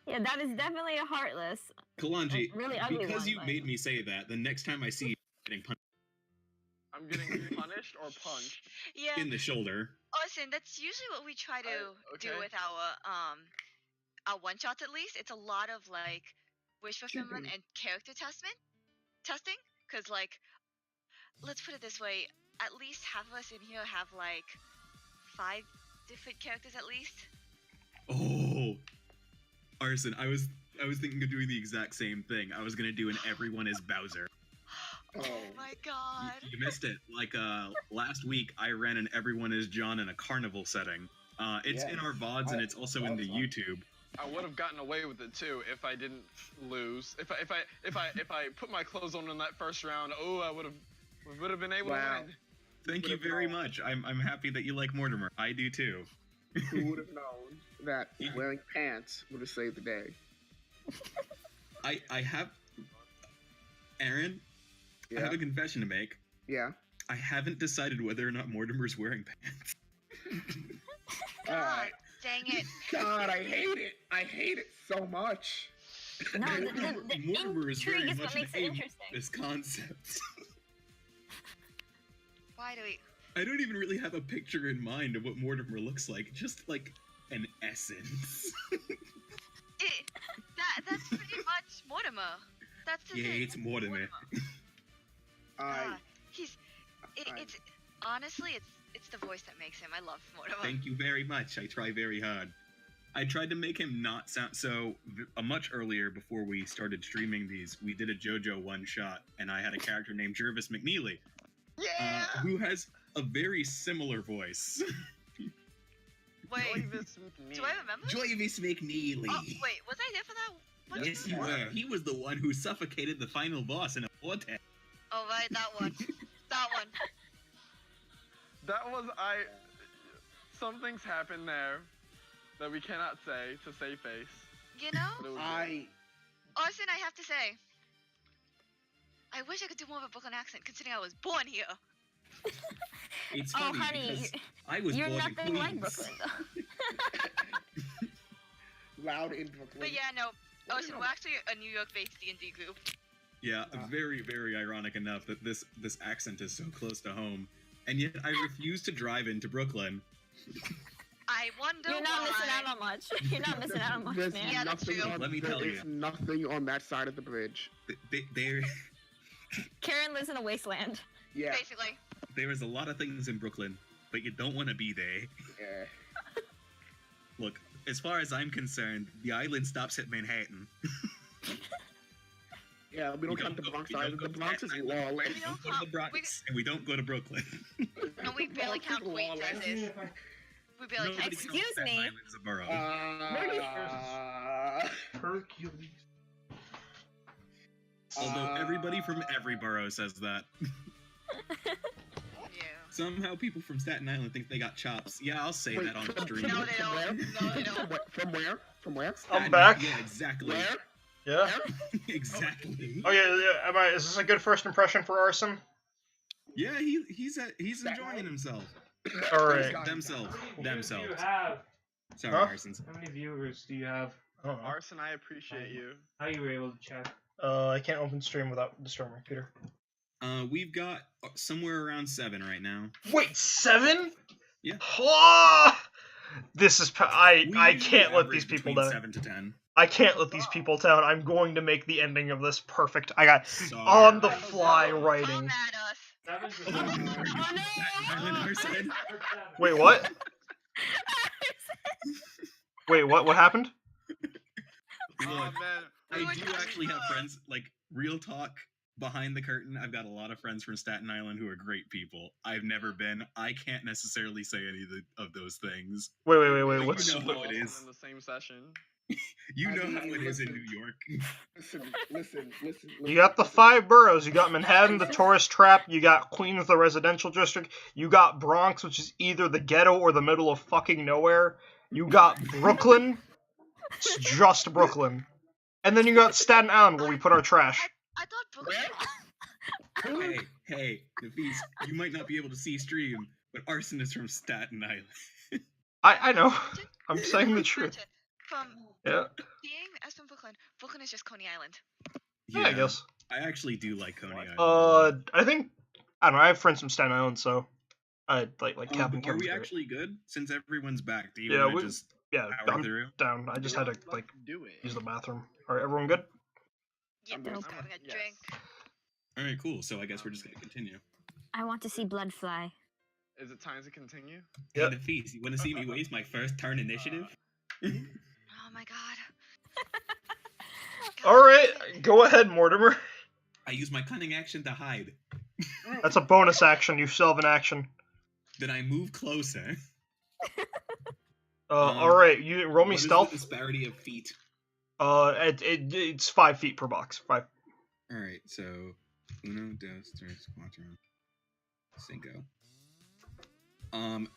Yeah, that is definitely a heartless. Kalanji, A really ugly because one, you but- made me say that, the next time I see you getting punched I'm getting punished or punched. Yeah. in the shoulder, Listen, that's usually what we try to do okay. with our one shots at least. It's a lot of like wish fulfillment and character testing. Cause like, let's put it this way: at least half of us in here have like 5 different characters at least. oh, Arson, I was thinking of doing the exact same thing. I was gonna do an everyone is Bowser. Oh my god. You missed it. Like last week, I ran an everyone is John in a carnival setting. It's in our VODs and it's also in the YouTube. I would have gotten away with it too if I didn't lose. If I put my clothes on in that first round, I would have been able to win. Thank you Would've very known. much. I'm happy that you like Mortimer. I do too. Who would have known that wearing pants would have saved the day? I have Aaron. I Yeah. have a confession to make. Yeah. I haven't decided whether or not Mortimer's wearing pants. God dang it. God, I hate it. I hate it so much. No, the Mortimer is intrigue very is much what an makes it aim interesting. this concept. Why do we? I don't even really have a picture in mind of what Mortimer looks like. Just like an essence. That's pretty much Mortimer. That's the Yeah, thing. it's Mortimer. I It's honestly, it's the voice that makes him. I love Mortimer. Thank you very much. I try very hard. I tried to make him not sound so. Much earlier, before we started streaming these, we did a JoJo one shot, and I had a character named Jervis McNeely, who has a very similar voice. Wait, Joyvis do I remember? Jervis McNeely. Oh, wait, was I there for that? one? Yes, you were. He was the one who suffocated the final boss in a vortex. Oh right, that one. That one. That was some things happened there that we cannot say to save face. You know, But it was I Arson, I have to say, I wish I could do more of a Brooklyn accent, considering I was born here. It's Oh, funny honey, because I was You're born in nothing like Queens. Brooklyn, though. Loud in Brooklyn. But yeah, no. Ocean, we're actually a New York-based D&D group. Yeah, very, very ironic enough that this accent is so close to home, and yet I refuse to drive into Brooklyn. I wonder You're not why. missing out on much. You're not missing out on much, There's man. Yeah, that's nothing true. on, Let me there tell is you. nothing on that side of the bridge. Karen lives in a wasteland. Yeah. Basically. There is a lot of things in Brooklyn, but you don't want to be there. Yeah. Look, as far as I'm concerned, the island stops at Manhattan. Yeah, we don't count the Bronx either. The Bronx is lawless. We don't go to the Bronx, and we don't go to Brooklyn. No, we barely count Queens as is. We barely count Nobody Queens. counts Excuse Staten me. Island as a borough. Hercules. Although everybody from every borough says that. Yeah. Somehow people from Staten Island think they got chops. Yeah, I'll say that on stream. No, they don't. No, they don't. From where? From where? I'm back. Yeah, exactly. Where? Yeah. Exactly. Oh yeah. Is this a good first impression for Arson? Yeah, he's enjoying himself. All right. Themselves. Themselves. Have? Sorry, Huh? Arsons. How many viewers do you have? I don't know. Arson, I appreciate you. How you were able to check? I can't open stream without destroying my computer. We've got somewhere around 7 right now. Wait, 7? Yeah. Oh! This is I We can't let average these people between down. 7 to 10. I can't let these people down. I'm going to make the ending of this perfect. I got Sorry. on the fly Come writing. at us. Seven's Oh, Island Arson. Wait, what? Wait, what happened? Oh man, I We were do talking actually have about- friends, like, real talk, behind the curtain. I've got a lot of friends from Staten Island who are great people. I've never been. I can't necessarily say any of those things. Wait. You What's know how it Arson is. in the same session. You I know mean, how it is in listen. New York. Listen. you got the 5 boroughs. You got Manhattan, the tourist trap. You got Queens, the residential district. You got Bronx, which is either the ghetto or the middle of fucking nowhere. You got Brooklyn. It's just Brooklyn. And then you got Staten Island, where we put our trash. I thought Brooklyn. Hey, Nafis, you might not be able to see stream, but Arson is from Staten Island. I know. I'm saying the truth. From Yeah. being as from Brooklyn is just Coney Island. Yeah, I guess. I actually do like Coney Island. I think I don't know. I have friends from Staten Island, so I like Captain Are we Kevin's actually good? Since everyone's back, do you Yeah, want we- to just Yeah, power I'm through? down. I just had to like do it. use the bathroom. All right, everyone good? Yep, I'm I'm good. having a Yes. drink. All right, cool. So I guess we're just gonna continue. I want to see blood fly. Is it time to continue? Yep. Hey, Nafis, you want to see me waste my first turn initiative? Oh my god. All right, go ahead, Mortimer. I use my cunning action to hide. That's a bonus action. You still have an action. Then I move closer. All right, you roll me What is stealth. the disparity of feet? It's 5 feet per box. 5. All right, so uno, dos, tres, cuatro, cinco.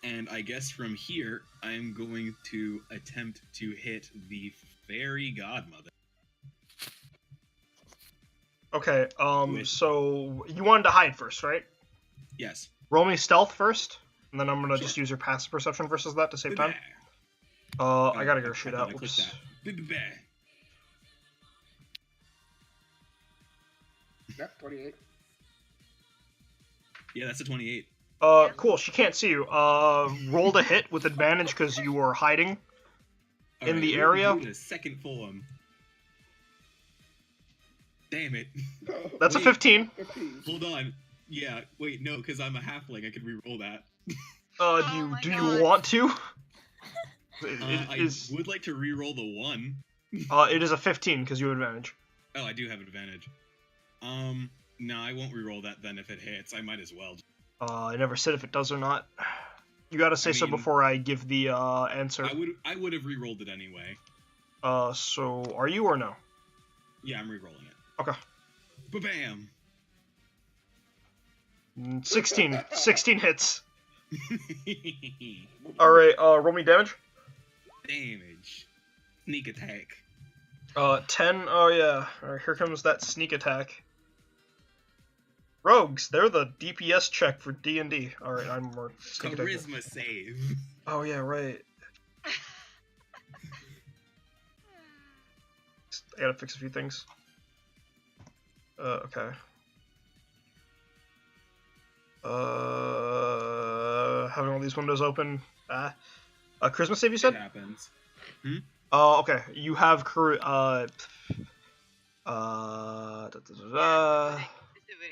And I guess from here, I'm going to attempt to hit the fairy godmother. Okay. Wait. So you wanted to hide first, right? Yes. Roll me stealth first, and then I'm gonna Sure. just use your passive perception versus that to save time. Ba-ba. I gotta go I shoot thought out. I clicked Whoops. that. Ba-ba-ba. Yep, 28. Yeah, that's a 28. Cool. She can't see you. Roll to hit with advantage because you were hiding. All In right, the we're area? doing a second form. Damn it. That's a Wait. 15. 15. Hold on. Yeah, wait, no, because I'm a halfling. I could re-roll that. Oh Do my you God. want to? I Is would like to re-roll the 1. it is a 15 because you have advantage. Oh, I do have advantage. No, I won't re-roll that then if it hits. I might as well. I never said if it does or not. You gotta say I so mean- before I give the answer. I would have re-rolled it anyway. So are you or no? Yeah, I'm re-rolling it. Okay. Ba-bam! 16. 16 hits. All right. Roll me damage. Damage. Sneak attack. 10. Oh yeah. All right. Here comes that sneak attack. Rogues, they're the DPS check for D&D. Alright, I'm more sneak attack. Charisma save. Oh yeah, right. I gotta fix a few things. Okay. Having all these windows open. Charisma save, you It said? happens. Okay. You have Distributing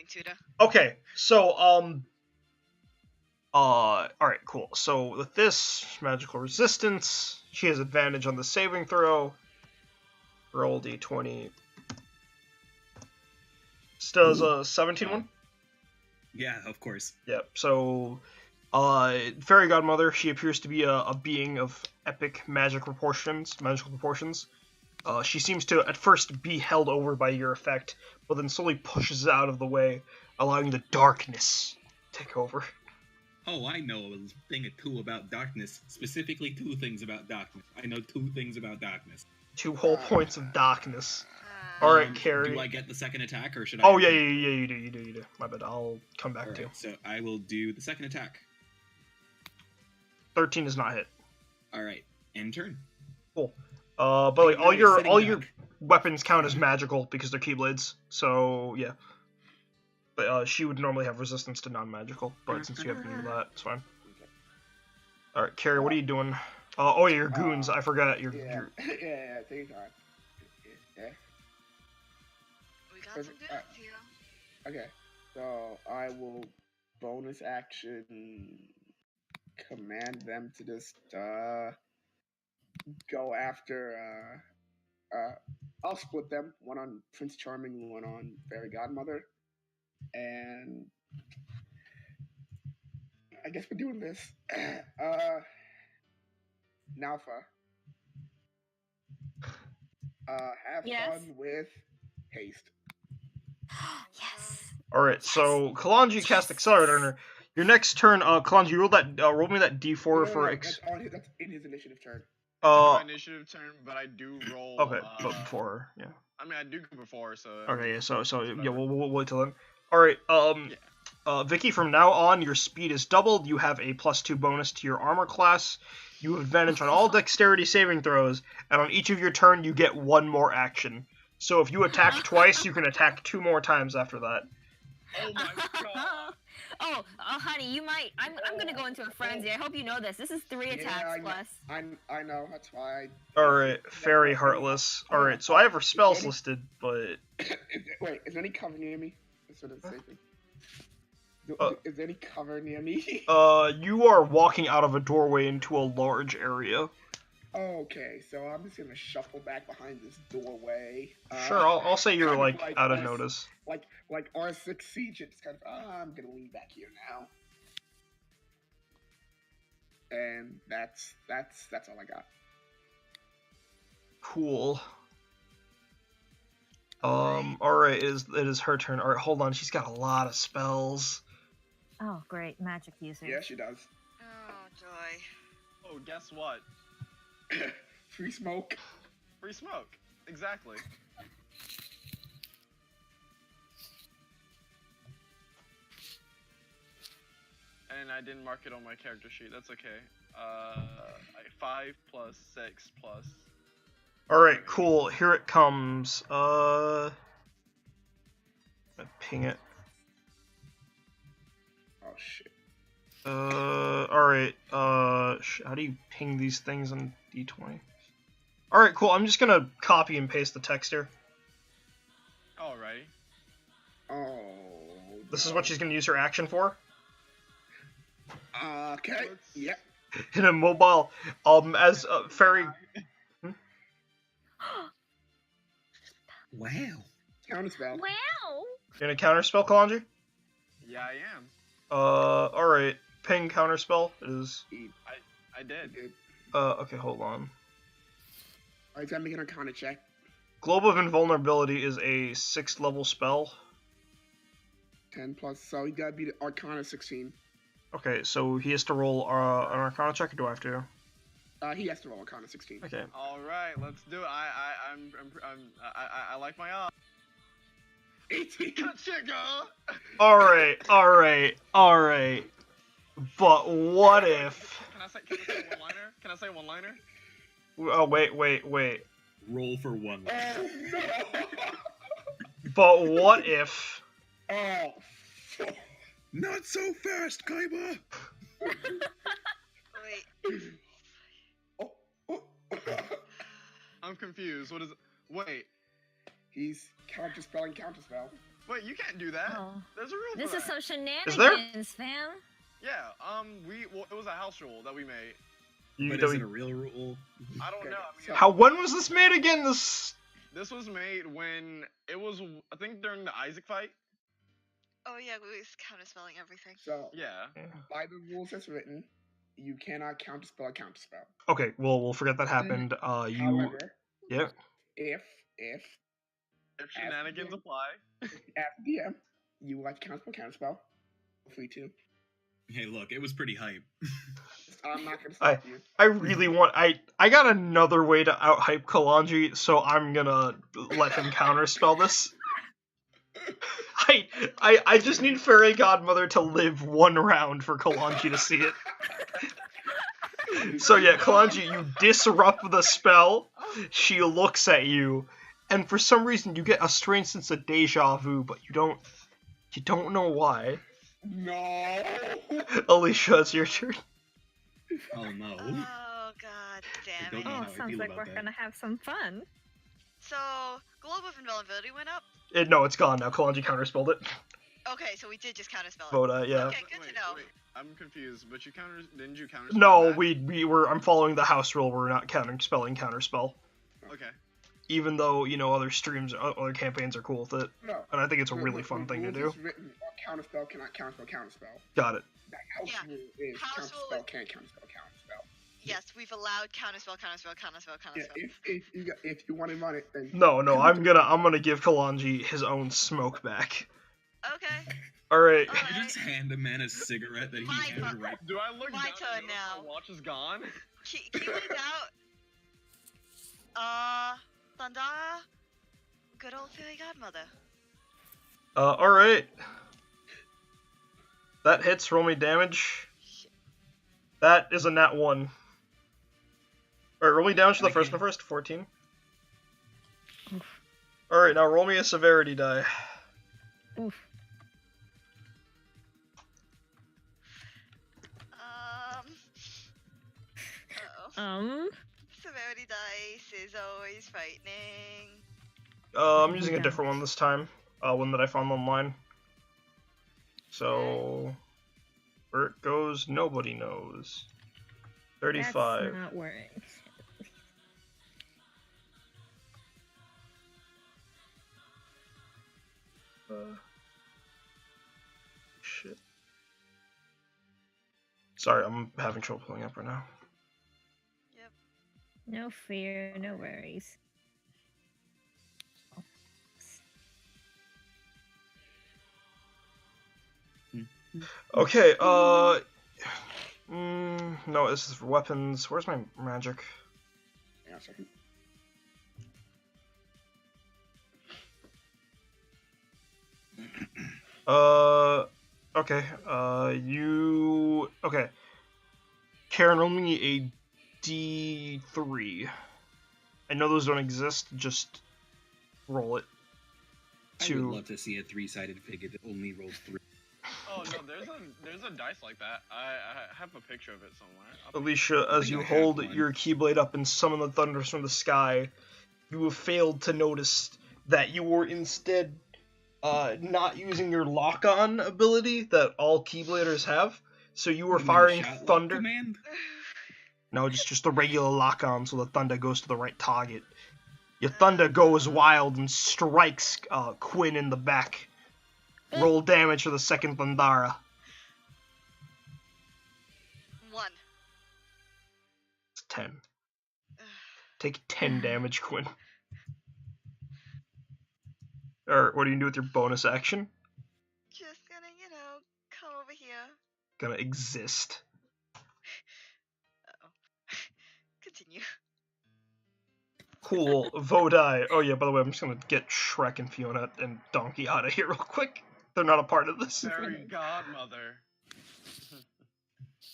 tutor. Okay, so alright, cool. So with this magical resistance, she has advantage on the saving throw. Roll d20. This does a 17 one? Yeah, of course. Yep. So, fairy godmother, she appears to be a being of epic magical proportions. She seems to at first be held over by your effect, but then slowly pushes out of the way, allowing the darkness to take over. Oh, I know a thing or two about darkness. Specifically, 2 things about darkness. I know 2 things about darkness. 2 whole points of darkness. Alright, Carrie. Do I get the second attack, or should I? Oh yeah, you do. My bad. I'll come back to you. So I will do the second attack. 13 does not hit. All right, end turn. Cool. But like, all your Sitting weapons count as magical because they're keyblades. So yeah. But she would normally have resistance to non-magical, but since you have none of that, it's fine. All right, Carrie, what are you doing? Oh yeah, your goons. I forgot your. Yeah, take your time. Yeah. We got some good here. Okay, so I will bonus action command them to just go after. I'll split them. One on Prince Charming, one on Fairy Godmother, and I guess we're doing this. Nalfa. Have fun with haste. Yes. All right, so Kalanji cast Accelerator on her. Your next turn, Kalanji, roll me that D4 for. That's in his initiative turn. My initiative turn, but I do roll. Okay, but before her, yeah. I mean, I do go before, so. Okay, yeah. So yeah, we'll wait till then. All right. Vicky, from now on, your speed is doubled. You have a +2 bonus to your armor class. You have advantage on all dexterity saving throws, and on each of your turn, you get 1 more action. So if you attack twice, you can attack 2 more times after that. Oh my god. Oh, honey, you might. I'm gonna go into a frenzy. I hope you know this. This is 3 attacks plus. I know. That's why. Alright, Fairy Heartless. Alright, so I have her spells listed, but. Wait, is there any cover near me? That's what it's saying. Is there any cover near me? You are walking out of a doorway into a large area. Okay, so I'm just gonna shuffle back behind this doorway. Sure, I'll say you're like out of notice. Like R6 Siege, it's kind of I'm gonna lean back here now. And that's all I got. Cool. Alright, it is her turn. Alright, hold on, she's got a lot of spells. Oh, great, magic user. Yeah, she does. Oh joy. Oh, guess what? Free smoke. Free smoke. Exactly. And I didn't mark it on my character sheet. That's okay. 5 plus 6 plus. Alright, cool. Here it comes. Ping it. Oh shit. Alright. How do you ping these things on D20? Alright, cool. I'm just gonna copy and paste the text here. Alright. Oh. This is what she's gonna use her action for. Okay. Yep. In a mobile, as fairy. Wow. Counterspell. Wow. In a counterspell, Kalanji? Yeah, I am. Alright. Ping counterspell is. I did. Okay, hold on. Alright, so I'm making an Arcana check. Globe of Invulnerability is a 6th level spell. 10 plus, so you gotta beat Arcana 16. Okay, so he has to roll an Arcana check, or do I have to? He has to roll Arcana 16. Okay. All right, let's do it. I like my odds. 18. Ka-chicka! Alright. But what if... Can I say one-liner? Can I say one-liner? Oh, wait. Roll for one. Oh, no! But what if... Oh, fuck. Not so fast, Kaiba! Wait. Oh, oh, oh. I'm confused. What is it? Wait. He's counterspell. Wait, you can't do that. Oh. There's a rule This for is that. some Is there? shenanigans, fam. Yeah, it was a house rule that we made. But is it a real rule? I don't Okay, know. I mean, How? When was this made again? this was made when it was, I think, during the Isaac fight. Oh yeah, we was counterspelling everything. So, Yeah. by the rules as written, you cannot counterspell. Okay, well, we'll forget that happened. However, Yeah. if If shenanigans apply. as DM, you would like to counterspell, feel free to. Hey, look, it was pretty hype. I'm not gonna stop you. I really want... I got another way to out-hype Kalanji, so I'm gonna let him counterspell this. I just need Fairy Godmother to live one round for Kalanji to see it. So yeah, Kalanji, you disrupt the spell, she looks at you, and for some reason you get a strange sense of deja vu, but you don't know why. No. Alicia, it's your turn. Oh no. Oh god damn don't it. know how Oh, I sounds feel like about we're that. gonna have some fun. So, Globe of Invulnerability went up? No, it's gone now. Kalanji counterspelled it. Okay, so we did just counterspell it. But yeah. Okay, good to know. Wait, I'm confused, but didn't you counter? No, that? we were. I'm following the house rule. We're not counterspelling counterspell. Okay. Even though other streams, other campaigns are cool with it, No. and I think it's a The- really the fun thing to rules do. is written on counterspell cannot counterspell. Got it. That house Yeah. rule is House rule counterspell is- can't counterspell. Yes, we've allowed counterspell. Yeah, if you want to run it, then No, I'm gonna give Kalanji his own smoke back. Okay. All right. Alright. You just hand a man a cigarette that he My handed right. Do I look My down turn and notice now. my watch is gone? Keyblade out. Thundara. Good old Fairy Godmother. All right. That hits. Roll me damage. That is a nat 1. All right, roll me damage for the first one first. 14. All right, now roll me a severity die. Oof. Uh-oh. Severity dice is always frightening. I'm using a different one this time. One that I found online. So where it goes, nobody knows. 35. That's not working. Shit. Sorry, I'm having trouble pulling up right now. No fear, no worries. Okay, no, this is for weapons. Where's my magic? hang on a second. Okay, okay. Karen, roll me a D3. I know those don't exist, just roll it. I would love to see a three-sided figure that only rolls 3. Oh no, there's a dice like that. I have a picture of it somewhere. Alicia, as you think I have hold one. your Keyblade up and summon the thunders from the sky, you have failed to notice that you were instead not using your lock-on ability that all Keybladers have. So you were firing thunder. Command? No, just the regular lock-on, so the thunder goes to the right target. Your thunder goes wild and strikes Quinn in the back. Roll damage for the second Thundara. 1. It's 10. Take 10 damage, Quinn. Or what do you do with your bonus action? Just gonna, come over here. Gonna exist. Uh-oh. Continue. Cool. Vodai. Oh yeah, by the way, I'm just gonna get Shrek and Fiona and Donkey out of here real quick. They're not a part of this. Fairy godmother.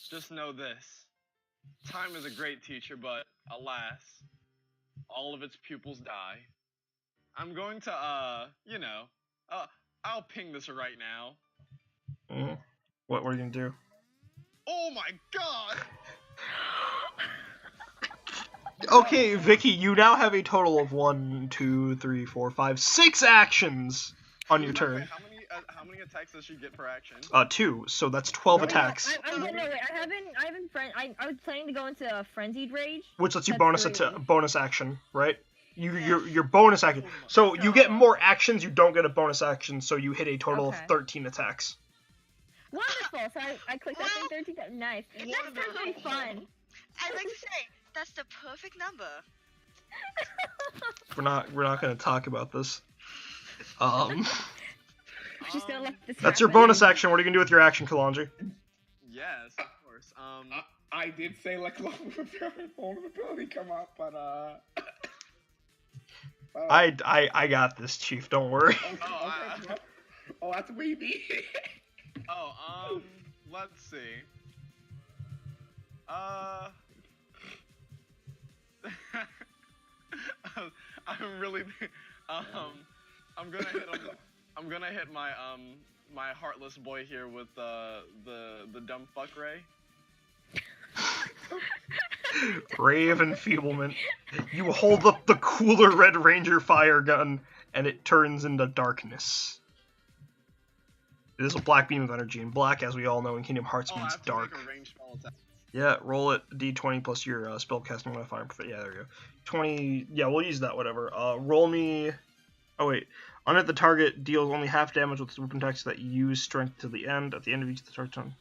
Just know this. Time is a great teacher, but alas, all of its pupils die. I'm going to, I'll ping this right now. What are you gonna do? Oh my god! Okay, Vicky, you now have a total of 1, 2, 3, 4, 5, 6 actions on your turn. Wait, how many attacks does she get per action? 2, so that's 12 attacks. I was planning to go into a frenzied rage. Which lets you That's bonus action, right? Your bonus action. So you get more actions, you don't get a bonus action, so you hit a total of 13 attacks. Wonderful. So I clicked that thing 13 times. Nice. Next turn's gonna be fun. I'd like to say that's the perfect number. We're not gonna talk about this. Just gonna let this That's your happen. bonus action. What are you gonna do with your action, Kalanji? Yes, of course. I did say like vulnerability come up, but I got this, Chief. Don't worry. Oh, that's weeby. Let's see. I'm really, I'm gonna hit my my heartless boy here with the dumb fuck ray. Ray of Enfeeblement. You hold up the cooler Red Ranger fire gun, and it turns into darkness. It is a black beam of energy, and black, as we all know in Kingdom Hearts, means dark. Yeah, roll it d20 plus your spellcasting modifier. Yeah, there you go. 20. Yeah, we'll use that. Whatever. Roll me. Oh wait. On it, the target deals only half damage with its weapon attacks that use strength to the end. At the end of each of the target turn.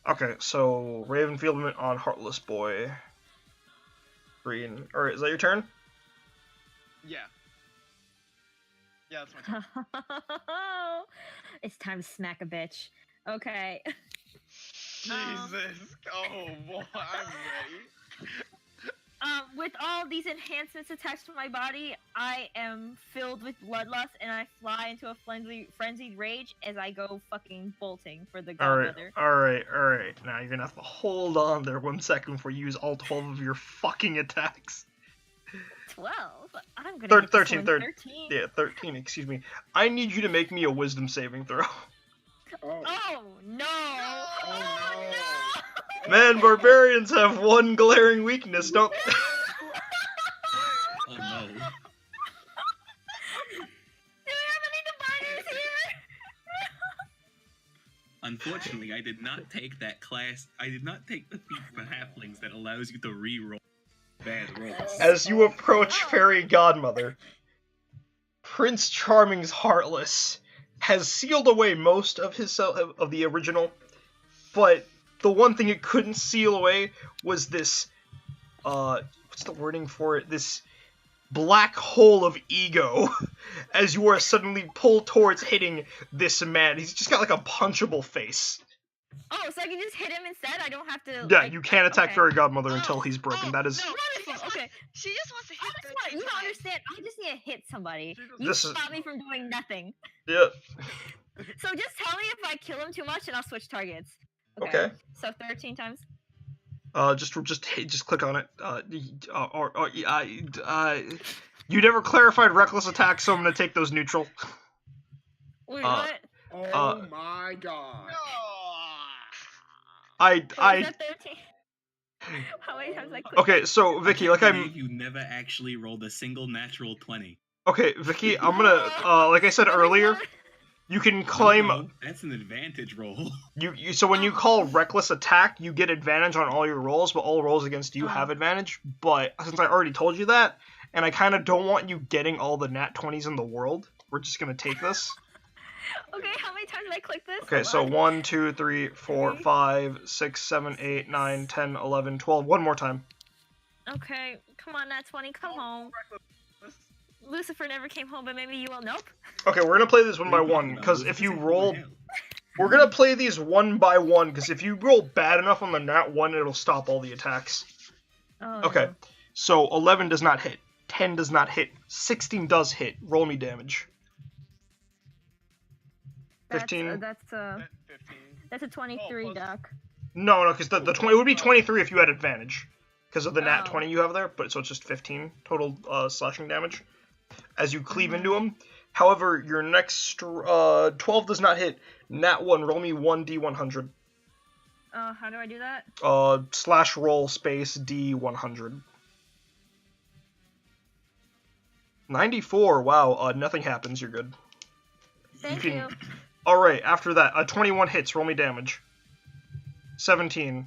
Okay, so Raven Fieldment on Heartless Boy. Green. All right, is that your turn? Yeah. Yeah, that's my turn. It's time to smack a bitch. Okay. Jesus. Oh boy, I'm ready. With all these enhancements attached to my body, I am filled with bloodlust, and I fly into a frenzied rage as I go fucking bolting for the godmother. Alright. Now you're gonna have to hold on there 1 second before you use all 12 of your fucking attacks. 12? I'm gonna hit 13. 13. Yeah, 13, excuse me. I need you to make me a wisdom saving throw. Oh no! Oh, no. Man, barbarians have one glaring weakness, don't they? Oh no. Do we have any diviners here? Unfortunately, I did not take that class. I did not take the feat for halflings that allows you to re-roll bad rolls. As you approach Fairy Godmother, Prince Charming's Heartless has sealed away most of of the original, but the one thing it couldn't seal away was this, what's the wording for it? This black hole of ego, as you are suddenly pulled towards hitting this man. He's just got like a punchable face. Oh, so I can just hit him instead? I don't have to. Yeah, like, you can't attack okay. Fairy Godmother until he's broken. That is. No, Wonderful. Okay. She just wants to hit That's what 13 you don't times. understand. I just need to hit somebody. You This is- stop me from doing nothing. Yeah. So just tell me if I kill him too much, and I'll switch targets. Okay. So 13 times. Just click on it. You never clarified reckless attack, so I'm gonna take those neutral. Wait, Uh, what? Oh my god. So is that 13? How many times I click? Okay, so Vicky, like I believe you never actually rolled a single natural 20. Okay, Vicky, I'm gonna like I said earlier, you can claim No, that's an advantage roll. so when you call reckless attack, you get advantage on all your rolls, but all rolls against you have advantage. But since I already told you that, and I kind of don't want you getting all the nat 20s in the world, we're just gonna take this. Okay, how many times did I click this? Okay, Hold so on. 1, 2, 3, 4, 5, 6, 7, 8, 9, 10, 11, 12. One more time. Okay, come on, Nat 20, come home. Lucifer never came home, but maybe you will. Nope. Okay, we're gonna play this one by one, because if you roll... We're gonna play these one by one, because if you roll bad enough on the nat 1, it'll stop all the attacks. Oh, Okay, no. so 11 does not hit. 10 does not hit. 16 does hit. Roll me damage. 15? That's 15. a 23, plus- Doc. No, because the 20 it would be 23 if you had advantage. Because of the nat Oh. 20 you have there, but so it's just 15 total slashing damage as you cleave into him. However, your next 12 does not hit. Nat 1, roll me 1d100. How do I do that? Slash roll space d100. 94, wow, nothing happens, you're good. Thank can- you. Alright, after that, 21 hits, roll me damage. 17.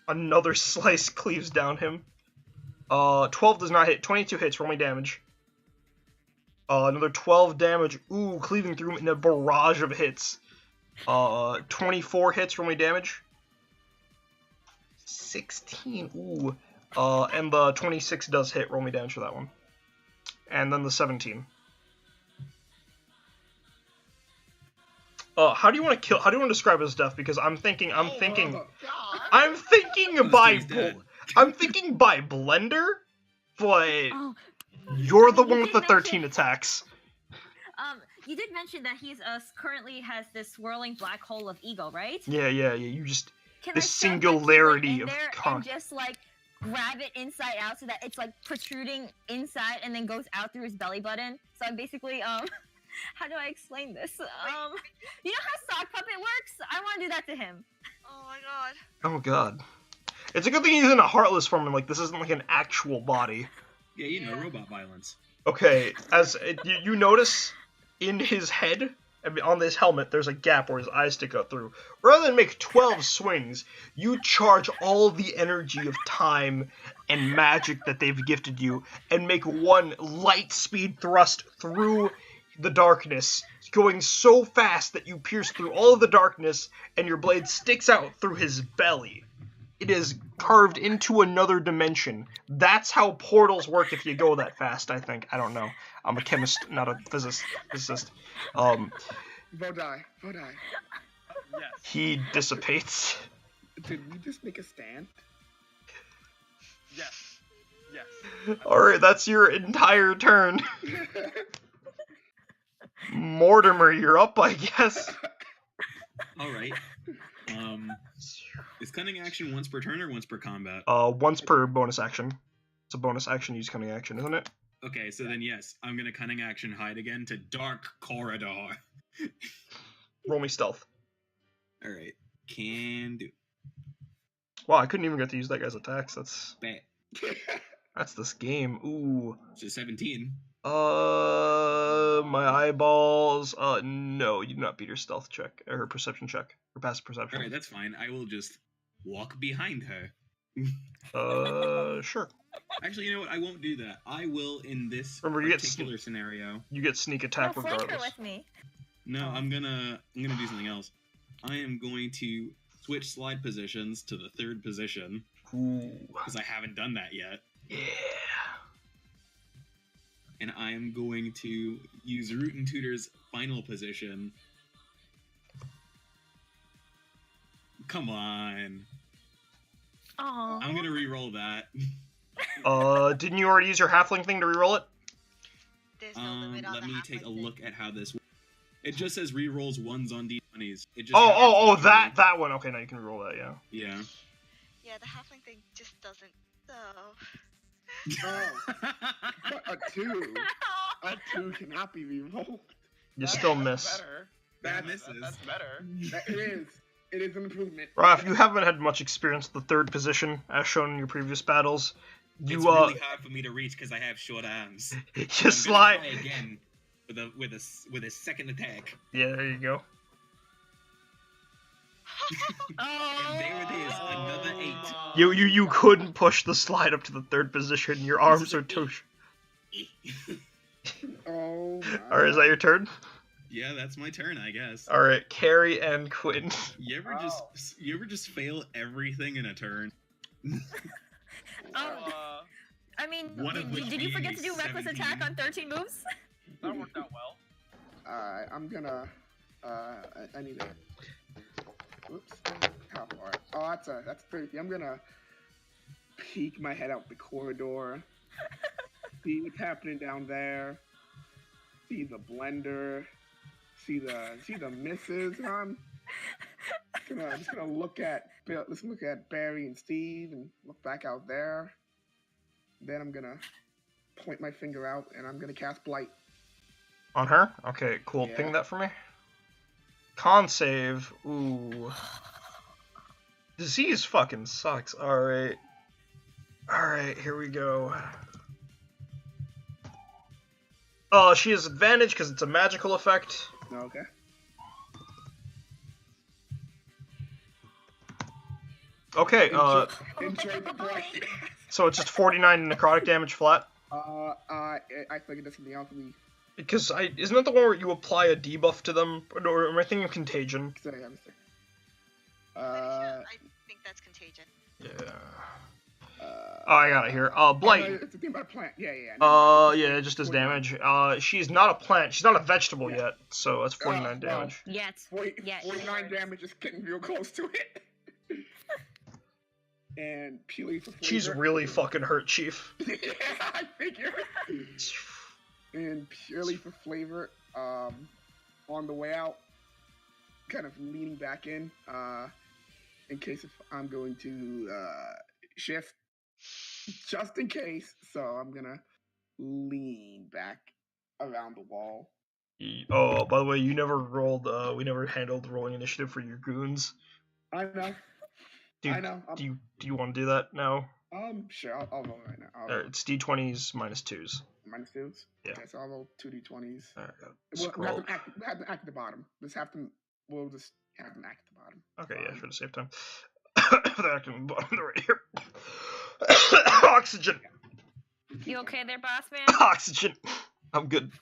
Another slice cleaves down him. 12 does not hit, 22 hits, roll me damage. Another 12 damage, ooh, cleaving through him in a barrage of hits. 24 hits, roll me damage. 16, ooh. And the 26 does hit, roll me damage for that one. And then the 17. How do you want to describe his death? Because I'm thinking Oh, God. I'm thinking This dude's dead. by Blender, but Oh, you're the you one with did the 13 mention- attacks. You did mention that he's currently has this swirling black hole of ego, right? Yeah, you just Can the I shove my singularity keyblade in of there con- and just like grab it inside out so that it's like protruding inside and then goes out through his belly button? So I'm basically how do I explain this? You know how sock puppet works? I want to do that to him. Oh my god. Oh god. It's a good thing he's in a heartless form and like this isn't like an actual body. Yeah, you know, robot violence. Okay, as you notice in his head, I mean, on this helmet, there's a gap where his eyes stick out through. Rather than make 12 swings, you charge all the energy of time and magic that they've gifted you and make one light speed thrust through the darkness, going so fast that you pierce through all of the darkness and your blade sticks out through his belly. It is carved into another dimension. That's how portals work if you go that fast, I think. I don't know. I'm a chemist, not a physicist. Vodai. Yes. He dissipates. Did we just make a stand? Yes. Yes. Alright, that's your entire turn. Mortimer, you're up, I guess. All right. Is cunning action once per turn or once per combat? Once per bonus action. It's a bonus action, use cunning action, isn't it? Okay, so then yes, I'm gonna cunning action hide again to dark corridor. Roll me stealth. All right, can do. Wow, I couldn't even get to use that guy's attacks. Bet. That's this game. Ooh. So 17. My eyeballs. No, you do not beat her stealth check, or her perception check, or passive perception. All right, that's fine. I will just walk behind her. Sure. Actually, you know what? I won't do that. I will in this Remember, you get particular scenario. You get sneak attack Flank her regardless. with me. No, I'm gonna do something else. I am going to switch slide positions to the third position Ooh. because I haven't done that yet. Yeah. And I am going to use Root and Tutor's final position. Come on. Oh. I'm gonna re-roll that. Didn't you already use your halfling thing to reroll it? There's no limit on Let the me halfling take a thing. look at how this works. It just says re-rolls ones on d20s. It just Oh, happens that naturally. one. Okay, now you can reroll that, yeah. Yeah. Yeah, the halfling thing just doesn't. Oh. Oh, a 2. A 2 cannot be rerolled. You That's- still that's miss. Better. That That's- misses. That's better. That it is. It is an improvement. Raf, you haven't had much experience with the third position, as shown in your previous battles. You It's really hard for me to reach because I have short arms. you I'm gonna slide. try again with a second attack. Yeah, there you go. And there it is, another 8. You couldn't push the slide up to the third position. Your arms are too. Oh my. Alright, is that your turn? Yeah, that's my turn, I guess. Alright, Carrie and Quinn. You ever just fail everything in a turn? I mean, One of which did you forget to do being reckless 17. attack on 13 moves? That worked out well. Alright, I'm gonna. I need a. Whoops. How far? Oh, that's 30. I'm gonna peek my head out the corridor see what's happening down there. See the blender. See the misses. I'm just gonna look at Bill. Let's look at Barry and Steve and look back out there. Then I'm gonna point my finger out and I'm gonna cast Blight. On her? Okay, cool. Yeah. Ping that for me. Con save. Ooh. Disease fucking sucks. Alright. Alright, here we go. She has advantage because it's a magical effect. Okay. Okay, Enjoy the Blight. so it's just 49 necrotic damage flat? I figured that's something else. Because isn't that the one where you apply a debuff to them? Or am I thinking of Contagion? Sorry, I'm sorry. I think that's Contagion. Yeah. Oh, I got it here. Blight. It's the thing about plant. Yeah. Yeah, it just does damage. She's not a plant. She's not a vegetable yet, so that's 49 damage. Yet. 49 damage is getting real close to it. And purely for flavor. She's really fucking hurt, Chief. Yeah, I figure. And purely for flavor, on the way out, kind of leaning back in case if I'm going to shift, just in case. So I'm gonna lean back around the wall. Oh, by the way, you never rolled. We never handled rolling initiative for your goons. I know. I know. Do you want to do that now? Sure. I'll roll right now. Alright, it's d20s -2s. -2s? Yeah. Okay, so I'll roll 2d20s. Alright, We have them act at the bottom. We'll just have them act at the bottom. Okay, yeah, sure, to save time. They're acting on the bottom, they're right here. Oxygen! You okay there, boss man? Oxygen! I'm good.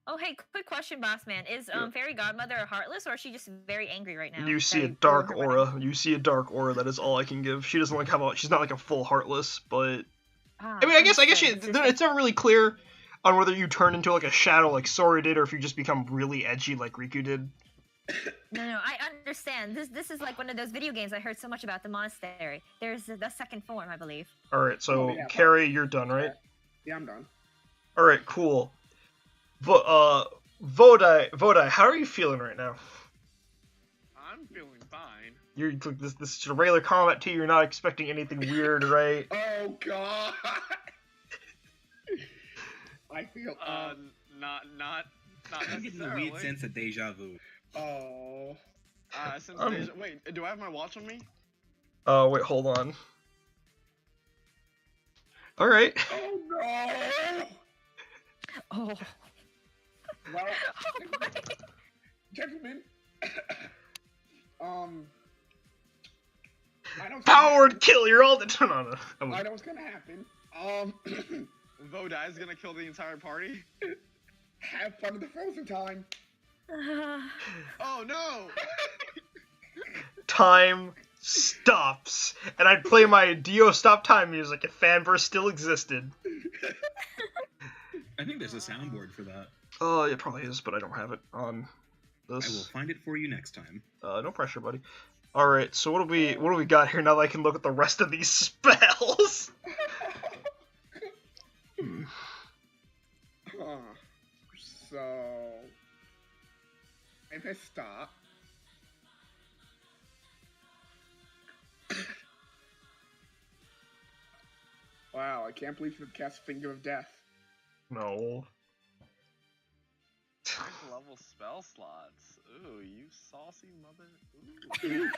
Oh, hey, quick question, boss man. Is Fairy Godmother a heartless, or is she just very angry right now? You see a dark aura. You see a dark aura. That is all I can give. She doesn't like have a. She's not like a full heartless, but I mean, I guess it's not really clear on whether you turn into like a shadow like Sora did, or if you just become really edgy like Riku did. No, I understand. This is like one of those video games I heard so much about, the monastery. There's the second form, I believe. All right, so Carrie, you're done, right? Yeah, I'm done. All right, cool. Vodai, how are you feeling right now? I'm feeling fine. You're this is a regular combat too. You're not expecting anything weird, right? Oh God! I feel not I'm getting a weird sense of deja vu. Oh. Wait, do I have my watch on me? Wait, hold on. All right. Oh no! Oh. Well, gentlemen, I know. Powered kill. You're all the no. I know what's gonna happen. Vodai is gonna kill the entire party. Have fun at the Frozen time. Oh no! Time stops, and I'd play my Dio Stop Time music if Fanverse still existed. I think there's a soundboard for that. Oh, it probably is, but I don't have it on this. I will find it for you next time. No pressure, buddy. All right, so what do we got here now that I can look at the rest of these spells? So if I stop, wow! I can't believe you cast Finger of Death. No. 9th level spell slots. Ooh, you saucy mother. Ooh.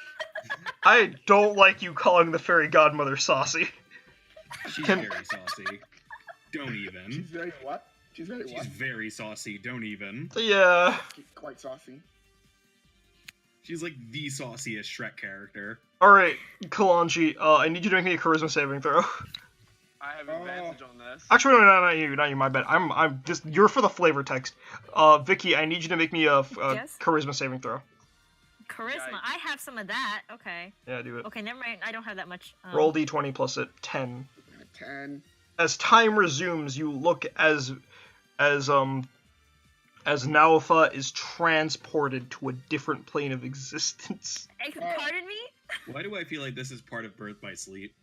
I don't like you calling the fairy godmother saucy. She's very saucy. Don't even. She's very what? She's very saucy. Don't even. Yeah. Quite saucy. She's like the sauciest Shrek character. Alright, Kalanji, I need you to make me a charisma saving throw. I have advantage on this. Actually, no, not you, my bad. I'm just, you're for the flavor text. Vicky, I need you to make me a charisma saving throw. Charisma? Yikes. I have some of that. Okay. Yeah, do it. Okay, never mind. I don't have that much. Roll d20 plus it, 10. 10. As time resumes, you look as Naofa is transported to a different plane of existence. Pardon me? Why do I feel like this is part of Birth by Sleep?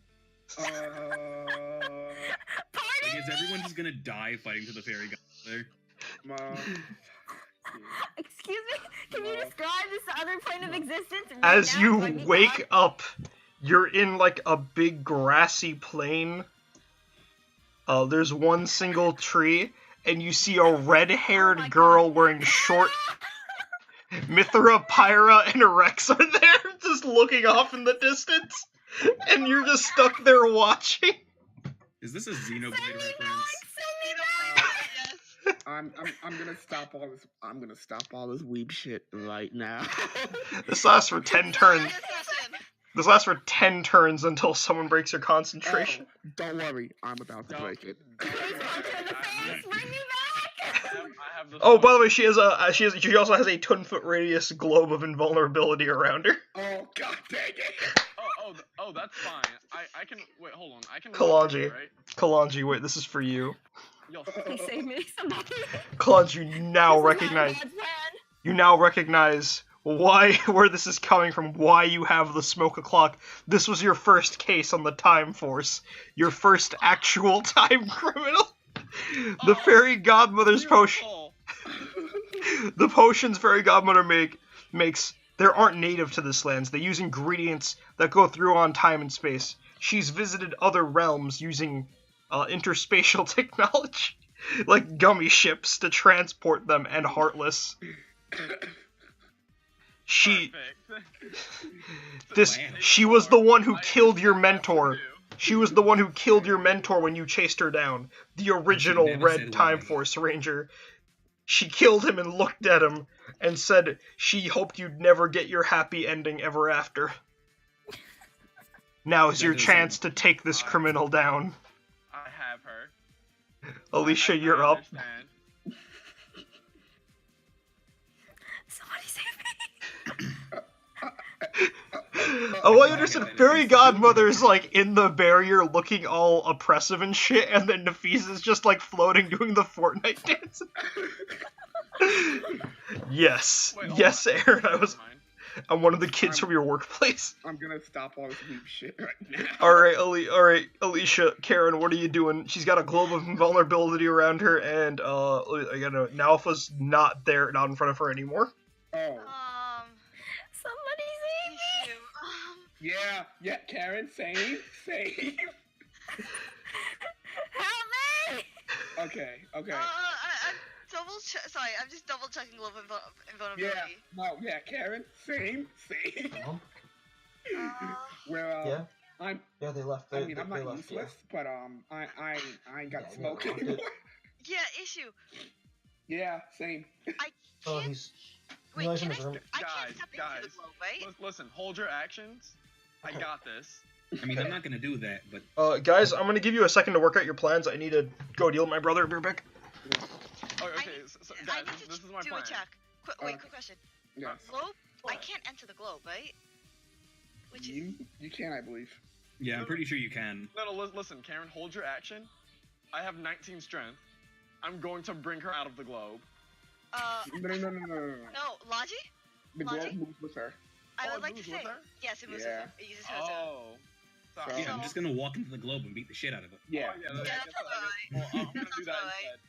Pardon Is everyone just gonna die fighting to the fairy godmother? Excuse me? Can you describe this other plane of existence right As now? you Do I need wake to- up, you're in like a big grassy plain. There's one single tree, and you see a red-haired Oh my girl God. wearing short. Mithra, Pyra, and Rex are there, just looking off in the distance, and you're just stuck there watching. Is this a Xenoblade Send me reference? Send me back! Yes. I'm gonna stop all this. I'm gonna stop all this weeb shit right now. This lasts for 10 turns. Good session. This lasts for 10 turns until someone breaks your concentration. Oh, don't worry, I'm about to break it. Face punch in the face! Bring me back! I have the Oh, by the way, she also has a 10-foot radius globe of invulnerability around her. Oh god dang it! Oh, that's fine. I can wait. Hold on. I can. Kalanji. Right? Kalanji, wait, this is for you. Yo, Please save me, somebody. Kalanji, you now This is not recognize. God's plan. You now recognize where this is coming from, why you have the smoke o'clock. This was your first case on the Time Force. Your first actual time criminal. The fairy godmother's potion. beautiful. The potions fairy godmother makes there aren't native to this land. They use ingredients that go through on time and space. She's visited other realms using interspatial technology, like gummy ships, to transport them, and Heartless. She Perfect. she was the one who I killed your understand mentor. what to do. She was the one who killed your mentor when you chased her down. The original never Red said Time why. Force Ranger. She killed him and looked at him and said she hoped you'd never get your happy ending ever after. Now is That your doesn't- chance to take this criminal down. I have her. Alicia, I you're up. understand. Somebody save me. Oh, well, you understand, Fairy Godmother's, like, in the barrier looking all oppressive and shit, and then Nafis is just, like, floating doing the Fortnite dance. Yes. Wait, hold Yes, on. Aaron, Never mind. I'm one of the kids from your workplace. I'm gonna stop all this weeb shit right now. Alright, Alicia, Karen, what are you doing? She's got a globe of invulnerability around her, and, Nalfa's not there, not in front of her anymore. Oh, Somebody save me. issue. yeah, Karen, save. Help me! Okay. I'm sorry, I'm just double checking global Yeah, invulnerability. no, yeah, Karen, same. Well, Yeah. I'm. Yeah, they left. I mean, I'm not useless, but I ain't got smoke anymore. Yeah, issue. Yeah, same. I Oh, can't. he's. Wait, Realize can in his room. I can't Guys, step into guys. the globe, right? Listen, hold your actions. I got this. I mean, I'm not gonna do that, but Guys, I'm gonna give you a second to work out your plans. I need to go deal with my brother. Be right back. Oh, okay, I guys, need to this is my do plan. a check. Quick question. Yes. Globe? I can't enter the globe, right? Which is You can, I believe. yeah, I'm pretty sure you can. No, listen, Karen, hold your action. I have 19 strength. I'm going to bring her out of the globe. No. no, Logi? The Logic? globe moves with her. I Oh, would it like to moves say with her? yes, it moves Yeah. with her. It uses her. Oh. Sorry. Yeah, I'm just gonna walk into the globe and beat the shit out of it. Yeah. Oh, yeah, Yeah, I guess that's so, I guess- alright. Well, I'm gonna do that That's alright. instead.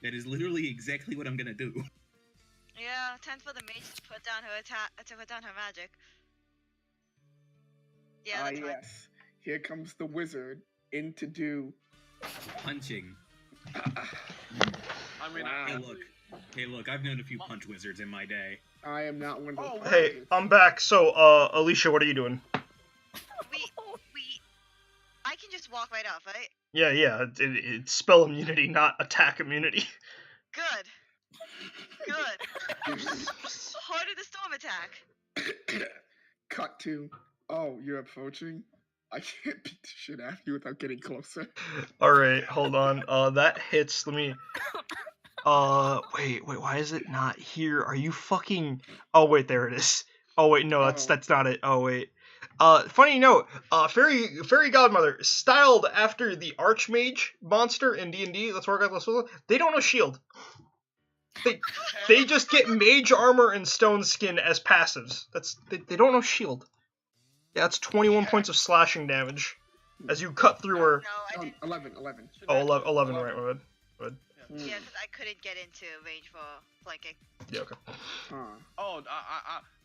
That is literally exactly what I'm gonna do. Yeah, 10 for the mage to put down her to put down her magic. Yeah, that's fine. Yes. Here comes the wizard in to do. Punching. I mean, Wow. Hey, look, I've known a few punch wizards in my day. I am not one of those. Oh, Hey, wizards. I'm back. So, Alicia, what are you doing? We I can just walk right off, right? Yeah, it's spell immunity, not attack immunity. Good. Harder the storm attack. Cut to. Oh, you're approaching? I can't beat the shit out of you without getting closer. Alright, hold on. That hits. Let me. Wait, why is it not here? Are you fucking. Oh, wait, there it is. Oh, wait, no, that's not it. Oh, wait. Funny note, Fairy Godmother, styled after the Archmage monster in D&D, let's work out this one. They don't know shield. They just get mage armor and stone skin as passives. They don't know shield. Yeah, that's 21 points of slashing damage. As you cut through her. No, I didn't. 11. Oh, 11, right, my bad. Yeah, because I couldn't get into range for flanking. Yeah, okay. Oh,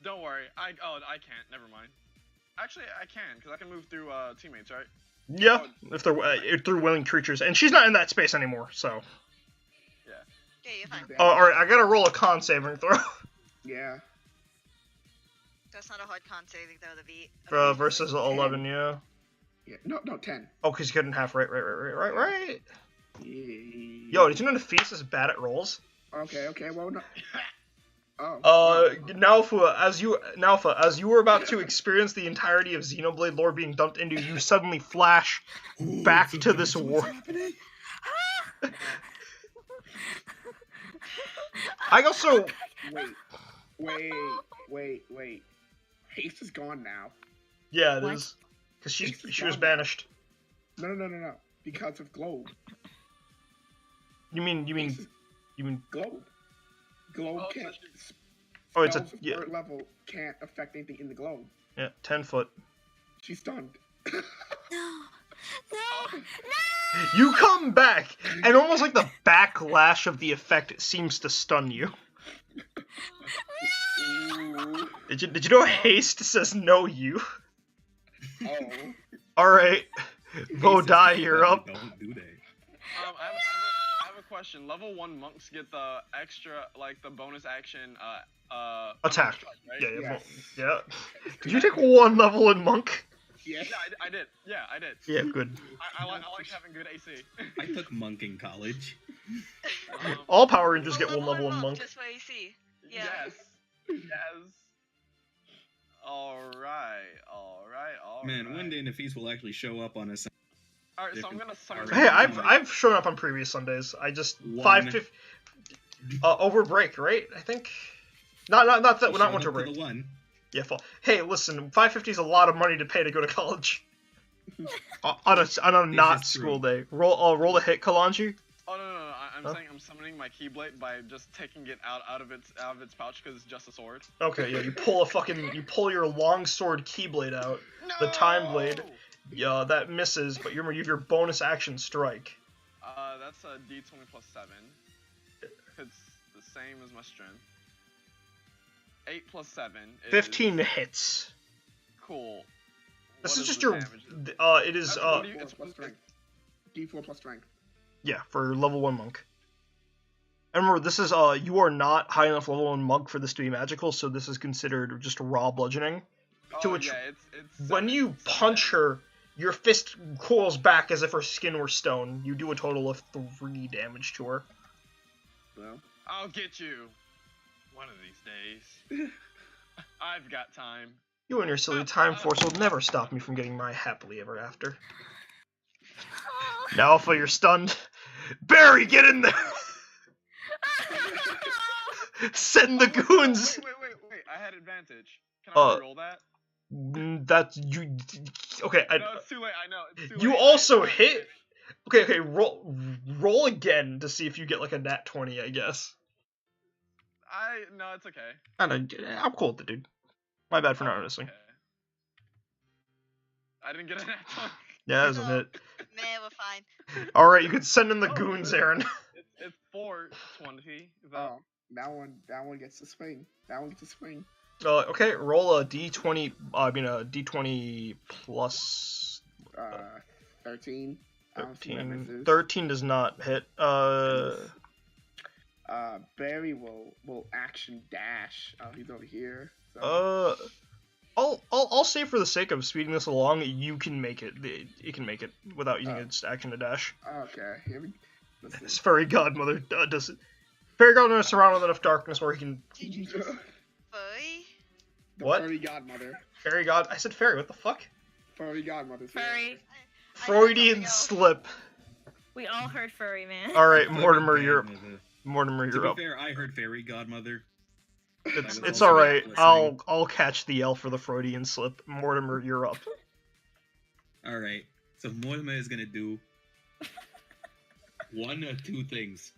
don't worry. I can't. Never mind. Actually, I can, because I can move through teammates, right? Yeah, if they're through willing creatures, and she's not in that space anymore, so. Yeah, you're fine. Alright, I gotta roll a con saving throw. Yeah. That's not a hard con saving though, the beat. Versus 11, yeah. Yeah. No, 10. Oh, because you couldn't have, right. Yeah. Yo, did you know Nafis is bad at rolls? Okay, well, no. Oh. Nalfa, as you were about to experience the entirety of Xenoblade lore being dumped into you, you suddenly flash back to this war. I also... Wait. Haste is gone now. Yeah, it What? is. Because she was gone now. banished. No. Because of Globe. You mean Globe. Globe Oh, can't. Oh, it's a- spells of yeah. third level can't affect anything in the globe. yeah, 10 foot. She's stunned. No. You come back, and almost like the backlash of the effect seems to stun you. Ooh. Did you know haste says no you? Oh. Alright. Vodai, you're up. Don't do that. I have a question. Level 1 monks get the extra, like, the bonus action, Attack. strike, right? Yeah. Yes. Did you take 1 level in monk? Yes. Yeah, I did. Yeah, I did. Yeah, good. I like having good AC. I took monk in college. All Power Rangers get Well, 1 level in one monk. Just where you see. Yeah. Yes. Alright. Man, one day Nafis will actually show up on a Sunday. Alright, so I'm gonna summon. Hey, I've shown up on previous Sundays. I just One. 550 over break, right? I think. Not that we're not winter For break. the one. Yeah, fall. Hey, listen, 550 is a lot of money to pay to go to college. on a not is true. school day. Roll a hit, Kalanji. Oh no! I'm Huh? saying I'm summoning my Keyblade by just taking it out of its pouch because it's just a sword. Okay, yeah, you pull your long sword Keyblade out. The Time Blade. Yeah, that misses, but you have your bonus action strike. That's a D20 plus 7. It's the same as my strength. 8 plus 7 is 15 hits. Cool. This What is just the your. damage? It is. That's what do you- 4 plus strength. D4 plus strength. Yeah, for level 1 monk. And remember, this is you are not high enough level 1 monk for this to be magical, so this is considered just raw bludgeoning. To which, yeah, it's when you punch her, your fist coils back as if her skin were stone. You do a total of 3 damage to her. Well, I'll get you. One of these days. I've got time. You and your silly time force will never stop me from getting my happily ever after. Now, Alpha, you're stunned. Barry, get in there! Send the goons! Wait. I had advantage. Can I roll that? That's you. Okay, No, it's too late. I know. It's too late. you also hit. Okay. Roll again to see if you get like a nat 20. I guess. No, it's okay. I'm cool with it, dude. My bad for not noticing. Okay. I didn't get a nat 20. Yeah, that doesn't hit. Man, we're fine. All right, you could send in the goons, Aaron. It's 420. oh, that one gets to swing. That one gets to swing. Okay, roll a d20. A d20 plus 13. I don't see that 13. misses. 13 does not hit. Barry will action dash. He's over here. So. I'll say for the sake of speeding this along, you can make it. It can make it without using its action to dash. Okay, here we. Let's see. His fairy godmother does it. Fairy godmother is surrounded with enough darkness where he can. Did you just furry? The What? Furry godmother. Fairy god. I said fairy. What the fuck? Furry godmother. Furry. I heard Freudian something else. slip. We all heard furry, man. All right, Fucking Mortimer, bad, you're up. nigga. Mortimer, To you're be up. fair, I heard fairy godmother. It's was it's also all right. listening. I'll catch the L for the Freudian slip. Mortimer, you're up. All right. So Mortimer is gonna do one of two things.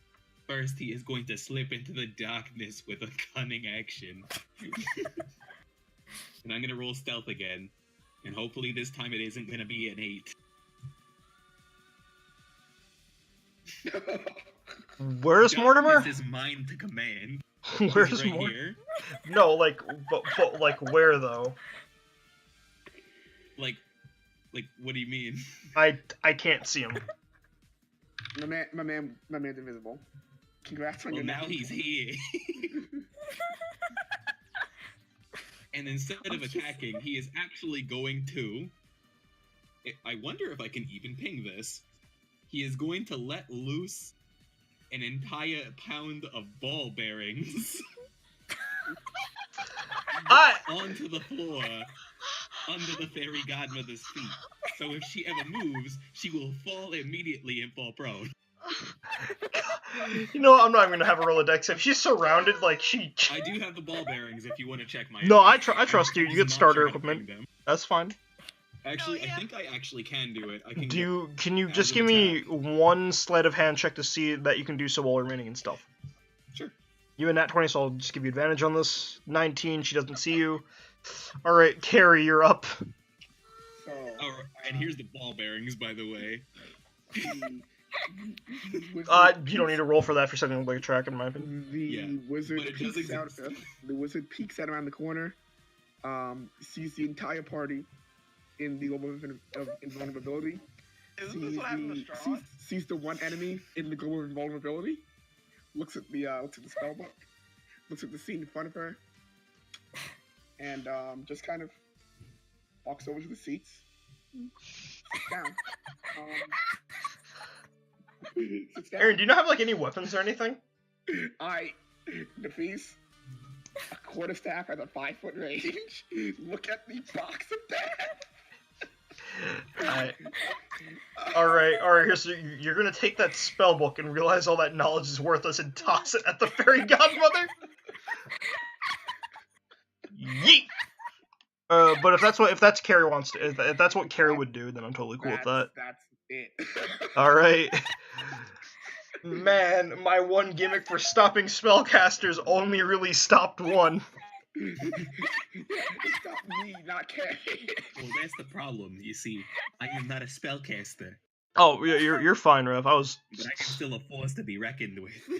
First, he is going to slip into the darkness with a cunning action, and I'm gonna roll stealth again, and hopefully this time it isn't gonna be an 8. Where's Mortimer? Darkness is mine to command. Where's He's right Mortimer? here. No, like, but like, where though? Like, what do you mean? I can't see him. My man's invisible. Congrats on Well, your now he's here. And instead of attacking, he is actually going to... I wonder if I can even ping this. He is going to let loose an entire pound of ball bearings onto the floor under the fairy godmother's feet. So if she ever moves, she will fall immediately and fall prone. You know, I'm not even gonna have a Rolodex. If she's surrounded, like she. I do have the ball bearings if you want to check my. No, I info. trust you. I'm You just get not starter sure how to equipment. ping them. That's fine. Actually, Oh, yeah. I think I actually can do it. I can. Can you as just an give me attack. one sleight of hand check to see that you can do so while remaining in stealth? Sure. You and Nat 20, so I'll just give you advantage on this. 19, she doesn't see you. All right, Carrie, you're up. So, Oh, and here's the ball bearings, by the way. You don't need to roll for that for setting like a track, in my opinion. The Yeah, wizard but it does peeks out. exist. The wizard peeks out around the corner. Sees the entire party in the global of invulnerability. Isn't this what happened to Straw? Sees the one enemy in the global invulnerability. Looks at the spell book. Looks at the scene in front of her. And just kind of walks over to the seats. Sits down. Sits down. Aaron, do you not have like any weapons or anything? Nafis, a quarterstaff at a 5-foot range. Look at the box of death. All right. Here's you're gonna take that spell book and realize all that knowledge is worthless and toss it at the fairy godmother. Yeet. But if that's Carrie wants to, if that's what Carrie would do, then I'm totally cool with that. That's it. All right. Man, my one gimmick for stopping spellcasters only really stopped one. Stop me, not Carrie. Well, that's the problem. You see, I am not a spellcaster, Oh, yeah, you're fine, Rev. I was. but I am still a force to be reckoned with. No.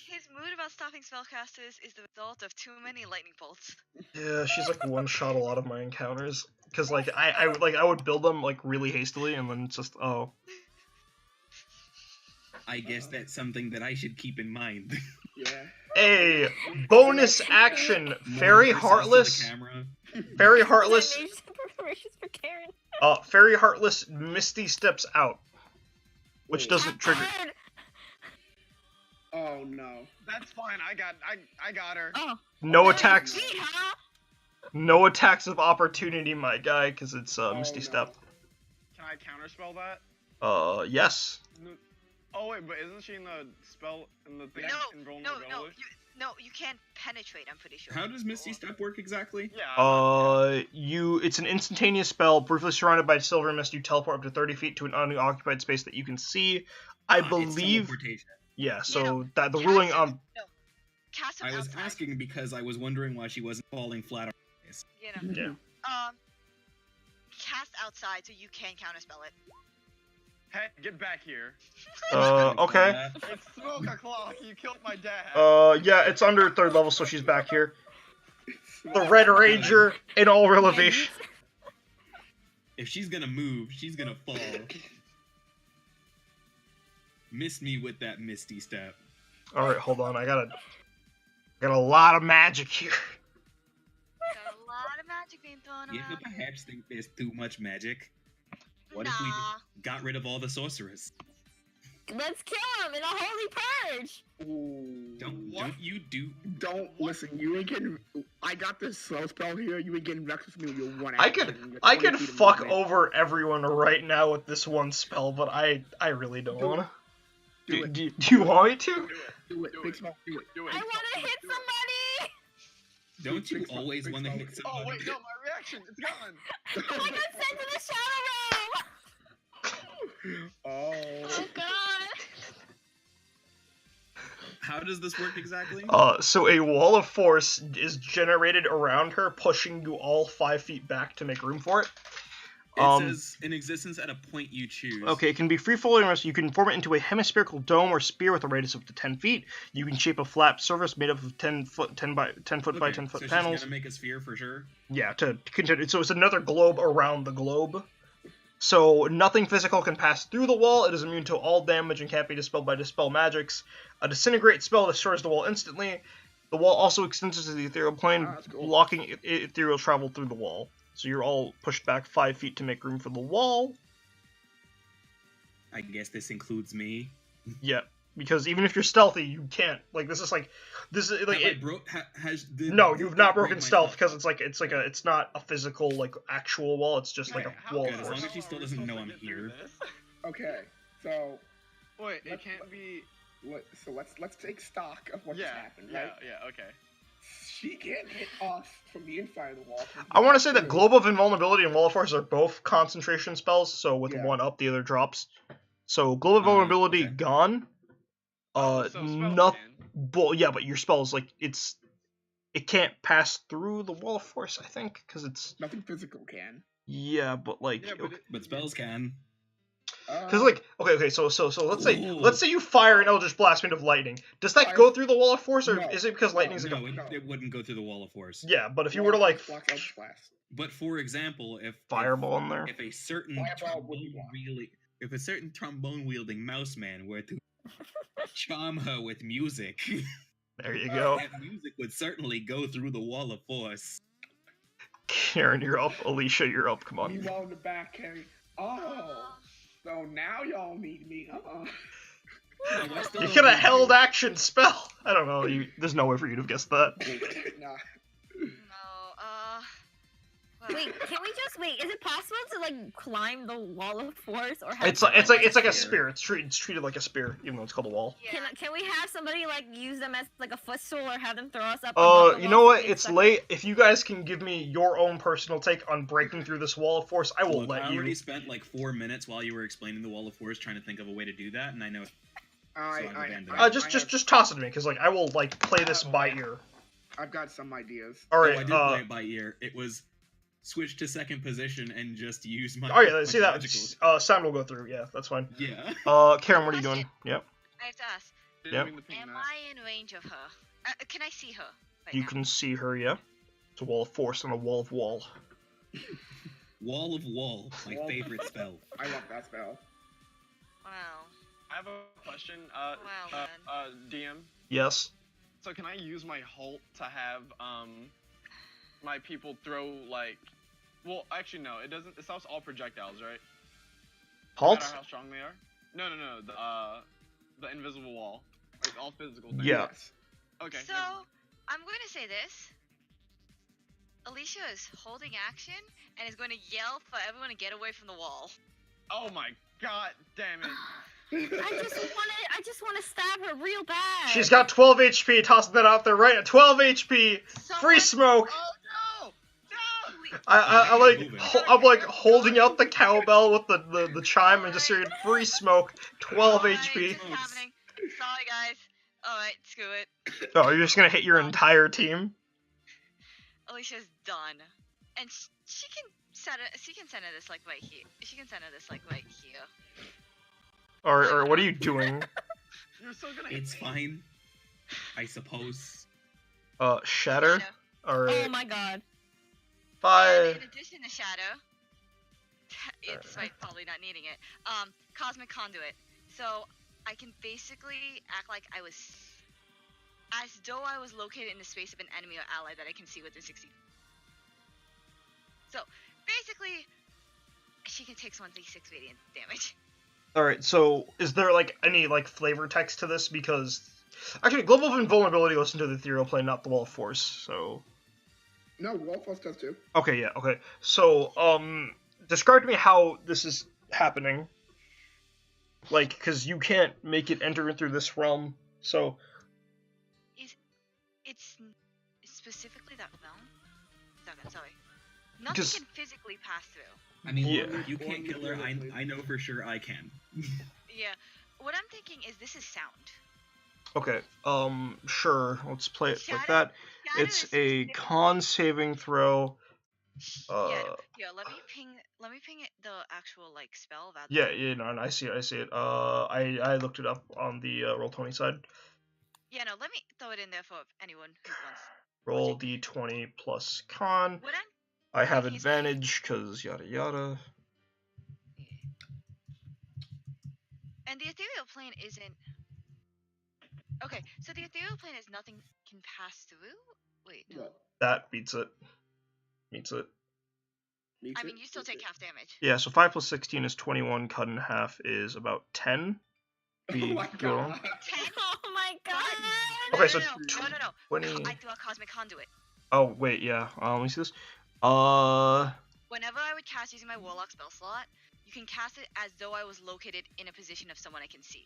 His mood about stopping spellcasters is the result of too many lightning bolts. Yeah, she's like one shot a lot of my encounters because like I would build them like really hastily and then it's just oh. I guess that's something that I should keep in mind. Yeah. A bonus action, Fairy More Heartless. to the camera. Fairy Heartless. Preparations for Karen. Fairy Heartless Misty steps out, which Wait. doesn't trigger. Oh no. That's fine. I got her. Oh. No attacks. See, huh? No attacks of opportunity, my guy, because it's Misty no. Step. Can I counterspell that? Yes. Oh wait, but isn't she in the spell in the thing in vulnerability? No, you can't penetrate. I'm pretty sure. How does Misty Step work exactly? Yeah. It's an instantaneous spell. Briefly surrounded by silver mist, you teleport up to 30 feet to an unoccupied space that you can see. I It's believe. teleportation. Yeah. So no, that the cast ruling him- on. No. Cast him I was outside. asking because I was wondering why she wasn't falling flat on her face. You know. Yeah. Cast outside so you can counterspell it. Hey, get back here. Okay. It's smoke o'clock. You killed my dad. Yeah, it's under 3rd level, so she's back here. The Red Ranger in all relevation. If she's gonna move, she's gonna fall. Miss me with that Misty Step. All right, hold on. I got a lot of magic here. Got a lot of magic being thrown You around. perhaps think there's too much magic. What if Nah. we got rid of all the sorcerers? Let's kill him in a holy purge. Ooh. Don't you do? Don't listen. You ain't getting. I got this slow spell here. You ain't getting vexed with me with your one. I action. could You're I 20 could feet of fuck movement. over everyone right now with this one spell, but I really don't Do it. wanna. Do it. Do you want me to? Do it. Do Big it. smoke. Do it. Do I it. want to hit somebody. Don't you Big smoke, always big want to smoke. hit Oh somebody? wait, no, my reaction. It's gone. I got sent to the shadow realm. Oh. Oh God. How does this work exactly? So a wall of force is generated around her, pushing you all 5 feet back to make room for it. It says in existence at a point you choose. Okay, it can be free floating, or you can form it into a hemispherical dome or spear with a radius of up to 10 feet. You can shape a flat surface made up of 10 foot by 10 foot by 10 foot so panels. she's gonna make a sphere for sure. Yeah, to continue. So it's another globe around the globe. So nothing physical can pass through the wall. It is immune to all damage and can't be dispelled by dispel magics. A disintegrate spell destroys the wall instantly. The wall also extends to the ethereal plane, cool. blocking ethereal travel through the wall. So you're all pushed back 5 feet to make room for the wall. I guess this includes me. Yeah, because even if you're stealthy, you can't. Like this is like No, you've not broken stealth because it's not a physical like actual wall. It's just like a wall Good, as long force. as she still doesn't know I'm here. Okay, so Wait, it can't be. so let's take stock of what just happened, right? Yeah, okay. She can't hit us from the inside of the wall. I want to say that Globe of Invulnerability and Wall of Force are both concentration spells, so with one up, the other drops. So Globe of Invulnerability gone. So but your spells it can't pass through the Wall of Force, I think, because it's nothing physical can. Yeah, but like, but spells can. Because okay, so let's say you fire an Eldritch Blast made of lightning. Does that go through the Wall of Force, or is it because lightning's no, it wouldn't go through the Wall of Force. Yeah, but if you were to like, but for example, if fireball in there, if a certain trombone wielding mouse man were to charm her with music, there you go. That music would certainly go through the Wall of Force. Karen, you're up. Alicia, you're up. Come on. Meanwhile in the back, Karen. Oh. So now y'all need me, You could have held action spell. I don't know. There's no way for you to have guessed that. Nah. Wait, can we just wait? Is it possible to like climb the Wall of Force, or it's like a spear. It's treated like a spear, even though it's called a wall. Can we have somebody like use them as like a footstool, or have them throw us up? You know what? It's late. If you guys can give me your own personal take on breaking through this Wall of Force, I will let you. I already spent like 4 minutes while you were explaining the Wall of Force trying to think of a way to do that, and I know. Just toss it to me, because like I will like play this by ear. I've got some ideas. All right. I did play it by ear. It was switch to second position and just use my. Oh yeah, see that. Sound will go through. Yeah, that's fine. Yeah. Karen, what are you doing? Yep. I have to ask. Yep. Am I in range of her? Can I see her? You can see her. Yeah. It's a Wall of Force and a Wall of Wall. Wall of Wall, my favorite spell. I love that spell. Wow. I have a question. DM. Yes. So can I use my Holt to have my people throw like? Well, actually no. It doesn't. It stops all projectiles, right? Halt? No matter how strong they are. No. The invisible wall. Like all physical things. Yeah. Okay. So I'm going to say this. Alicia is holding action and is going to yell for everyone to get away from the wall. Oh my god, damn it. I just want to stab her real bad. She's got 12 HP. Tossing that out there right at 12 HP. Free smoke. Oh no! I'm like holding out the cowbell with the chime and just hearing free smoke. 12 HP. It's happening. Sorry guys. Alright, screw it. Oh, you're just gonna hit your entire team? Alicia's done. And she can center this like right here. She can center this like right here. Or what are you doing? You're still gonna It's fine. I suppose. Shatter? Alright. Oh my god. Bye. In addition to Shadow, despite probably not needing it, Cosmic Conduit. So I can basically act like I was, as though I was located in the space of an enemy or ally that I can see within 60. So basically, she can take 1d6 radiant damage. Alright, so is there like any like flavor text to this? Because actually Global Invulnerability goes into the ethereal plane, not the Wall of Force, so no, Wall of Force does too. Okay, yeah, okay. So describe to me how this is happening. Like, because you can't make it enter through this realm, so it's specifically that realm? Sorry. Nothing can physically pass through. I mean, you can't kill her. I know for sure I can. Yeah. What I'm thinking is this is sound. Okay, sure, let's play it like that. It's a con saving throw. Yeah, let me ping it, the actual like spell that. Yeah, no, I see it. I looked it up on the Roll20 side. Yeah, no, let me throw it in there for anyone who wants. Roll d20 plus con. Would I have he's- advantage because yada yada. And the ethereal plane isn't. Okay, so the ethereal plane is nothing can pass through. Wait, no. What? That beats it. Meets it. Meets I it? mean, you still Meets take it? half damage. Yeah, so 5 plus 16 is 21. Cut in half is about 10. Oh my god. 10. Oh my god! Okay, so No. 20. I threw a cosmic conduit. Oh wait, yeah. Let me see this. Whenever I would cast using my warlock spell slot, you can cast it as though I was located in a position of someone I can see.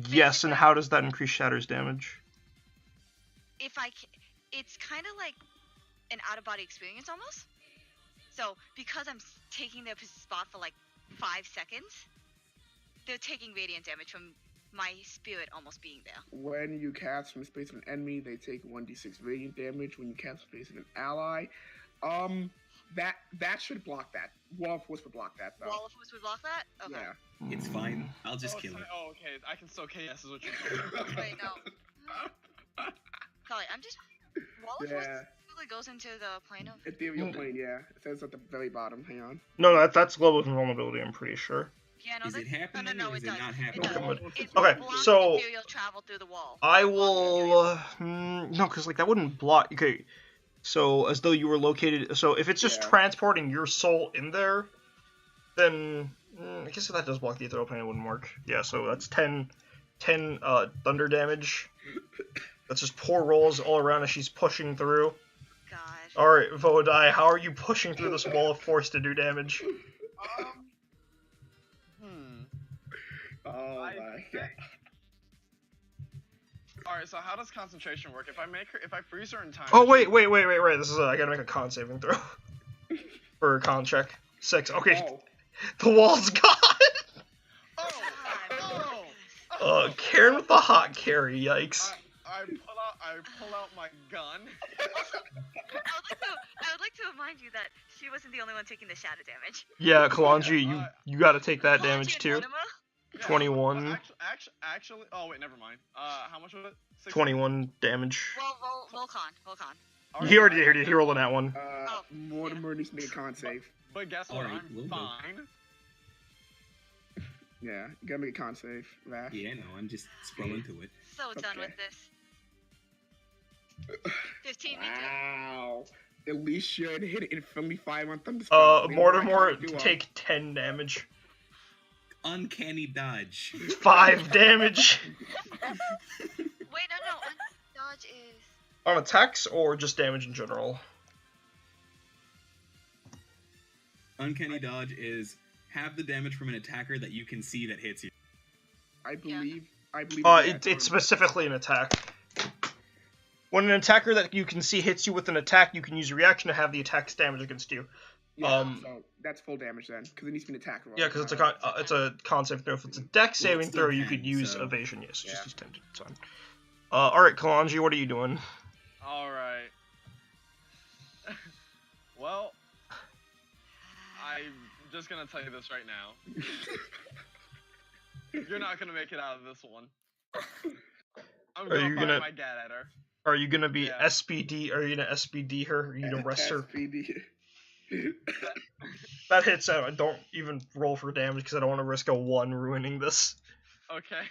Yes, and how does that increase Shatter's damage? It's kind of like an out-of-body experience almost. So because I'm taking their spot for like 5 seconds, they're taking radiant damage from my spirit almost being there. When you cast from the space of an enemy, they take 1d6 radiant damage. When you cast from the space of an ally, that should block that. Wall of Force would block that, though. Wall of Force would block that? Okay. Yeah. It's fine. I'll just kill it. Oh, okay. I can still KS is what you're saying. Wait, no. Sorry, I'm just... Wall of Force typically goes into the plane of... Ethereal plane, yeah. It says at the very bottom. Hang on. No, that's global invulnerability, I'm pretty sure. Yeah, no, Is it happening no, or is it it does. not It happening? does. It Okay, blocks so- ethereal travel through the wall. I will... no, because like that wouldn't block... Okay, so as though you were located... So if it's just transporting your soul in there, then... I guess if that does block the ethereal plane, it wouldn't work. Yeah, so that's 10 thunder damage. That's just poor rolls all around as she's pushing through. God. Alright, Vodai, how are you pushing through this wall of force to do damage? Oh my god. Alright, so how does concentration work? If I freeze her in time... Oh, wait. This is I gotta make a con saving throw. For a con check. 6. Okay, Oh. the wall's gone! Karen with the hot carry, yikes. I pull out my gun. I would like to remind you that she wasn't the only one taking the shatter damage. Yeah, Kalanji, you gotta take that Kalanji damage and too. Mortimer? Yeah, 21. Actually, oh wait, never mind. How much was it? 16? 21 damage. Roll con. Alright, He already did, he rolled on that one. Mortimer needs to make a con save. But guess what? Alright, I'm we'll go. fine. Yeah, you gotta make a con save, Vash. Yeah, no, I'm just scrolling to it. So done with Okay. this. 15 me too. Wow. At least you hit it in friendly fire on thunder. Mortimer, take 10 damage. Uncanny dodge. 5 damage. Wait, no. Dodge is... On attacks or just damage in general? Uncanny dodge is have the damage from an attacker that you can see that hits you. I believe. It's specifically an attack. When an attacker that you can see hits you with an attack, you can use a reaction to have the attack's damage against you. Yeah, so that's full damage then, because it needs to be an attack roll. Yeah, because it's a con save throw. If it's a dex saving still throw, you 10, could use so- evasion. Yes, Yeah. just use 10. It's fine. Alright, Kalanji, what are you doing? Alright. Well, I'm just gonna tell you this right now. You're not gonna make it out of this one. I'm Are you gonna gonna- fire my gat at her. Are you gonna be Yeah. SPD? Are you gonna SPD her? Are you gonna rest her? SPD. That hits out. I don't even roll for damage because I don't want to risk a 1 ruining this. Okay.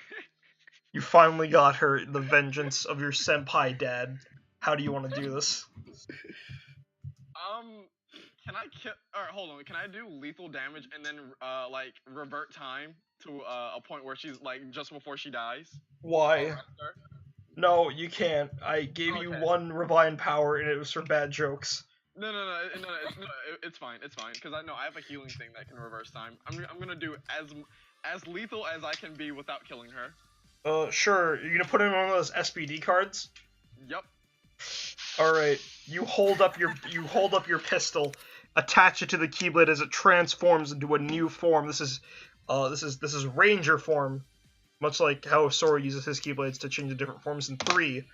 You finally got her, the vengeance of your senpai dad. How do you want to do this? Can I kill? Alright, hold on. Can I do lethal damage and then like revert time to a point where she's like just before she dies? Why? I'll rest her? No, you can't. I gave you Okay. 1 Revive power and it was for bad jokes. No, it's fine, because I know I have a healing thing that can reverse time. I'm gonna do as lethal as I can be without killing her. Sure. You're gonna put in one of those SPD cards? Yep. Alright. You hold up your pistol, attach it to the Keyblade as it transforms into a new form. This is Ranger form. Much like how Sora uses his Keyblades to change the different forms in 3.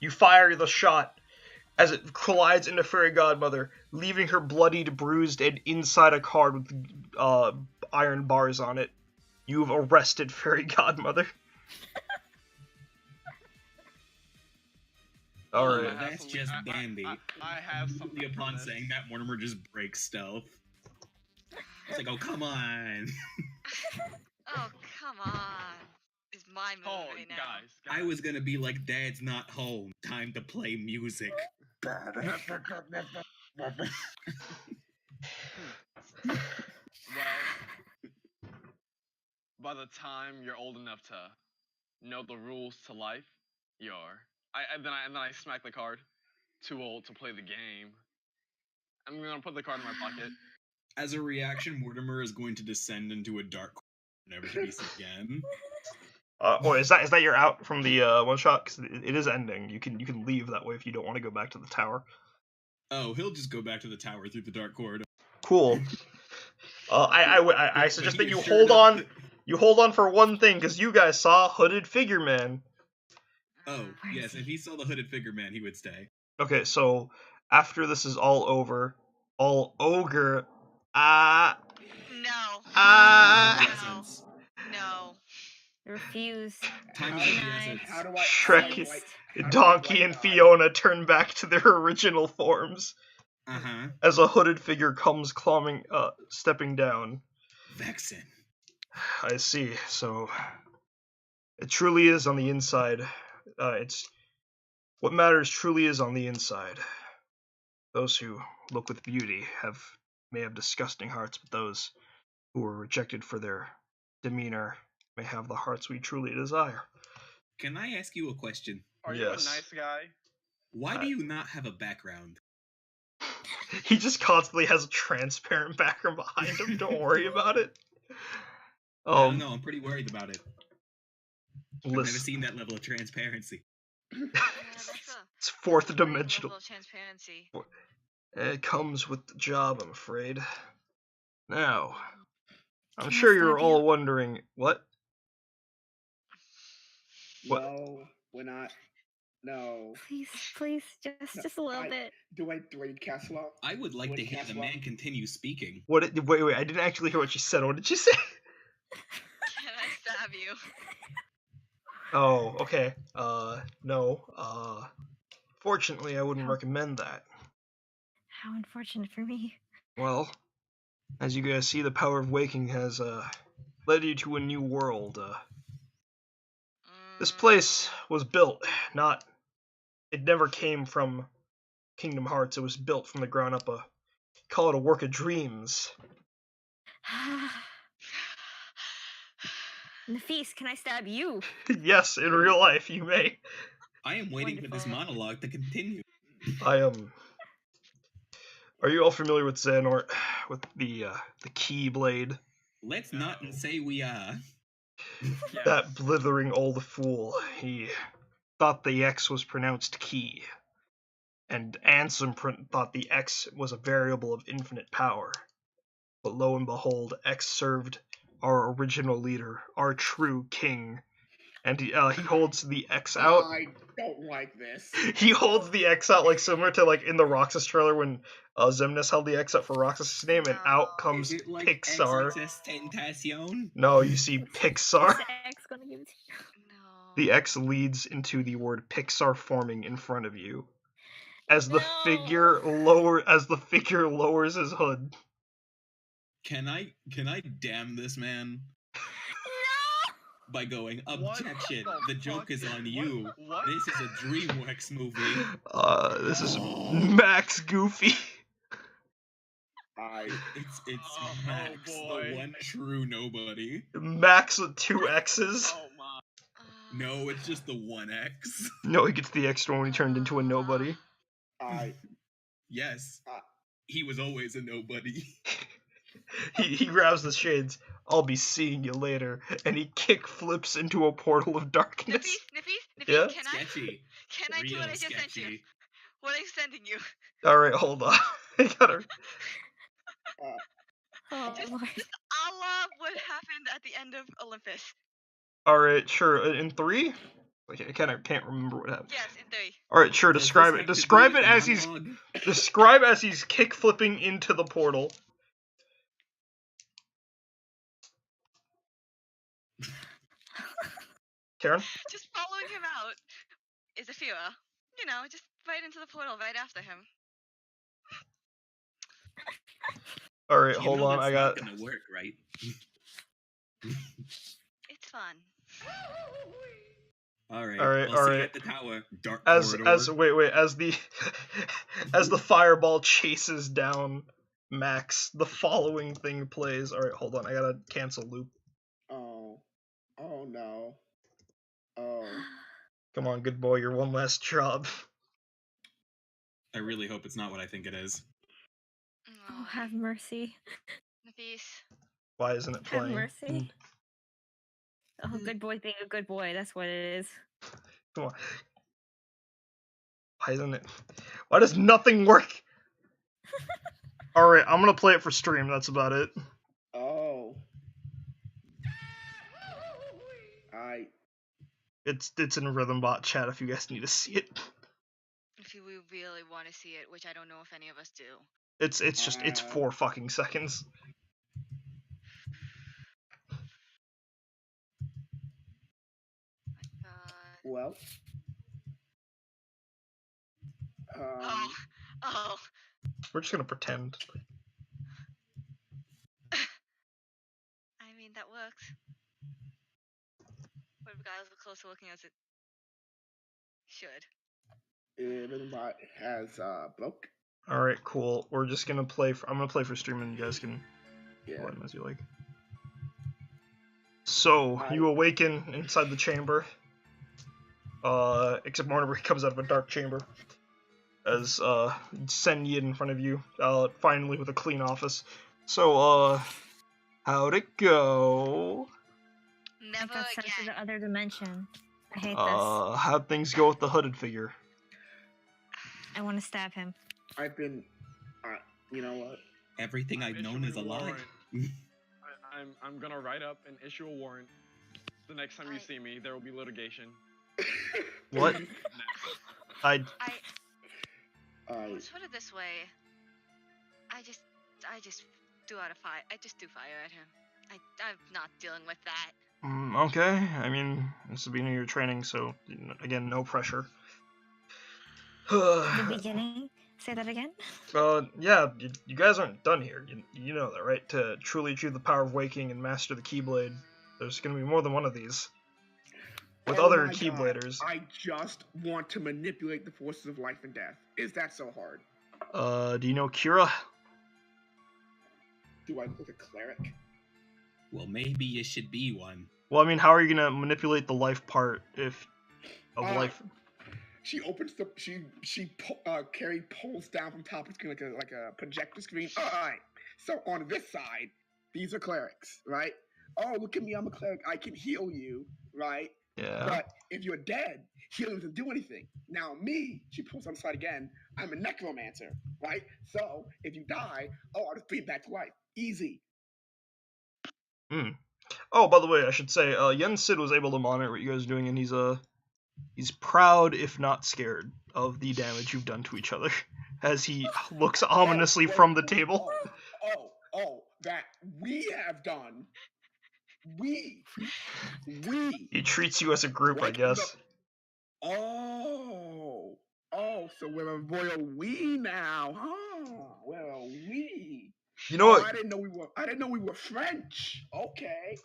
You fire the shot. as it collides into Fairy Godmother, leaving her bloodied, bruised, and inside a card with iron bars on it. You've arrested Fairy Godmother. All Oh, right. that's just dandy. I have something Immediately for upon this. saying that, Mortimer just breaks stealth. It's like, oh, come on. Oh, come on. It's my move Oh, right now. guys. I was gonna be like, Dad's not home. Time to play music. Well, by the time you're old enough to know the rules to life, you're. And then I smack the card. Too old to play the game. I'm gonna put the card in my pocket. As a reaction, Mortimer is going to descend into a dark corner, never to be seen again. Is that your out from the one shot? Because it is ending. You can leave that way if you don't want to go back to the tower. Oh, he'll just go back to the tower through the dark corridor. Cool. I suggest that He you assured hold us on. that- You hold on for one thing, because you guys saw Hooded Figure Man. Oh, Where yes, is if he saw the hooded figure man, he would stay. Okay, so after this is all over, all ogre. No. Ah. Essence. No. Refuse. Time How- is of the Denied. essence. How do I? Shrek, how do I Donkey, and die? Fiona turn back to their original forms Uh-huh. as a hooded figure comes stepping down. Vexen. I see. So it truly is on the inside. It's what matters. Truly is on the inside. Those who look with beauty may have disgusting hearts, but those who were rejected for their demeanor may have the hearts we truly desire. Can I ask you a question? Are you a Yes. nice guy? Why do you not have a background? He just constantly has a transparent background behind him. Don't worry about it. I don't know, I'm pretty worried about it. I've never Listen, seen that level of transparency. Yeah, that's it's fourth a great dimensional. level of transparency. It comes with the job, I'm afraid. Now, I'm Can I sure you're stab all you? wondering what. What? No, we're not. No. Please, just a little I- bit. Do I need castle out? I would like Would to hear the Castle- man continue speaking. Wait, I didn't actually hear what she said. What did she say? Can I stab you? Oh, okay. No. Fortunately, I wouldn't How- recommend that. How unfortunate for me. Well, as you guys see, the power of waking has led you to a new world. This place was built, it never came from Kingdom Hearts. It was built from the ground up. Call it a work of dreams. Nafis, can I stab you? Yes, in real life, you may. I am waiting for this Wonderful. monologue to continue. I Are you all familiar with Xehanort, with the Keyblade? Let's not say we are. Yes. That blithering old fool. He thought the X was pronounced key, and Ansem thought the X was a variable of infinite power. But lo and behold, X served our original leader, our true king, and he holds the X out. I don't like this. He holds the X out like similar to like in the Roxas trailer when Xemnas held the X out for Roxas' name, and out comes Is it like Pixar. XXS Tentacion? No, you see Pixar. Is the X gonna give it to you? No. The X leads into the word Pixar forming in front of you. As the figure lowers his hood. Can I damn this man? By going, objection, What the joke fuck? is on you. What? This is a DreamWorks movie. This is Max Goofy. It's Oh, Max, boy. the one true nobody. Max with 2 X's. Oh my. No, it's just the one X. No, he gets the extra when he turned into a nobody. Yes, Ah. he was always a nobody. He grabs the shades. I'll be seeing you later. And he kick flips into a portal of darkness. Nafis, Yeah? Sketchy. can I do what I Real just sent you? sketchy. What I'm sending you. Alright, hold on. I gotta. Oh, Just- Lord. A la what happened at the end of Olympus. Alright, sure. In 3? Like, I kind of can't remember what happened. Yes, in 3. All right, sure. Does this Describe it. have to do Describe with it the as he's monologue? describe as he's kick flipping into the portal. Karen? Just following him out is a fear. You know, just right into the portal right after him. All right, You hold know on. that's I got. not gonna work, right? It's fun. All right. All right, I'll all see right. you at the tower. Dark As corridor. wait as the as the fireball chases down Max, the following thing plays. All right, hold on. I gotta cancel loop. Oh. Oh no. Oh. Come on, good boy. Your one last job. I really hope it's not what I think it is. Oh, have mercy. Nafis. Why isn't it Have playing? mercy. Oh, good boy being a good boy. That's what it is. Come on. Why isn't it? Why does nothing work? All right, I'm gonna play it for stream. That's about it. Oh. It's in Rhythm Bot chat if you guys need to see it. If you really want to see it, which I don't know if any of us do. It's 4 fucking seconds. Well. Oh. We're just gonna pretend. I mean, that works. But regardless of closer looking as it should. Rhythmbot has broke. All right, cool. We're just gonna play. I'm gonna play for stream, and you guys can play them as you like. So you awaken inside the chamber. Except Mortimer comes out of a dark chamber. As Sen Yi in front of you, finally with a clean office. So how'd it go? I Never got sent to again. the other dimension. I hate this. How'd things go with the hooded figure? I want to stab him. I've been, you know what? Everything I've known is a lie. I'm gonna write up and issue a warrant. The next time you see me, there will be litigation. What? Let's put it this way. I just threw out a fire. I just threw fire at him. I'm not dealing with that. Okay. I mean, this is the beginning of your training, so again, no pressure. The beginning? Say that again? Yeah, you guys aren't done here. You know that, right? To truly achieve the power of waking and master the Keyblade, there's going to be more than one of these. With other Keybladers. I just want to manipulate the forces of life and death. Is that so hard? Do you know Kira? Do I look like a cleric? Well, maybe you should be one. Well, I mean, how are you going to manipulate the life part of life? She opens the Carrie pulls down from top of the screen like a projector screen. All right. So on this side, these are clerics, right? Oh, look at me, I'm a cleric. I can heal you, right? Yeah. But if you're dead, healing doesn't do anything. Now me, she pulls on the side again. I'm a necromancer, right? So if you die, I'll just bring you back to life. Easy. Oh, by the way, I should say, Yen Sid was able to monitor what you guys are doing, and he's proud, if not scared, of the damage you've done to each other, as he looks ominously from the table. That we have done. We. He treats you as a group, I guess. Oh, so we're a royal we now, huh? We're a we. You know what? I didn't know we were French. Okay.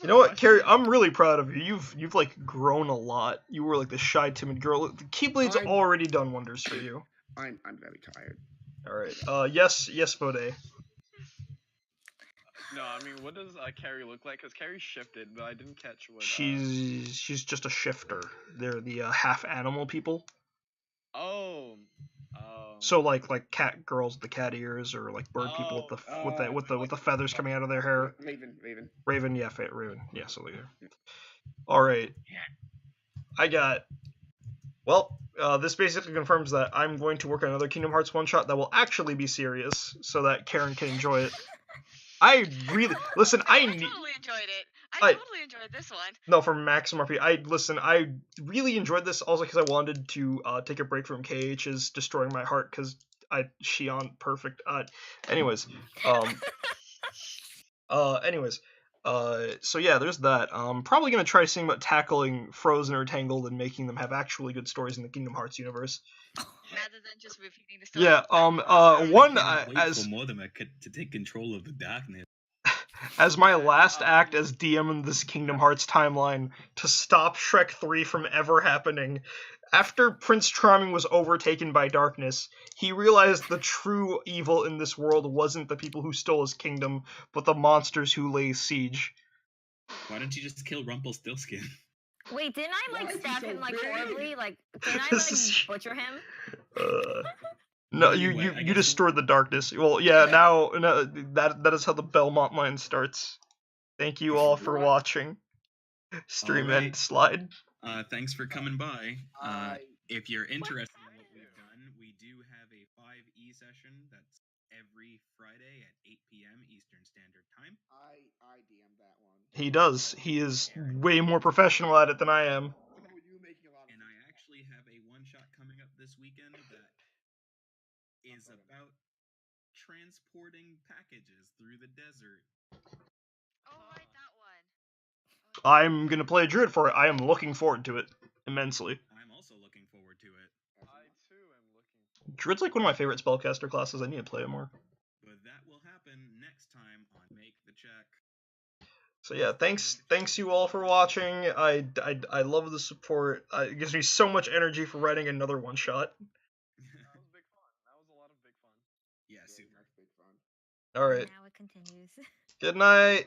You know what, Carrie? I'm really proud of you. You've like grown a lot. You were like the shy, timid girl. The Keyblade's already done wonders for you. I'm very tired. All right. Yes, Bode. No, I mean, what does Carrie look like? Because Carrie shifted, but I didn't catch what. She's just a shifter. They're the half animal people. Oh. So like cat girls with the cat ears, or like bird people with the feathers coming out of their hair. Raven, yeah, Raven, yeah. So yeah. All right. I got. Well, this basically confirms that I'm going to work on another Kingdom Hearts one-shot that will actually be serious, so that Karen can enjoy it. I really listen. I totally enjoyed it. I- totally enjoyed this one. No, from Maximum RP. I really enjoyed this also because I wanted to take a break from KH's destroying my heart because Shion perfect. Anyways, so yeah, there's that. Probably gonna try seeing about tackling Frozen or Tangled and making them have actually good stories in the Kingdom Hearts universe. Rather than just repeating the story. Yeah. One Cannot wait as for Mortimer to take control of the darkness. as my last act as DM in this Kingdom Hearts timeline to stop Shrek 3 from ever happening. After Prince Charming was overtaken by darkness, he realized the true evil in this world wasn't the people who stole his kingdom, but the monsters who lay siege. Why don't you just kill Rumpelstiltskin? Wait, didn't I Why like is he stab so him like big? horribly? Like, didn't I This like is- butcher him? No, Anyway, I you guess- destroyed the darkness. Well, yeah, now that is how the Belmont line starts. Thank you all for watching. Stream Alright. end slide. Thanks for coming by. I If you're interested in what we've done, we do have a 5E session that's every Friday at 8 p.m. Eastern Standard Time. I DM that one. He does. He is way more professional at it than I am. Oh, you making a lot of And I actually have a one-shot coming up this weekend that is about transporting packages through the desert. Oh, right, that one. I'm gonna play a druid for it. I am looking forward to it immensely. I'm also looking forward to it. I too am looking. Druid's like one of my favorite spellcaster classes. I need to play it more. But that will happen next time on Make the Check. So yeah, thanks you all for watching. I love the support. It gives me so much energy for writing another one shot. That was big fun. That was a lot of big fun. Yeah, Yeah, super. that's big fun. All right. Now it continues. Good night.